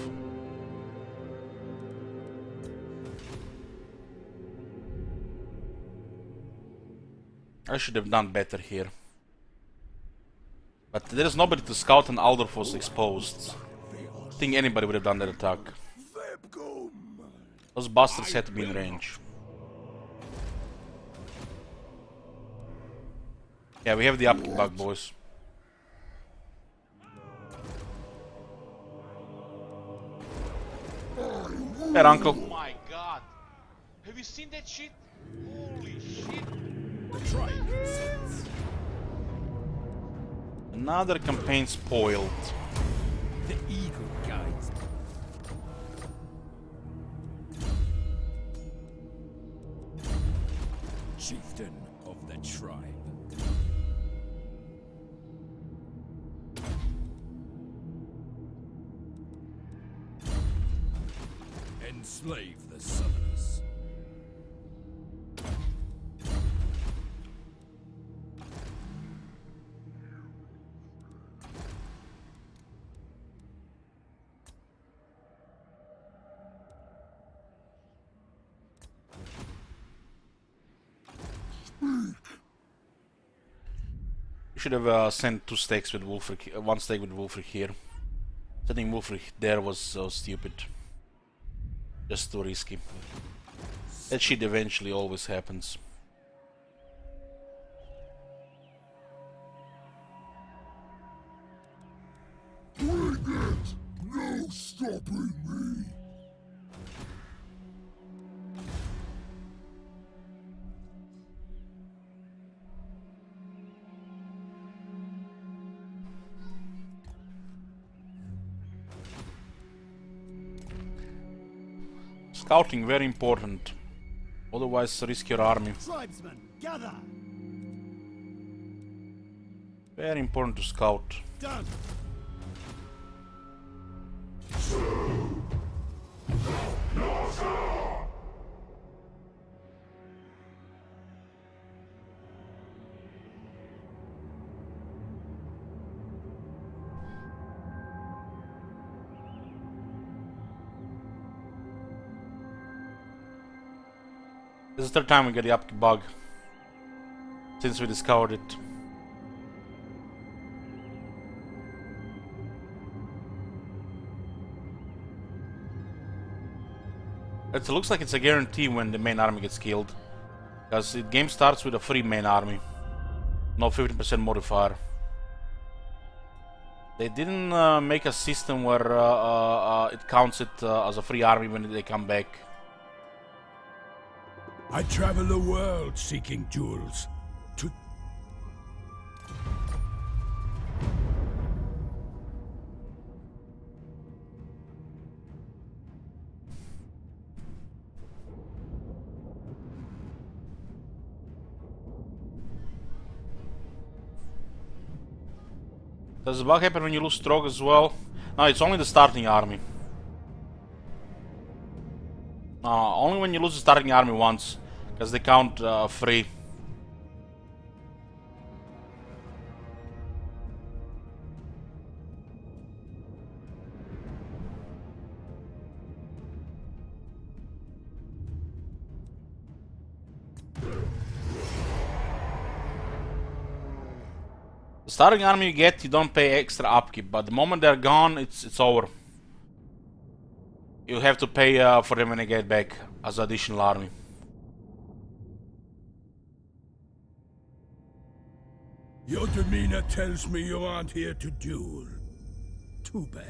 I should have done better here. But there's nobody to scout and Aldorf was exposed. I think anybody would have done that attack. Those bastards had to be in range. Yeah, we have the upkeep bug, boys. Hey, uncle. Oh my god. Have you seen that shit? Holy shit. Another campaign spoiled. The eagle guides. Chieftain of the tribe. Enslave the Southerners. We should have sent 2 stakes with Wulfric, 1 stake with Wulfric here. Sending Wulfric there was so stupid. Just too risky. That shit eventually always happens. Bring it! No stopping me! Scouting very important. Otherwise risk your army. Tribesmen, gather! Very important to scout. Done! This is the 3rd time we get the upkeep bug since we discovered it. It looks like it's a guarantee when the main army gets killed, because the game starts with a free main army, no 15% modifier. They didn't make a system where it counts it as a free army when they come back. I travel the world seeking jewels. To Does the bug happen when you lose Trog as well? No, it's only the starting army. Only when you lose the starting army once, because they count free. The starting army you get, you don't pay extra upkeep, but the moment they're gone, it's over. You have to pay for them when they get back as additional army. your demeanor tells me you aren't here to duel. Too bad.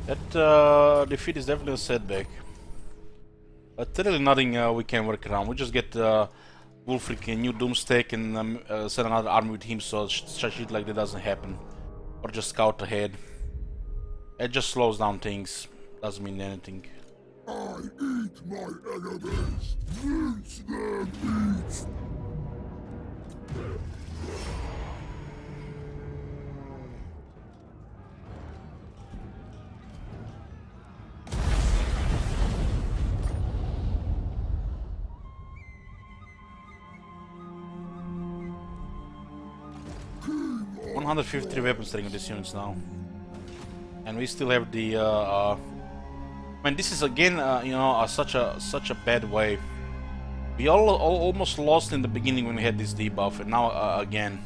That defeat is definitely a setback. But really nothing we can work around. We just get Wulfric a new Doomstake and send another army with him so shit like that doesn't happen. Or just scout ahead. It just slows down things. Doesn't mean anything. I eat my enemies! Rinse their meat! 153 weapons training these units now, and we still have the. I mean, this is again, you know, such a bad way. We almost lost in the beginning when we had this debuff, and now again.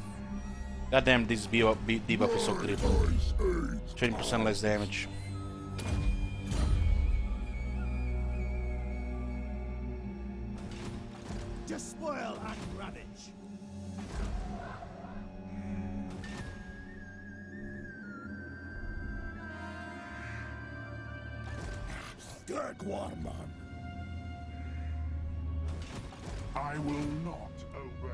Goddamn, this debuff is so critical. 20% less damage. Despoil and ravage. Warman. I will not obey.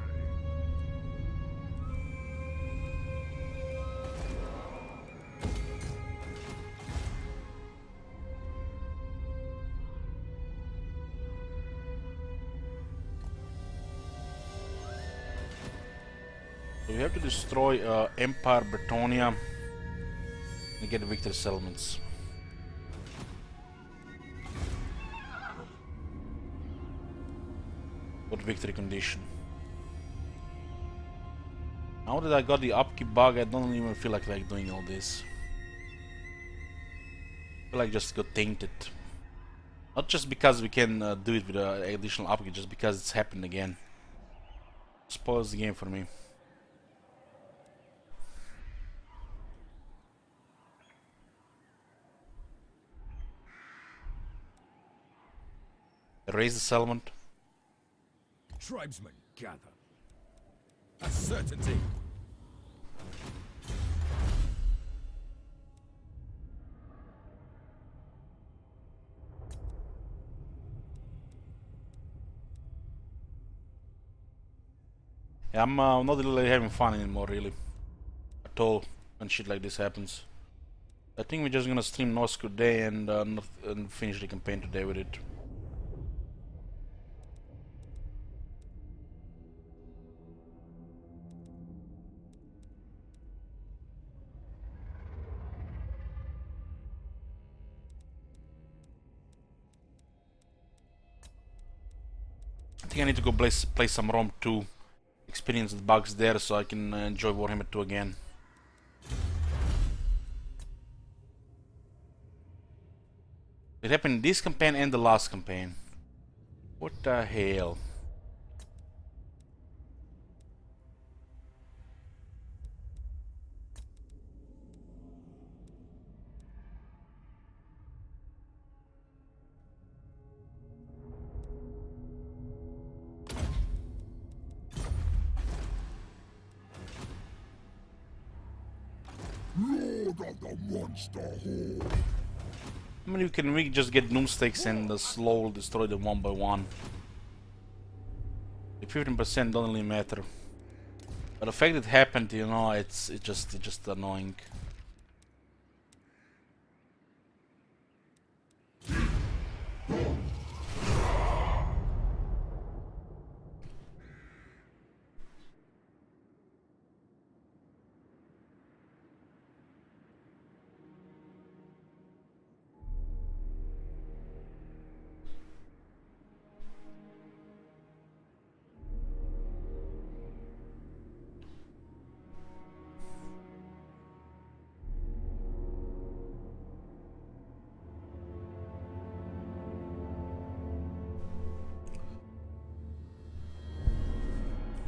So we have to destroy Empire Bretonia and get victory settlements. What victory condition? Now that I got the upkeep bug, I don't even feel like doing all this. I feel like just got tainted. Not just because we can do it with additional upgrade, just because it's happened again. Spoils the game for me. Erase the settlement. Tribesmen, gather. A certainty. Yeah, I'm not really having fun anymore, really. At all, when shit like this happens. I think we're just gonna stream Norsca today and finish the campaign today with it. I think I need to go play some Rome 2, experience the bugs there, so I can enjoy Warhammer 2 again. It happened in this campaign and the last campaign. What the hell? Lord of the monster horde. I mean, we just get Doomstakes and slowly destroy them one by one. The 15% don't really matter. But the fact it happened, you know, it's just annoying.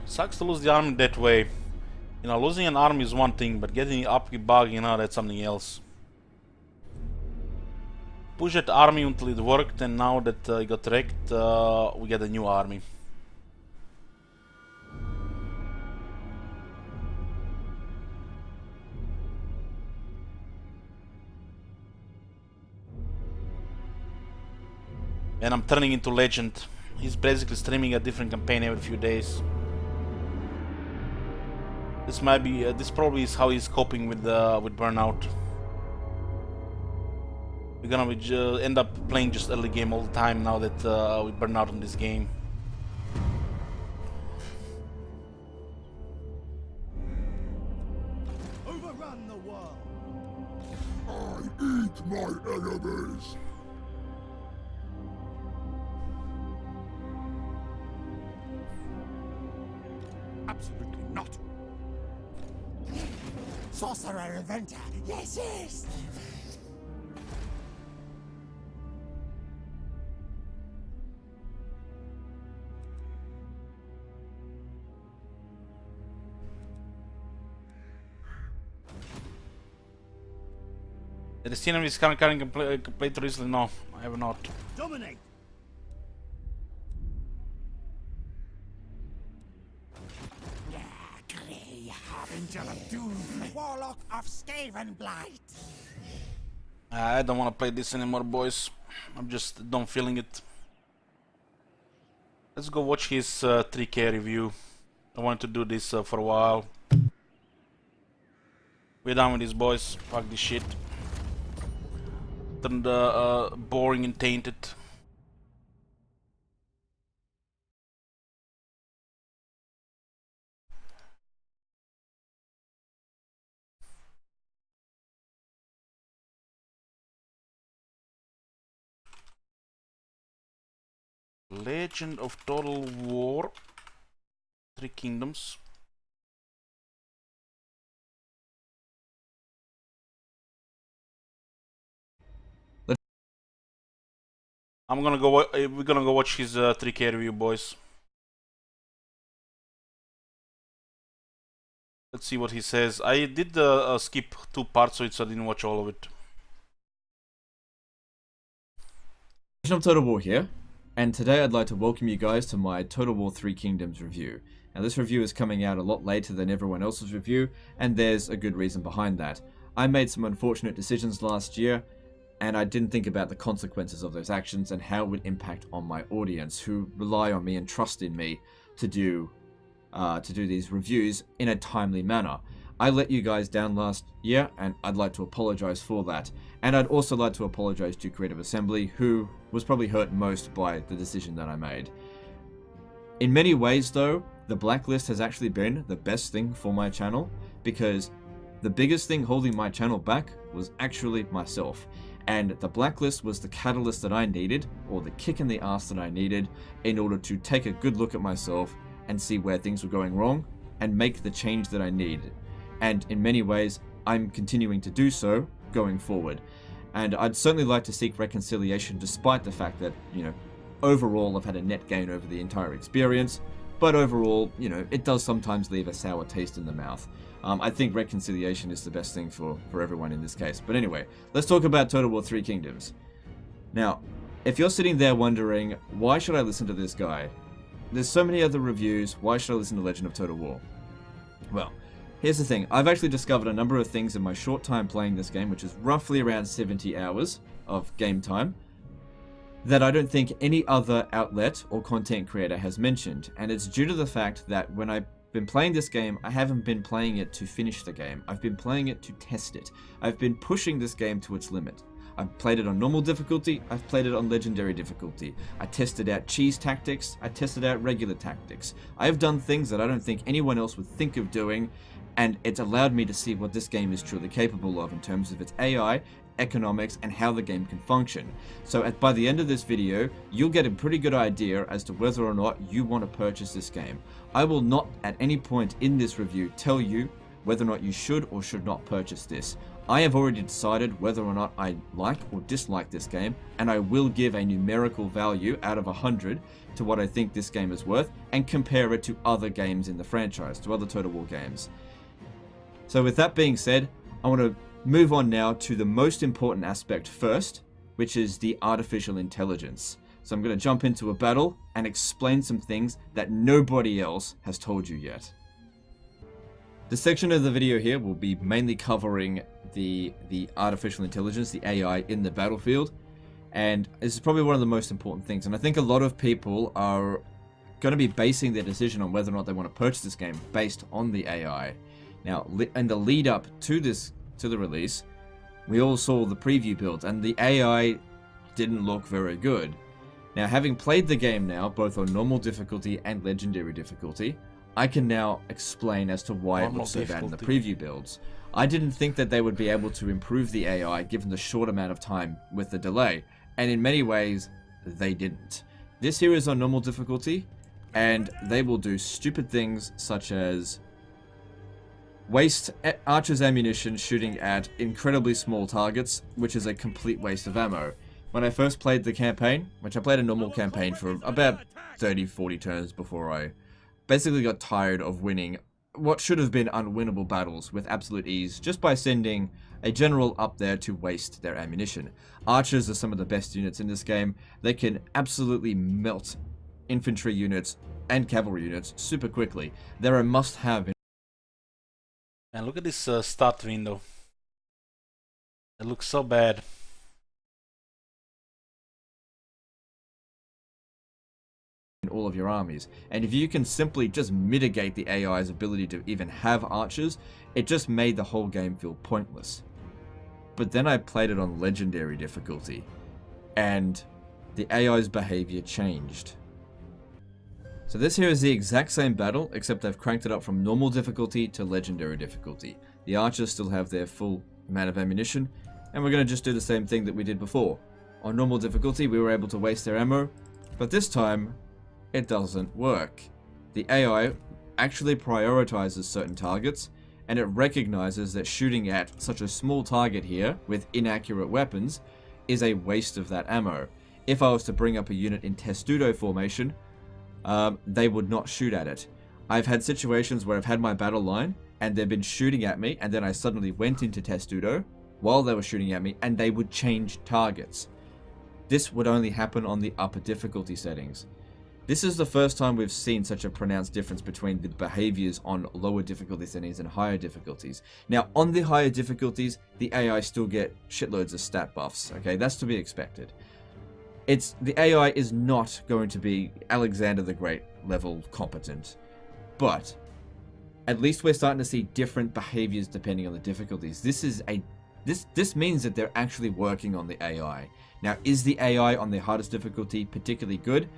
Sucks to lose the army that way. You know, losing an army is one thing, but getting the upkeep bug, you know, that's something else. Push that army until it worked, and now that it got wrecked, we get a new army. And I'm turning into legend. He's basically streaming a different campaign every few days. This might be, this probably is how he's coping with burnout. We're gonna end up playing just early game all the time now that we burn out on this game. Overrun the world. I eat my enemies. Absolutely not. Sorcerer inventor. Yes, yes. Did you see him with current playthrough recently? No, I have not. Dominate. Grey harbinger of doom, warlock of Skaven blight. I don't want to play this anymore, boys. I'm just done feeling it. Let's go watch his 3K review. I wanted to do this for a while. We're done with this, boys. Fuck this shit. Turned boring and tainted. Legend of Total War. 3 Kingdoms. I'm gonna go. We're gonna go watch his 3K review, boys. Let's see what he says. I did skip 2 parts, so I didn't watch all of it. Of Total War here, and today I'd like to welcome you guys to my Total War 3 Kingdoms review. Now this review is coming out a lot later than everyone else's review, and there's a good reason behind that. I made some unfortunate decisions last year, and I didn't think about the consequences of those actions and how it would impact on my audience, who rely on me and trust in me to do these reviews in a timely manner. I let you guys down last year, and I'd like to apologize for that. And I'd also like to apologize to Creative Assembly, who was probably hurt most by the decision that I made. In many ways, though, the blacklist has actually been the best thing for my channel, because the biggest thing holding my channel back was actually myself. And the blacklist was the catalyst that I needed, or the kick in the ass that I needed, in order to take a good look at myself and see where things were going wrong, and make the change that I needed. And in many ways, I'm continuing to do so going forward. And I'd certainly like to seek reconciliation, despite the fact that, you know, overall I've had a net gain over the entire experience, but overall, you know, it does sometimes leave a sour taste in the mouth. I think reconciliation is the best thing for everyone in this case. But anyway, let's talk about Total War 3 Kingdoms. Now, if you're sitting there wondering, why should I listen to this guy? There's so many other reviews, why should I listen to Legend of Total War? Well, here's the thing, I've actually discovered a number of things in my short time playing this game, which is roughly around 70 hours of game time, that I don't think any other outlet or content creator has mentioned. And it's due to the fact that when I've been playing this game, I haven't been playing it to finish the game. I've been playing it to test it. I've been pushing this game to its limit. I've played it on normal difficulty, I've played it on legendary difficulty. I tested out cheese tactics, I tested out regular tactics. I've done things that I don't think anyone else would think of doing, and it's allowed me to see what this game is truly capable of in terms of its AI, economics, and how the game can function. So by the end of this video, you'll get a pretty good idea as to whether or not you want to purchase this game. I will not at any point in this review tell you whether or not you should or should not purchase this. I have already decided whether or not I like or dislike this game, and I will give a numerical value out of 100 to what I think this game is worth, and compare it to other games in the franchise, to other Total War games. So with that being said, I want to move on now to the most important aspect first, which is the artificial intelligence. So I'm going to jump into a battle and explain some things that nobody else has told you yet. This section of the video here will be mainly covering the artificial intelligence, the AI in the battlefield, and this is probably one of the most important things. And I think a lot of people are going to be basing their decision on whether or not they want to purchase this game based on the AI. Now, in the lead up to the release, we all saw the preview builds, and the AI didn't look very good. Now, having played the game now, both on normal difficulty and legendary difficulty, I can now explain as to why it looks so bad in the preview builds. I didn't think that they would be able to improve the AI given the short amount of time with the delay, and in many ways, they didn't. This here is on normal difficulty, and they will do stupid things such as waste archer's ammunition shooting at incredibly small targets, which is a complete waste of ammo. When I first played the campaign, which I played a normal campaign for about 30-40 turns before I basically got tired of winning what should have been unwinnable battles with absolute ease just by sending a general up there to waste their ammunition. Archers are some of the best units in this game. They can absolutely melt infantry units and cavalry units super quickly. They're a must-have. And look at this start window. It looks so bad. All of your armies, and if you can simply just mitigate the AI's ability to even have archers, it just made the whole game feel pointless. But then I played it on legendary difficulty, and the AI's behavior changed. So this here is the exact same battle, except I've cranked it up from normal difficulty to legendary difficulty. The archers still have their full amount of ammunition, and we're going to just do the same thing that we did before. On normal difficulty, we were able to waste their ammo, but this time it doesn't work. The AI actually prioritizes certain targets, and it recognizes that shooting at such a small target here with inaccurate weapons is a waste of that ammo. if I was to bring up a unit in testudo formation, they would not shoot at it. I've had situations where I've had my battle line and they've been shooting at me, and then I suddenly went into testudo while they were shooting at me, and they would change targets. This would only happen on the upper difficulty settings. This is the first time we've seen such a pronounced difference between the behaviors on lower difficulty settings and higher difficulties. Now, on the higher difficulties, the AI still get shitloads of stat buffs, okay? That's to be expected. The AI is not going to be Alexander the Great level competent, but at least we're starting to see different behaviors depending on the difficulties. This means that they're actually working on the AI. Now, is the AI on the hardest difficulty particularly good?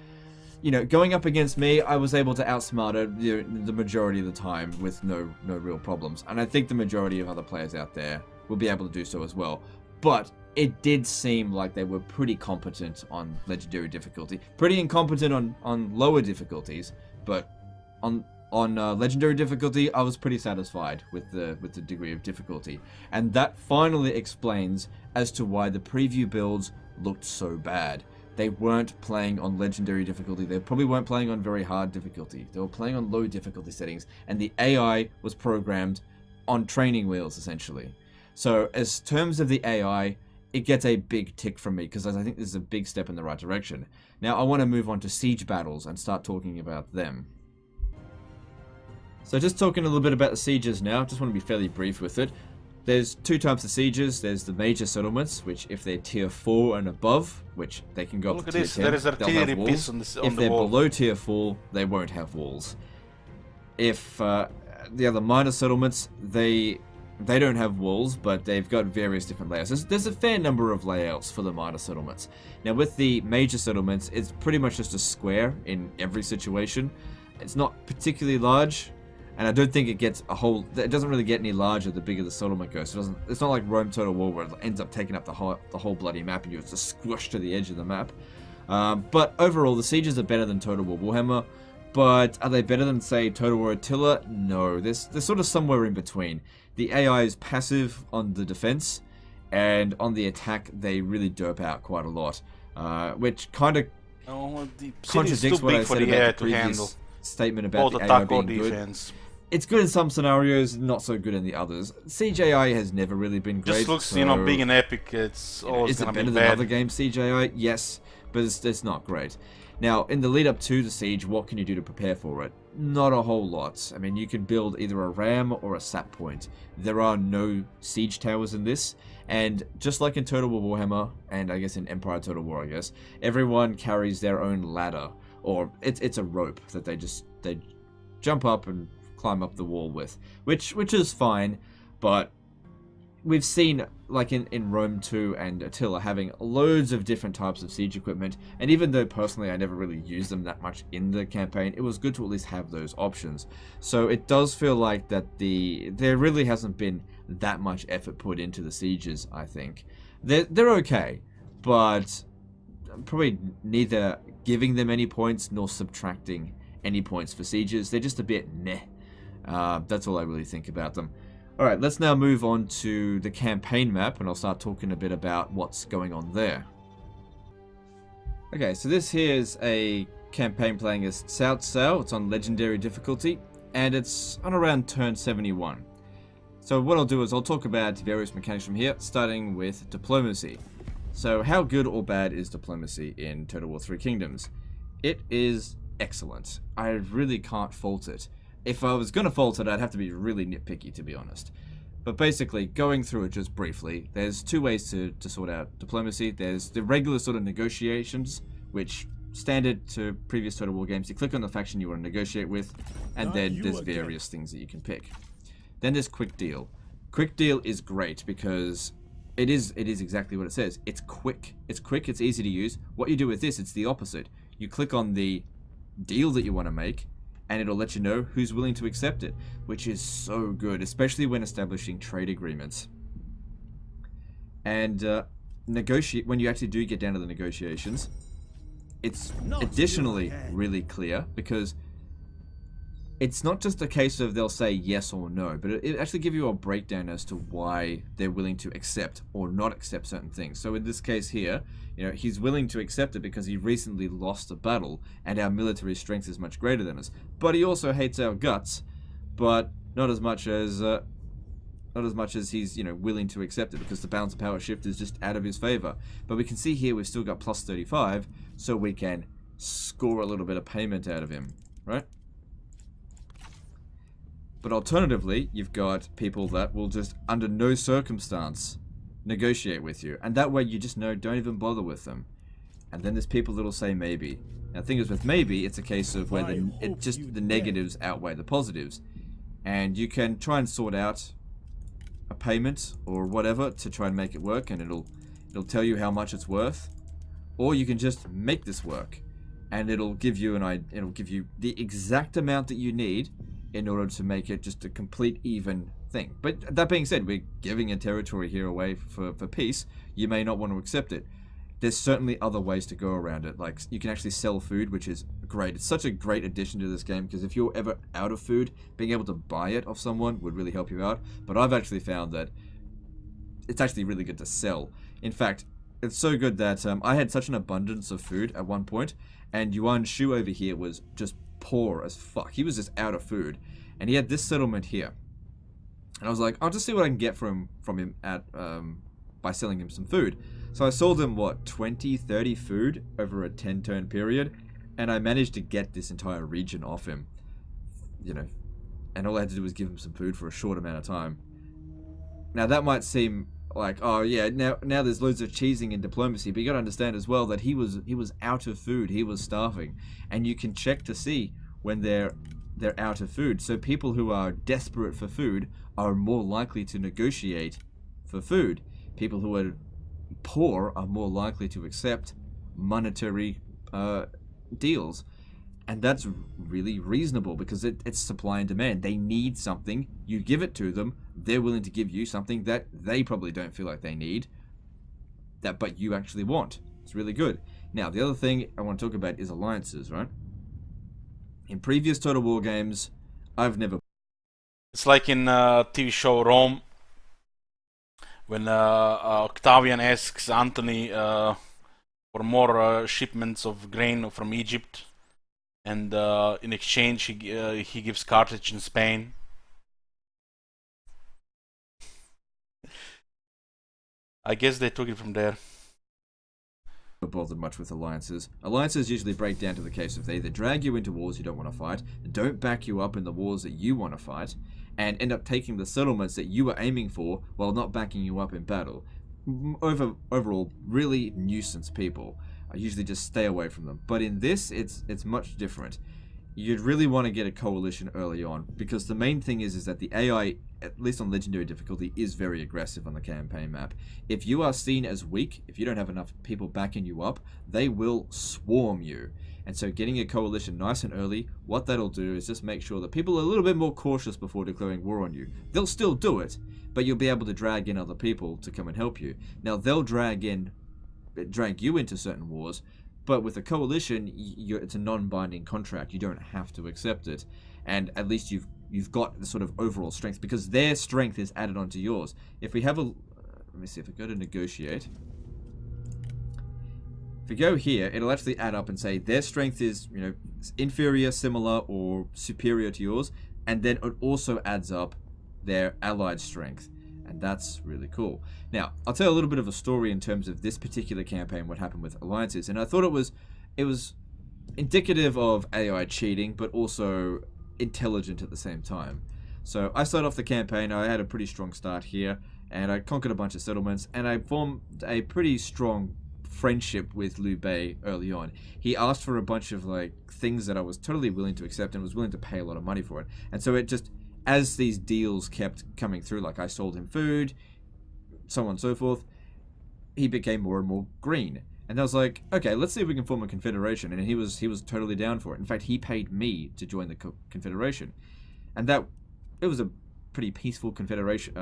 You know, going up against me, I was able to outsmart it the majority of the time with no real problems. And I think the majority of other players out there will be able to do so as well. But it did seem like they were pretty competent on legendary difficulty. Pretty incompetent on lower difficulties, but on legendary difficulty, I was pretty satisfied with the degree of difficulty. And that finally explains as to why the preview builds looked so bad. They weren't playing on legendary difficulty. They probably weren't playing on very hard difficulty. They were playing on low difficulty settings, and the AI was programmed on training wheels, essentially. So, as terms of the AI, it gets a big tick from me, because I think this is a big step in the right direction. Now, I want to move on to siege battles and start talking about them. So just talking a little bit about the sieges now, just want to be fairly brief with it. There's two types of sieges. There's the major settlements, which if they're tier 4 and above, which they can go up to tier 10, there is they'll artillery have walls. piece on the If they're wall. below tier 4, they won't have walls. If the other minor settlements, they don't have walls, but they've got various different layouts. There's a fair number of layouts for the minor settlements. Now with the major settlements, it's pretty much just a square in every situation. It's not particularly large. And I don't think it gets it doesn't really get any larger the bigger the settlement goes. It's not like Rome Total War where it ends up taking up the whole bloody map and you're just squished to the edge of the map. But overall, the sieges are better than Total War Warhammer. But are they better than, say, Total War Attila? No, they're sort of somewhere in between. The AI is passive on the defense, and on the attack, they really derp out quite a lot. Which kind of contradicts what I said about the previous statement about the AI being good. Defense. It's good in some scenarios, not so good in the others. Siege AI has never really been great. Just looks, so, being an epic, it's always is it gonna better be than bad. other games, Siege AI? Yes, but it's not great. Now, in the lead up to the siege, what can you do to prepare for it? Not a whole lot. I mean, you can build either a ram or a sap point. There are no siege towers in this, and just like in Total War Warhammer, and I guess in Empire Total War, everyone carries their own ladder, or it's a rope that they jump up and climb up the wall with, which is fine, but we've seen, like in Rome 2 and Attila, having loads of different types of siege equipment, and even though personally I never really used them that much in the campaign, it was good to at least have those options. So it does feel like that there really hasn't been that much effort put into the sieges, I think. They're okay, but probably neither giving them any points nor subtracting any points for sieges. They're just a bit meh. That's all I really think about them. Alright, let's now move on to the campaign map, and I'll start talking a bit about what's going on there. Okay, so this here is a campaign playing as South Sao. It's on legendary difficulty, and it's on around turn 71. So what I'll do is I'll talk about various mechanics from here, starting with diplomacy. So how good or bad is diplomacy in Total War 3 Kingdoms? It is excellent. I really can't fault it. If I was going to fault it, I'd have to be really nitpicky, to be honest. But basically, going through it just briefly, there's two ways to sort out diplomacy. There's the regular sort of negotiations, which, standard to previous Total War games, you click on the faction you want to negotiate with, and then there's various things that you can pick. Then there's Quick Deal. Quick Deal is great because it is exactly what it says. It's quick. It's quick, it's easy to use. What you do with this, it's the opposite. You click on the deal that you want to make, and it'll let you know who's willing to accept it, which is so good, especially when establishing trade agreements. And when you actually do get down to the negotiations, it's additionally really clear, because it's not just a case of they'll say yes or no, but it actually gives you a breakdown as to why they're willing to accept or not accept certain things. So in this case here, you know, he's willing to accept it because he recently lost a battle and our military strength is much greater than us. But he also hates our guts, but not as much as he's, you know, willing to accept it, because the balance of power shift is just out of his favor. But we can see here we've still got plus 35, so we can score a little bit of payment out of him, right? But alternatively, you've got people that will just, under no circumstance, negotiate with you. And that way you just know, don't even bother with them. And then there's people that'll say maybe. Now the thing is with maybe, it's a case of where the negatives outweigh the positives. And you can try and sort out a payment or whatever to try and make it work, and it'll tell you how much it's worth. Or you can just make this work, and it'll give you the exact amount that you need in order to make it just a complete even thing. But that being said, we're giving a territory here away for peace. You may not want to accept it. There's certainly other ways to go around it. Like, you can actually sell food, which is great. It's such a great addition to this game, because if you're ever out of food, being able to buy it off someone would really help you out. But I've actually found that it's actually really good to sell. In fact, it's so good that I had such an abundance of food at one point, and Yuan Shu over here was just poor as fuck. He was just out of food, and he had this settlement here. And I was like, I'll just see what I can get from him at by selling him some food. So I sold him, what, 20, 30 food over a 10-turn period, and I managed to get this entire region off him, you know, and all I had to do was give him some food for a short amount of time. Now that might seem like, oh yeah, now there's loads of cheesing in diplomacy, but you gotta understand as well that he was out of food, he was starving, and you can check to see when they're out of food. So people who are desperate for food are more likely to negotiate for food. People who are poor are more likely to accept monetary deals. And that's really reasonable, because it's supply and demand. They need something, you give it to them, they're willing to give you something that they probably don't feel like they need, but you actually want. It's really good. Now, the other thing I want to talk about is alliances, right? In previous Total War games, I've never... It's like in TV show Rome, when Octavian asks Antony for more shipments of grain from Egypt, and in exchange he gives Carthage in Spain. I guess they took it from there. Bothered much with alliances. Alliances usually break down to the case of they either drag you into wars you don't want to fight, don't back you up in the wars that you want to fight, and end up taking the settlements that you were aiming for while not backing you up in battle. Overall, really nuisance people. I usually just stay away from them. But in this, it's much different. You'd really want to get a coalition early on, because the main thing is that the AI, at least on legendary difficulty, is very aggressive on the campaign map. If you are seen as weak, if you don't have enough people backing you up, they will swarm you. And so getting a coalition nice and early, what that'll do is just make sure that people are a little bit more cautious before declaring war on you. They'll still do it, but you'll be able to drag in other people to come and help you. Now, they'll drag you into certain wars, but with a coalition, it's a non-binding contract. You don't have to accept it, and at least you've got the sort of overall strength, because their strength is added onto yours. If we have a, let me see, if I go to negotiate, if we go here, it'll actually add up and say their strength is, you know, inferior, similar, or superior to yours, and then it also adds up their allied strength. And that's really cool. Now, I'll tell a little bit of a story in terms of this particular campaign, what happened with alliances. And I thought it was indicative of AI cheating, but also intelligent at the same time. So I started off the campaign, I had a pretty strong start here, and I conquered a bunch of settlements, and I formed a pretty strong friendship with Liu Bei early on. He asked for a bunch of like things that I was totally willing to accept and was willing to pay a lot of money for it. And so it just, as these deals kept coming through, like I sold him food, so on and so forth, he became more and more green. And I was like, okay, let's see if we can form a confederation. And he was totally down for it. In fact, he paid me to join the confederation. And it was a pretty peaceful coalition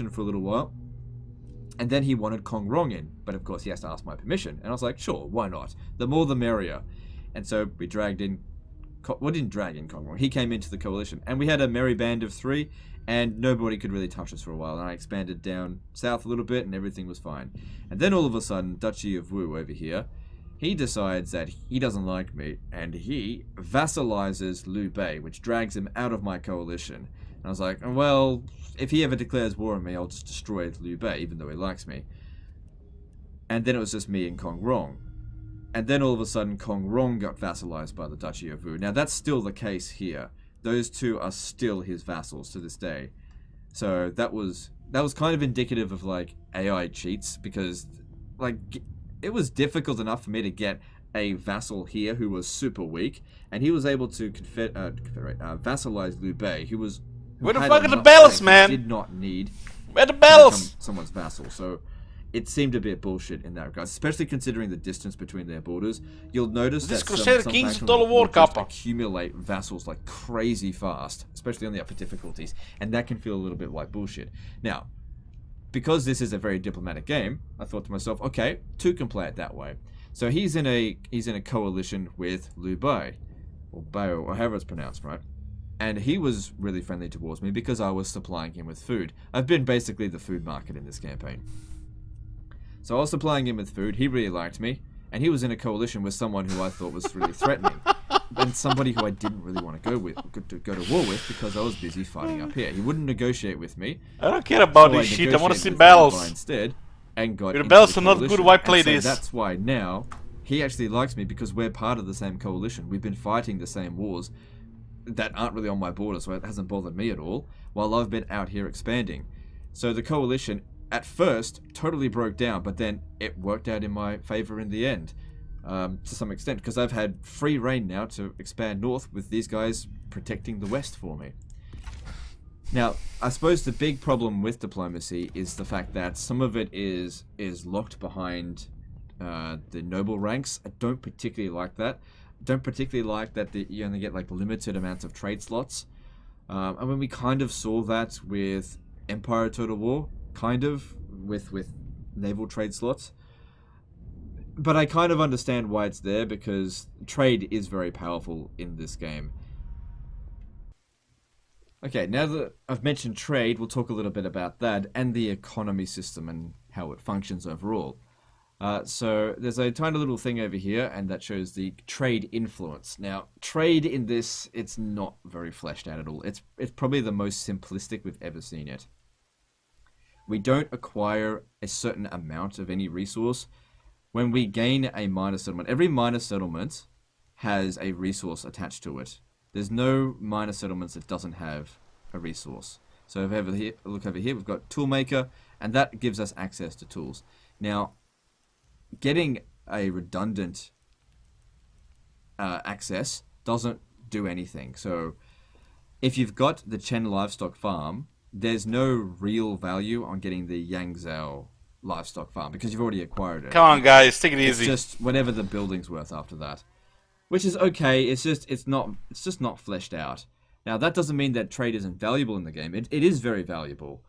for a little while. And then he wanted Kong Rong in, but of course he has to ask my permission. And I was like, sure, why not? The more the merrier. And so we dragged in well, didn't drag in Kong Rong. He came into the coalition, and we had a merry band of 3, and nobody could really touch us for a while. And I expanded down south a little bit, and everything was fine. And then all of a sudden, Duchy of Wu over here, he decides that he doesn't like me, and he vassalizes Liu Bei, which drags him out of my coalition. And I was like, well, if he ever declares war on me, I'll just destroy Liu Bei, even though he likes me. And then it was just me and Kong Rong. And then all of a sudden, Kong Rong got vassalized by the Duchy of Wu. Now, that's still the case here. Those two are still his vassals to this day. So that was kind of indicative of, like, AI cheats, because, like, it was difficult enough for me to get a vassal here who was super weak, and he was able to vassalize Liu Bei, who was... Where the fuck are the bells, man? Did not need... Where the bells? Someone's vassal, so... It seemed a bit bullshit in that regard, especially considering the distance between their borders. You'll notice this that Crusader some Kings factions Total War will just Kappa accumulate vassals like crazy fast, especially on the upper difficulties, and that can feel a little bit like bullshit. Now, because this is a very diplomatic game, I thought to myself, okay, 2 can play it that way. So he's in a coalition with Liu Bei, or Bao, or however it's pronounced, right? And he was really friendly towards me because I was supplying him with food. I've been basically the food market in this campaign. So I was supplying him with food, he really liked me, and he was in a coalition with someone who I thought was really threatening. And somebody who I didn't really want to go to war with because I was busy fighting up here. He wouldn't negotiate with me. I don't care about this shit, I want to see battles. Instead, and got the bells are not good, why play this? That's why now, he actually likes me because we're part of the same coalition. We've been fighting the same wars that aren't really on my border, so it hasn't bothered me at all, while I've been out here expanding. So the coalition... at first, totally broke down, but then it worked out in my favor in the end, to some extent, because I've had free reign now to expand north with these guys protecting the west for me. Now, I suppose the big problem with diplomacy is the fact that some of it is locked behind the noble ranks. I don't particularly like that. I don't particularly like that you only get like limited amounts of trade slots. I mean, we kind of saw that with Empire Total War. Kind of, with naval trade slots. But I kind of understand why it's there, because trade is very powerful in this game. Okay, now that I've mentioned trade, we'll talk a little bit about that, and the economy system and how it functions overall. So there's a tiny little thing over here, and that shows the trade influence. Now, trade in this, it's not very fleshed out at all. It's probably the most simplistic we've ever seen it. We don't acquire a certain amount of any resource. When we gain a minor settlement, every minor settlement has a resource attached to it. There's no minor settlements that doesn't have a resource. So if I look over here, we've got Toolmaker, and that gives us access to tools. Now, getting a redundant access doesn't do anything. So if you've got the Chen livestock farm, there's no real value on getting the Yangzhou livestock farm because you've already acquired it. Come on, guys, take it easy. It's just whatever the building's worth after that, which is okay. It's just not fleshed out. Now that doesn't mean that trade isn't valuable in the game. It is very valuable.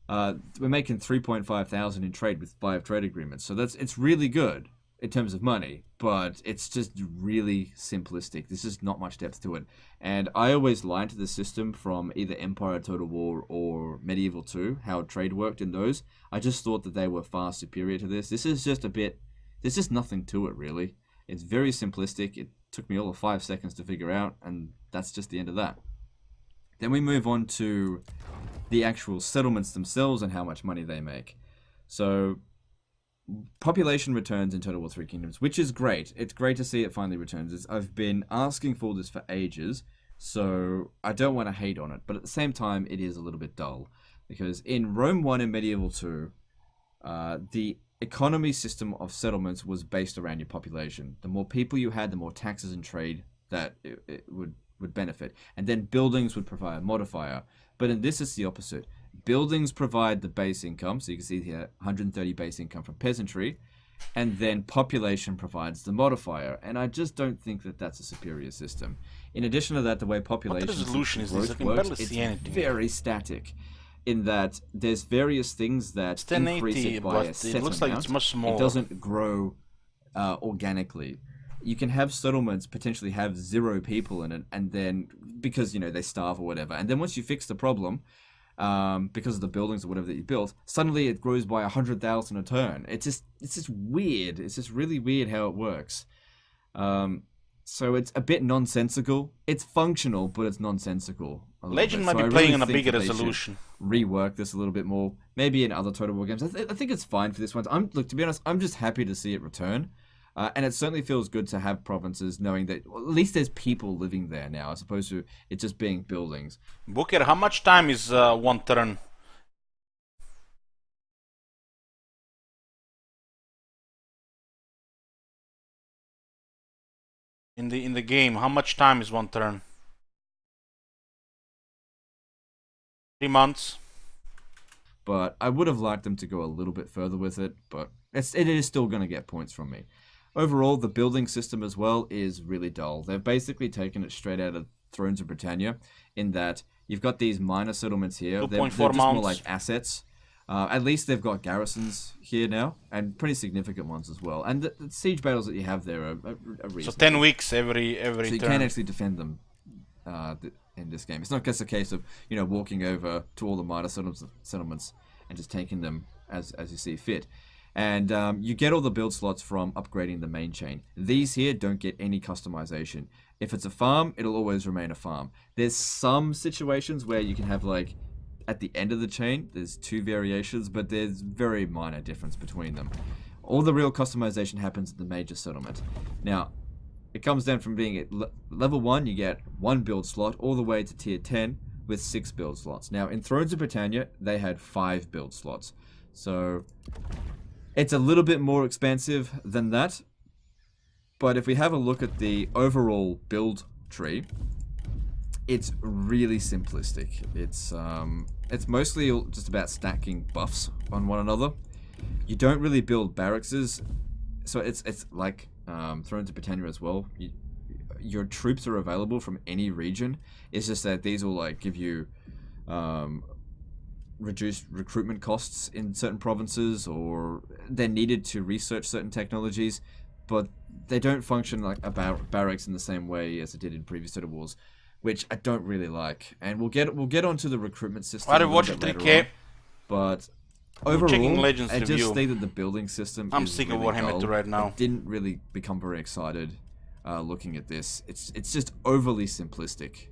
We're making 3.5 thousand in trade with 5 trade agreements, so it's really good in terms of money, but it's just really simplistic. There's just not much depth to it. And I always lied to the system from either Empire Total War or Medieval 2, how trade worked in those. I just thought that they were far superior to this. This is just there's just nothing to it, really. It's very simplistic. It took me all of 5 seconds to figure out, and that's just the end of that. Then we move on to the actual settlements themselves and how much money they make. So population returns in Total War 3 Kingdoms, which is great. It's great to see it finally returns. I've been asking for this for ages, so I don't want to hate on it. But at the same time, it is a little bit dull. Because in Rome 1 and Medieval 2, the economy system of settlements was based around your population. The more people you had, the more taxes and trade that it would benefit. And then buildings would provide a modifier. But in this, it's the opposite. Buildings provide the base income, so you can see here 130 base income from peasantry, and then population provides the modifier. And I just don't think that that's a superior system. In addition to that, the way population resolution is this? I can works, barely it's see anything. very static. In that there's various things that It's 1080, increase it by but a it set looks amount. like it's much smaller. It doesn't grow organically. you can have settlements potentially have 0 people in it, and then because, you know, they starve or whatever, and then once you fix the problem, because of the buildings or whatever that you built, suddenly it grows by 100,000 a turn. It's just weird. It's just really weird how it works. So it's a bit nonsensical. It's functional, but it's nonsensical. Legend might be playing on a bigger resolution. Rework this a little bit more. Maybe in other Total War games. I think it's fine for this one. Look, to be honest, I'm just happy to see it return. And it certainly feels good to have provinces knowing that at least there's people living there now, as opposed to it just being buildings. Booker, how much time is one turn? In the game, how much time is one turn? 3 months. But I would have liked them to go a little bit further with it, but it is still going to get points from me. Overall, the building system as well is really dull. They've basically taken it straight out of Thrones of Britannia, in that you've got these minor settlements here. They're just more like assets. At least they've got garrisons here now, and pretty significant ones as well. And the siege battles that you have there are reasonable. So 10 weeks every so you turn. can actually defend them in this game. It's not just a case of, you know, walking over to all the minor settlements and just taking them as you see fit. And you get all the build slots from upgrading the main chain. These here don't get any customization. If it's a farm, it'll always remain a farm. There's some situations where you can have, like, at the end of the chain, there's 2 variations, but there's very minor difference between them. All the real customization happens at the major settlement. Now, it comes down from being at level 1, you get 1 build slot, all the way to tier 10 with 6 build slots. Now, in Thrones of Britannia, they had 5 build slots. So it's a little bit more expansive than that. But if we have a look at the overall build tree, it's really simplistic. It's mostly just about stacking buffs on one another. You don't really build barracks, so it's like Thrones of Britannia as well. Your troops are available from any region. It's just that these will, like, give you reduced recruitment costs in certain provinces, or they're needed to research certain technologies, but they don't function like a barracks in the same way as it did in previous Total Wars, which I don't really like. And we'll get onto the recruitment system a little bit later on. But overall, I just think that the building system I'm is sick really of Warhammer 2 right now. I didn't really become very excited looking at this. It's just overly simplistic.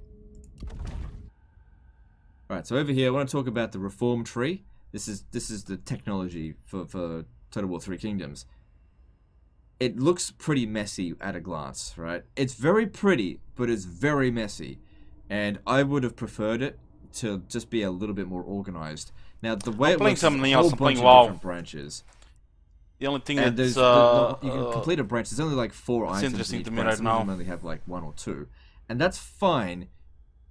Alright, so over here I want to talk about the reform tree. This is the technology for Total War 3 Kingdoms. It looks pretty messy at a glance, right? It's very pretty, but it's very messy. And I would have preferred it to just be a little bit more organized. Now, the way it works is a whole bunch of different branches. The only thing and that's... you can complete a branch. There's only like 4 items. It's interesting to me branch. right now. Some of them only have like 1 or 2. And that's fine.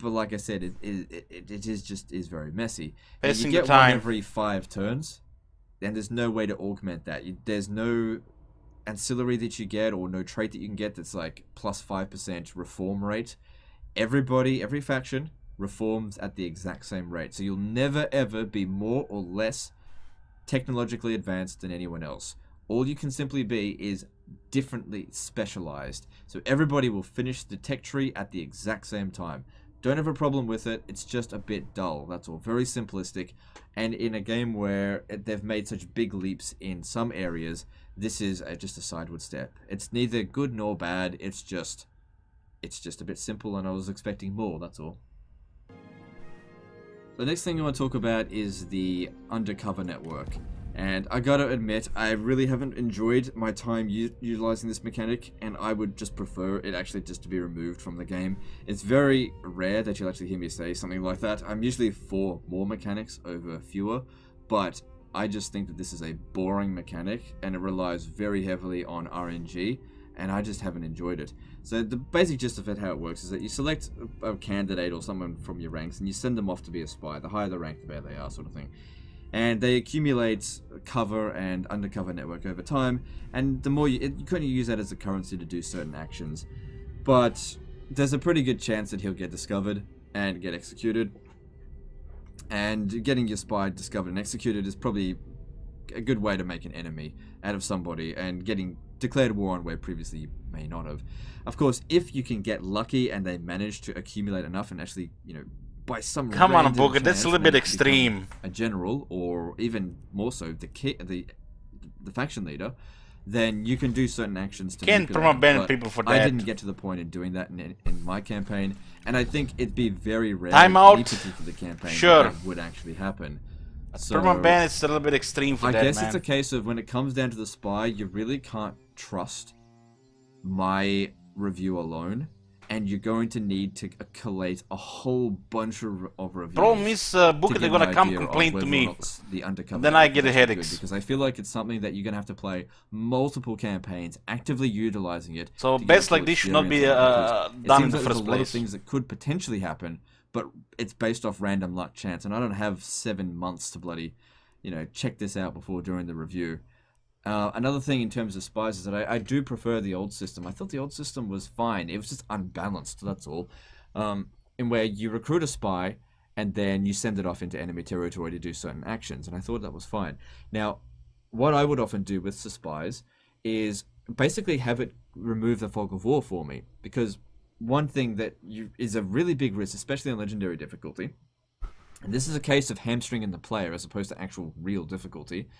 But like I said, it is very messy. And you get one every 5 turns. And there's no way to augment that. There's no ancillary that you get, or no trait that you can get that's like plus 5% reform rate. Every faction reforms at the exact same rate. So you'll never ever be more or less technologically advanced than anyone else. All you can simply be is differently specialized. So everybody will finish the tech tree at the exact same time. Don't have a problem with it. It's just a bit dull. That's all. Very simplistic. And in a game where they've made such big leaps in some areas, this is just a sideward step. It's neither good nor bad. It's just a bit simple, and I was expecting more. That's all. The next thing I want to talk about is the undercover network. And I gotta admit, I really haven't enjoyed my time utilizing this mechanic, and I would just prefer it actually just to be removed from the game. It's very rare that you'll actually hear me say something like that. I'm usually for more mechanics over fewer, but I just think that this is a boring mechanic, and it relies very heavily on RNG, and I just haven't enjoyed it. So the basic gist of it, how it works, is that you select a candidate or someone from your ranks, and you send them off to be a spy. The higher the rank, the better they are, sort of thing. And they accumulate cover and undercover network over time, and the more you couldn't use that as a currency to do certain actions. But there's a pretty good chance that he'll get discovered and get executed. And getting your spy discovered and executed is probably a good way to make an enemy out of somebody, and getting declared war on where previously you may not have. Of course, if you can get lucky and they manage to accumulate enough and actually, you know, by some Come on, random Booker, that's a chance little bit manage to become extreme. a general, or even more so, the faction leader, then you can do certain actions to Can't manipulate them, ban but people for I that. didn't get to the point in doing that in my campaign, and I think it'd be very rare Time in out. any particular campaign Sure. that would actually happen. Permanent ban is a little bit extreme for I that, guess man. it's a case of when it comes down to the spy, you really can't trust my review alone, and you're going to need to collate a whole bunch of reviews. Problem is, Booker, they're gonna come complain to me. The undercover Then I get is the actually headaches. good, because I feel like it's something that you're gonna have to play multiple campaigns, actively utilizing it. So to get bets full like this should not be experience on it, because done it in seems the like first there's a lot of place. things that could potentially happen, but it's based off random luck chance, and I don't have 7 months to bloody, you know, check this out before doing the review. Another thing in terms of spies is that I do prefer the old system. I thought the old system was fine. It was just unbalanced, that's all. In where you recruit a spy and then you send it off into enemy territory to do certain actions, and I thought that was fine. Now, what I would often do with the spies is basically have it remove the fog of war for me, because one thing that is a really big risk, especially on legendary difficulty, and this is a case of hamstringing the player as opposed to actual real difficulty,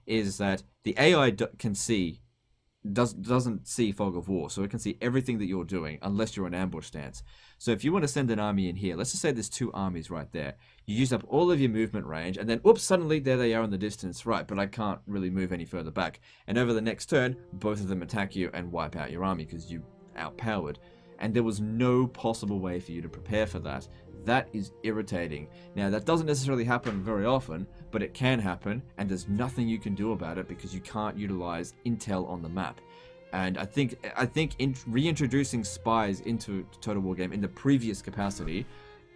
is that the AI doesn't see fog of war, so it can see everything that you're doing unless you're in ambush stance. So if you want to send an army in here, let's just say there's 2 armies right there. You use up all of your movement range, and then oops, suddenly there they are in the distance, right? But I can't really move any further back. And over the next turn, both of them attack you and wipe out your army because you outpowered. And there was no possible way for you to prepare for that. That is irritating. Now, that doesn't necessarily happen very often, but it can happen, and there's nothing you can do about it because you can't utilize intel on the map. And I think reintroducing spies into Total War game in the previous capacity,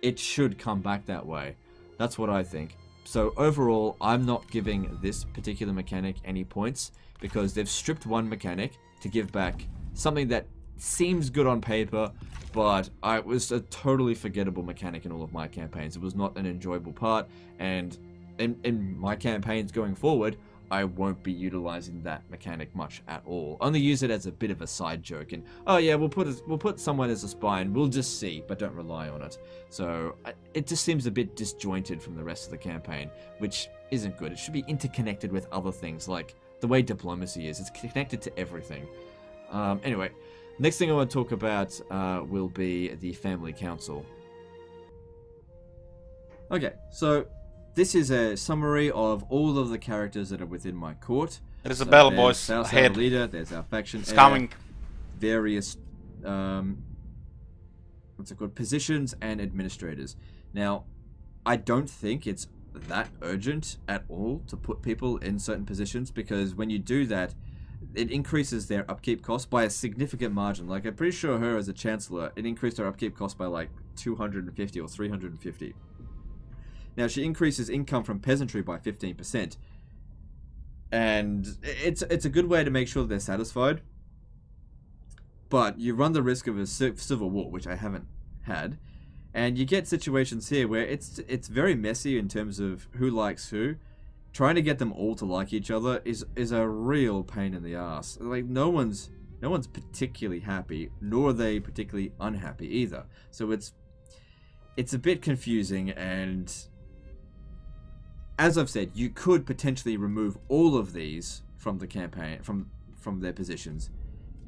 it should come back that way. That's what I think. So overall, I'm not giving this particular mechanic any points because they've stripped one mechanic to give back something that seems good on paper, but it was a totally forgettable mechanic in all of my campaigns. It was not an enjoyable part, and in my campaigns going forward, I won't be utilizing that mechanic much at all. Only use it as a bit of a side joke, and oh yeah, we'll put someone as a spy and we'll just see, but don't rely on it. So it just seems a bit disjointed from the rest of the campaign, which isn't good. It should be interconnected with other things, like the way diplomacy is. It's connected to everything. Anyway. Next thing I want to talk about will be the family council. Okay, so this is a summary of all of the characters that are within my court. There's a battle, boys. Our Ahead. leader, there's our faction. It's coming. Various, what's it called? Positions and administrators. Now, I don't think it's that urgent at all to put people in certain positions, because when you do that, it increases their upkeep cost by a significant margin. Like, I'm pretty sure her as a chancellor, it increased her upkeep cost by like 250 or 350. Now, she increases income from peasantry by 15%. And it's a good way to make sure they're satisfied. But you run the risk of a civil war, which I haven't had. And you get situations here where it's very messy in terms of who likes who. Trying to get them all to like each other is a real pain in the ass. Like, no one's particularly happy, nor are they particularly unhappy either. So it's a bit confusing, and as I've said, you could potentially remove all of these from the campaign, from their positions,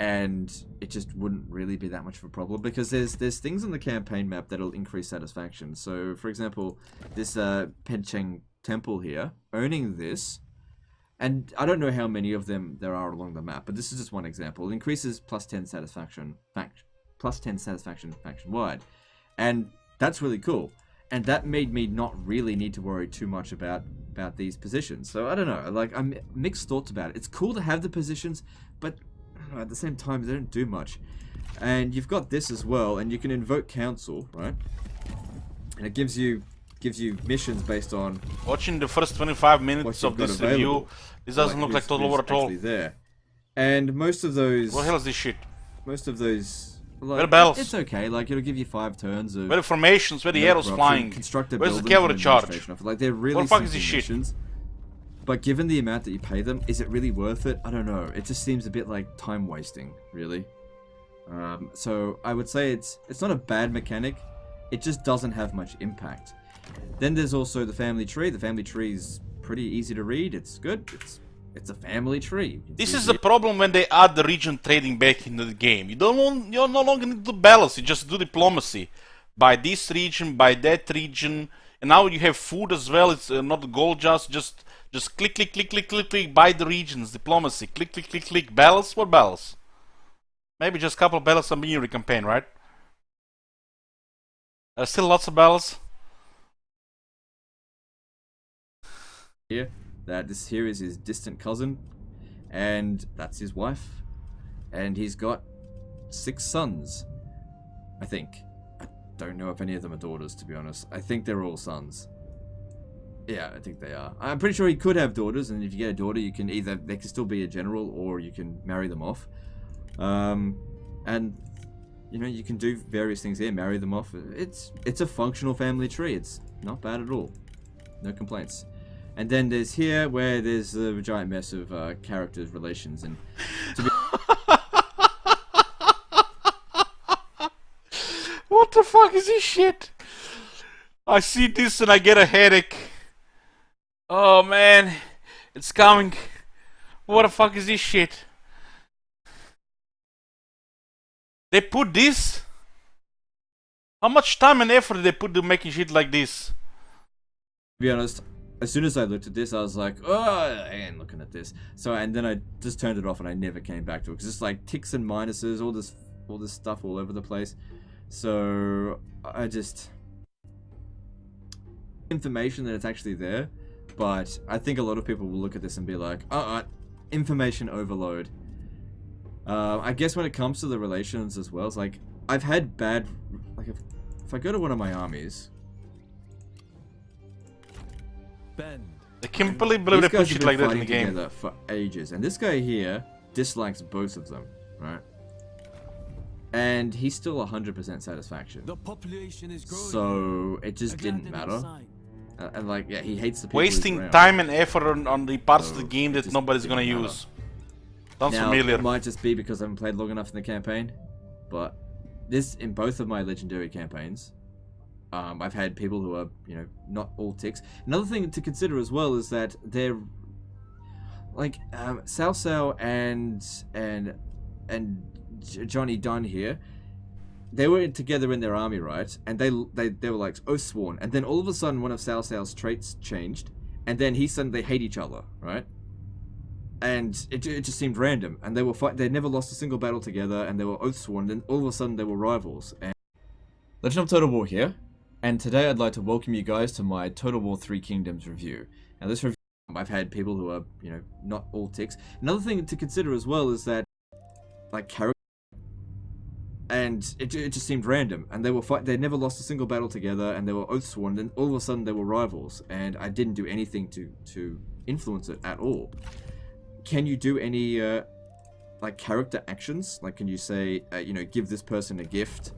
and it just wouldn't really be that much of a problem, because there's things on the campaign map that'll increase satisfaction. So, for example, this Pencheng Temple here, owning this, and I don't know how many of them there are along the map, but this is just one example. It increases plus 10 satisfaction faction wide, and that's really cool. And that made me not really need to worry too much about these positions. So I don't know, like, I'm mixed thoughts about it. It's cool to have the positions, but I don't know, at the same time they don't do much. And you've got this as well, and you can invoke council, right? And it gives you missions based on watching the first 25 minutes of this review. This doesn't look like Total War at all. There. And most of those, what the hell is this shit? Most of those, like, where bells? It's okay. Like, it'll give you 5 turns of where the formations, where the arrows flying. Where's the cavalry charge? Like, they're really what the fuck is this shit? But given the amount that you pay them, is it really worth it? I don't know. It just seems a bit like time wasting, really. So I would say it's not a bad mechanic. It just doesn't have much impact. Then there's also the family tree. The family tree is pretty easy to read. It's good. It's a family tree. This is the problem when they add the region trading back into the game. You no longer need to do balance. You just do diplomacy. By this region, by that region, and now you have food as well. It's not gold just click, click, click, click, click, click. Buy the regions, diplomacy. Click, click, click, click. Balance. What balance? Maybe just a couple of battles on the campaign, right? There's still lots of battles. Here, that this here is his distant cousin, and that's his wife, and he's got 6 sons, I think. I don't know if any of them are daughters, to be honest. I think they're all sons. Yeah, I think they are. I'm pretty sure he could have daughters, and if you get a daughter, you can either, they can still be a general, or you can marry them off. And you know, you can do various things here, marry them off. It's a functional family tree. It's not bad at all. No complaints. And then there's here where there's a giant mess of characters, relations, and to be What the fuck is this shit? I see this and I get a headache. Oh man, it's coming. What the fuck is this shit? They put this? How much time and effort did they put to making shit like this? To be honest, as soon as I looked at this, I was like, oh, I ain't looking at this. So, and then I just turned it off and I never came back to it. Because it's like ticks and minuses, all this stuff all over the place. So, I just... information that it's actually there. But I think a lot of people will look at this and be like, information overload. I guess when it comes to the relations as well, it's like, I've had bad... like, if I go to one of my armies... I can't believe they put shit like that in the game. Together for ages, and this guy here dislikes both of them, right? And he's still 100% satisfaction. The population is growing. So it just didn't matter. And like, yeah, he hates the people wasting time and effort on the parts of the game that nobody's gonna use. Sounds familiar. It might just be because I haven't played long enough in the campaign, but this in both of my legendary campaigns. I've had people who are, you know, not all ticks. Another thing to consider as well is that they're like Cao Cao and Johnny Dunn here. They were together in their army, right? And they were like oath sworn, and then all of a sudden one of Cao Cao's traits changed, and then he suddenly hate each other, right? And it just seemed random, and they were they never lost a single battle together, and they were oath sworn, and all of a sudden they were rivals. And Legend of Total War here, and today I'd like to welcome you guys to my Total War 3 Kingdoms review. Now this review, I've had people who are, you know, not all ticks. Another thing to consider as well is that, like, character, and it just seemed random, and they were they never lost a single battle together, and they were oath sworn, and all of a sudden they were rivals, and I didn't do anything to influence it at all. Can you do any like character actions? Like, can you say, you know, give this person a gift?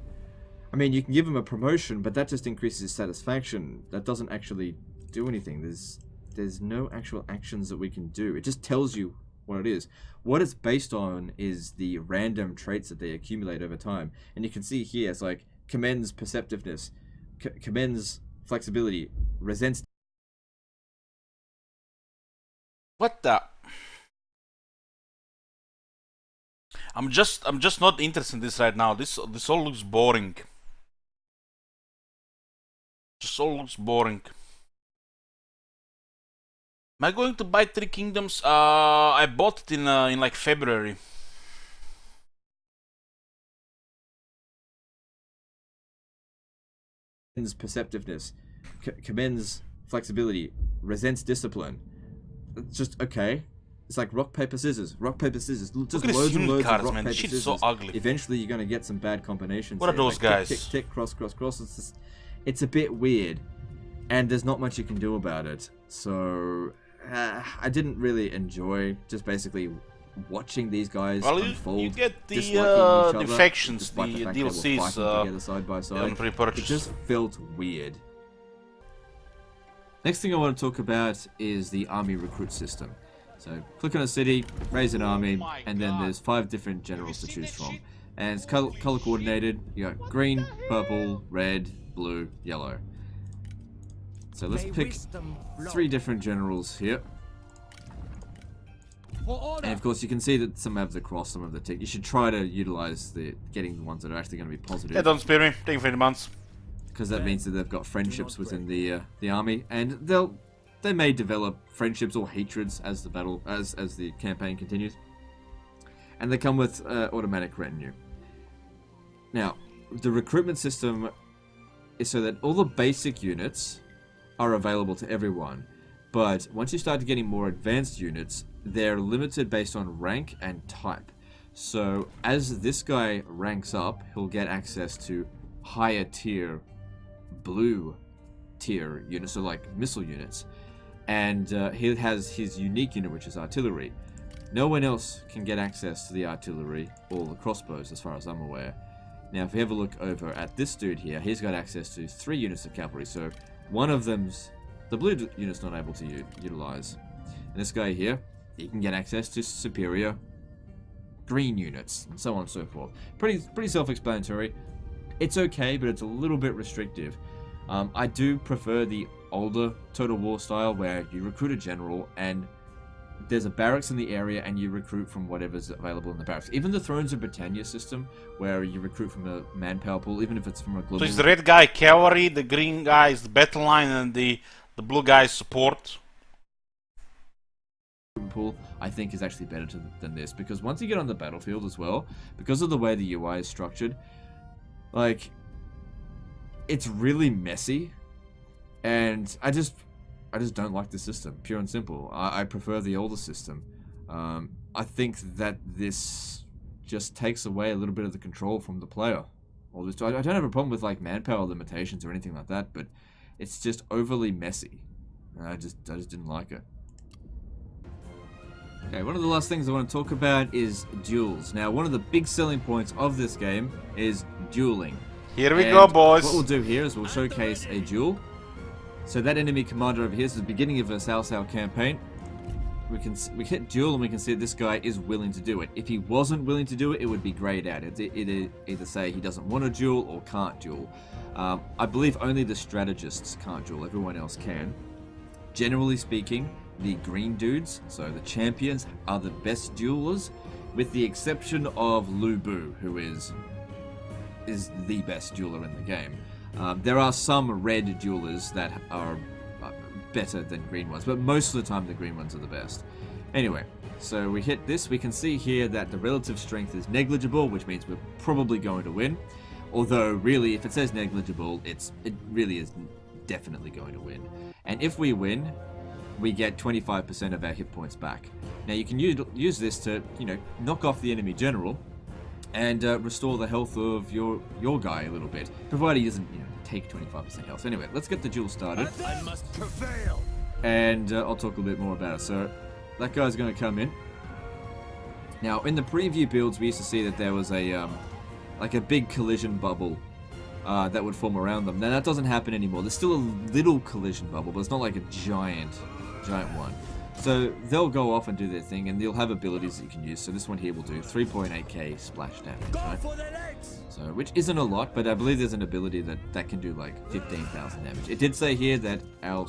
I mean, you can give him a promotion, but that just increases his satisfaction. That doesn't actually do anything. There's no actual actions that we can do. It just tells you what it is. What it's based on is the random traits that they accumulate over time. And you can see here, it's like, commends perceptiveness, commends flexibility, resents... What the... I'm just not interested in this right now. This all looks boring. Just all looks boring. Am I going to buy 3 Kingdoms? I bought it in like February. Commends perceptiveness, commends flexibility, resents discipline. It's just okay. It's like rock paper scissors. Rock paper scissors. Just loads and loads of rock paper scissors. Shit's so ugly. Eventually, you're gonna get some bad combinations. What are those guys? Tick, tick, tick, cross, cross, cross. It's a bit weird, and there's not much you can do about it. So I didn't really enjoy just basically watching these guys unfold. You get the factions, the DLCs together side by side. Pre-purchase. It just felt weird. Next thing I want to talk about is the army recruit system. So click on a city, raise an army, and then there's 5 different generals to choose from. And it's color coordinated. You got green, purple, red, blue, yellow. So let's pick 3 different generals here. And of course you can see that some have the cross, some have the tick. You should try to utilize getting the ones that are actually going to be positive. Yeah, don't spare me. Thank you for 8 months. Because that means that they've got friendships within the army, and they may develop friendships or hatreds as the battle as the campaign continues. And they come with automatic retinue. Now, the recruitment system is so that all the basic units are available to everyone, but once you start getting more advanced units, they're limited based on rank and type. So as this guy ranks up, he'll get access to higher tier blue tier units, so like missile units, and he has his unique unit, which is artillery. No one else can get access to the artillery or the crossbows as far as I'm aware. Now if we have a look over at this dude here, he's got access to 3 units of cavalry, so one of them's the blue unit's not able to utilize. And this guy here, he can get access to superior green units, and so on and so forth. Pretty self-explanatory. It's okay, but it's a little bit restrictive. I do prefer the older Total War style where you recruit a general and there's a barracks in the area and you recruit from whatever's available in the barracks. Even the Thrones of Britannia system where you recruit from a manpower pool, even if it's from a global... So it's the red guy cavalry, the green guy is the battle line, and the blue guy is support. Pool, I think, is actually better than this, because once you get on the battlefield as well, because of the way the UI is structured, like, it's really messy, and I just don't like the system, pure and simple. I prefer the older system. I think that this just takes away a little bit of the control from the player. I don't have a problem with like manpower limitations or anything like that, but it's just overly messy. I just didn't like it. Okay, one of the last things I want to talk about is duels. Now, one of the big selling points of this game is dueling. Here we go, boys. What we'll do here is we'll showcase a duel. So that enemy commander over here is the beginning of a Sao campaign. We hit duel and we can see that this guy is willing to do it. If he wasn't willing to do it, it would be grayed out. It'd either say he doesn't want to duel or can't duel. I believe only the strategists can't duel. Everyone else can. Generally speaking, the green dudes, so the champions, are the best duelers, with the exception of Lu Bu, who is the best dueler in the game. There are some red duelers that are better than green ones, but most of the time the green ones are the best. Anyway, so we hit this. We can see here that the relative strength is negligible, which means we're probably going to win. Although, really, if it says negligible, it really is definitely going to win. And if we win, we get 25% of our hit points back. Now you can use this to, knock off the enemy general and restore the health of your guy a little bit, provided he doesn't, take 25% health. Anyway, let's get the duel started. I must prevail. And I'll talk a bit more about it. So that guy's going to come in. Now, in the preview builds, we used to see that there was a like a big collision bubble that would form around them. Now that doesn't happen anymore. There's still a little collision bubble, but it's not like a giant one. So they'll go off and do their thing, and they'll have abilities that you can use. So this one here will do 3.8k splash damage, right? So, which isn't a lot, but I believe there's an ability that can do like 15,000 damage. It did say here that our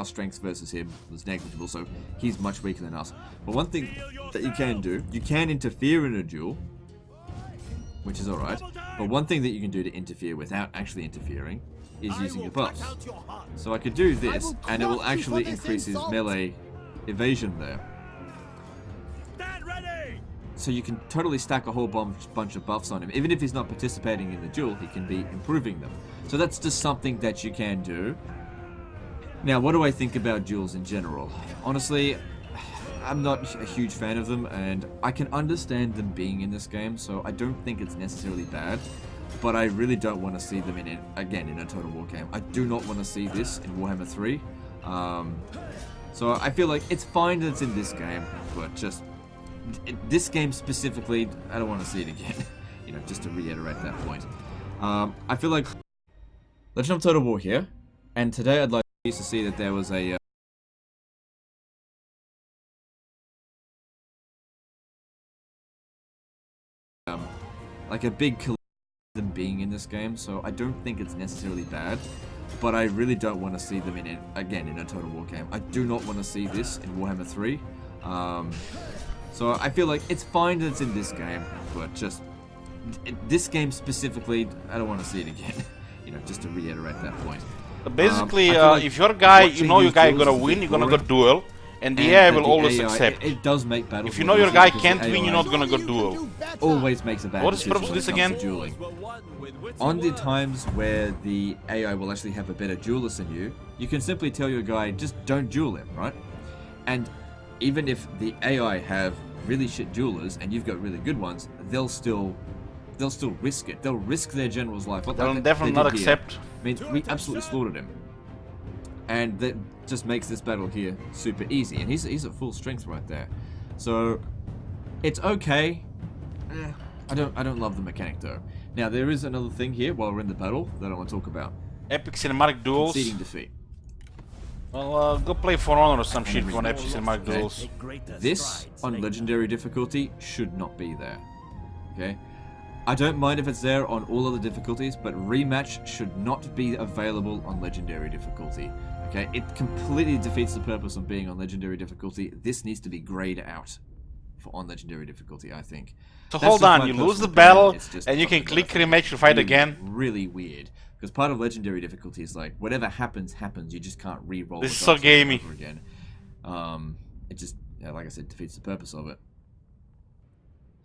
strength versus him was negligible, so he's much weaker than us. But one thing that you can do, you can interfere in a duel, which is alright. But one thing that you can do to interfere without actually interfering is using your buffs. So I could do this, and it will actually increase his melee evasion there. So you can totally stack a whole bunch of buffs on him. Even if he's not participating in the duel, he can be improving them. So that's just something that you can do. Now, what do I think about duels in general? Honestly, I'm not a huge fan of them, and I can understand them being in this game, so I don't think it's necessarily bad. But I really don't want to see them in a Total War game. I do not want to see this in Warhammer 3. So I feel like it's fine that it's in this game, but just this game specifically, I don't want to see it again. Just to reiterate that point. I feel like Legend of Total War here, and today I'd like used to see that there was a like a big collision them being in this game, so I don't think it's necessarily bad, but I really don't want to see them in it again in a Total War game. I do not want to see this in Warhammer 3. So I feel like it's fine that it's in this game, but just this game specifically, I don't want to see it again. You know, just to reiterate that point. Basically, like if you're a guy, you know your guy gonna win, you're gonna go duel, and the AI will always accept. It does make battles. If you know your guy can't win, you're not gonna go duel. Always makes a bad What is the purpose of this again? On the times where the AI will actually have a better duelist than you, you can simply tell your guy, just don't duel him, right? And even if the AI have really shit duelers and you've got really good ones, they'll still risk it. They'll risk their general's life. They'll definitely not accept. I mean, we absolutely slaughtered him. And that just makes this battle here super easy. And he's at full strength right there. So it's okay. I don't love the mechanic though. Now there is another thing here while we're in the battle that I want to talk about. Epic cinematic duels. Conceding defeat. Well, go play For Honor or some shit on epic cinematic duels. This on legendary difficulty should not be there. Okay. I don't mind if it's there on all other difficulties, but rematch should not be available on legendary difficulty. Okay, it completely defeats the purpose of being on legendary difficulty. This needs to be grayed out for on legendary difficulty, I think. So hold on, you lose the battle, and you can click rematch to fight again. Really weird, because part of legendary difficulty is like whatever happens, happens. You just can't re-roll. This is so gamey. Again. It just, like I said, defeats the purpose of it.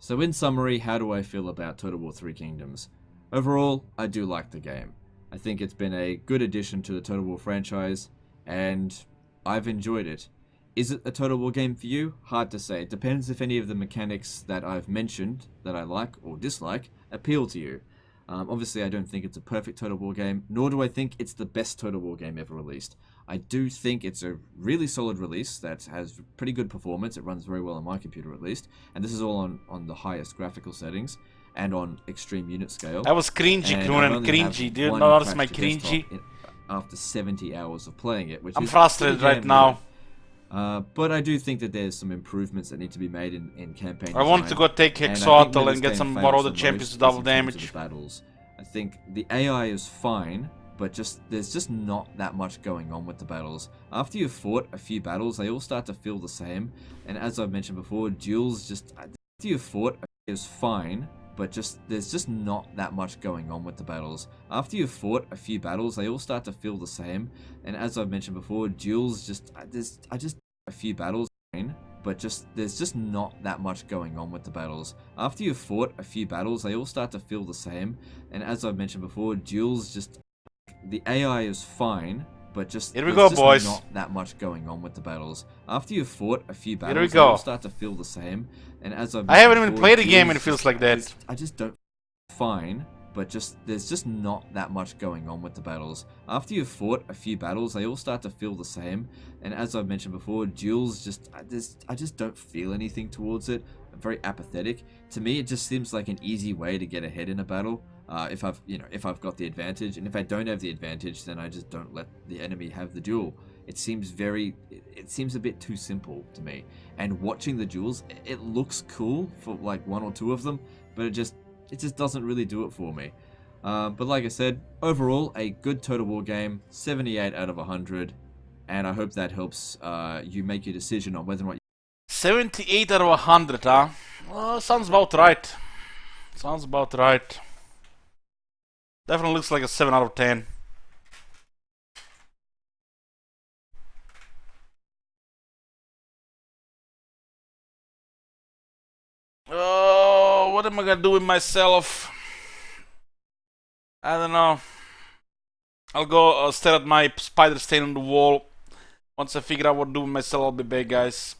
So in summary, how do I feel about Total War 3 Kingdoms? Overall, I do like the game. I think it's been a good addition to the Total War franchise, and I've enjoyed it. Is it a Total War game for you? Hard to say. It depends if any of the mechanics that I've mentioned that I like or dislike appeal to you. Obviously, I don't think it's a perfect Total War game, nor do I think it's the best Total War game ever released. I do think it's a really solid release that has pretty good performance. It runs very well on my computer, at least. And this is all on the highest graphical settings and on extreme unit scale. That was cringy, Krunen, cringy. Do you notice my cringy? After 70 hours of playing it, which I'm frustrated right now. But I do think that there's some improvements that need to be made in campaign I want to go take Hexotl and get some more of the champions to double damage. Battles. I think the AI is fine, but there's just not that much going on with the battles. After you've fought a few battles, they all start to feel the same. And as I've mentioned before, duels just after you've fought is fine, but there's just not that much going on with the battles. After you've fought a few battles, they all start to feel the same. And as I've mentioned before, duels just a few battles, but there's just not that much going on with the battles. After you've fought a few battles, they all start to feel the same. And as I've mentioned before, duels the AI is fine, but here we go, boys. Not that much going on with the battles. After you've fought a few battles, here we go. They all start to feel the same. And as I haven't even played a game and it feels like that. I just don't fine, but there's just not that much going on with the battles. After you've fought a few battles, they all start to feel the same. And as I've mentioned before, duels I just don't feel anything towards it. I'm very apathetic. To me, it just seems like an easy way to get ahead in a battle. If I've got the advantage, and if I don't have the advantage, then I just don't let the enemy have the duel. It seems a bit too simple to me. And watching the duels, it looks cool for like one or two of them, but it just doesn't really do it for me. But like I said, overall, a good Total War game, 78 out of 100, and I hope that helps you make your decision on whether or not. 78 out of 100, huh? Well, sounds about right. Sounds about right. Definitely looks like a 7 out of 10. Oh, what am I gonna do with myself? I don't know. I'll go stare at my spider stain on the wall. Once I figure out what to do with myself, I'll be back, guys.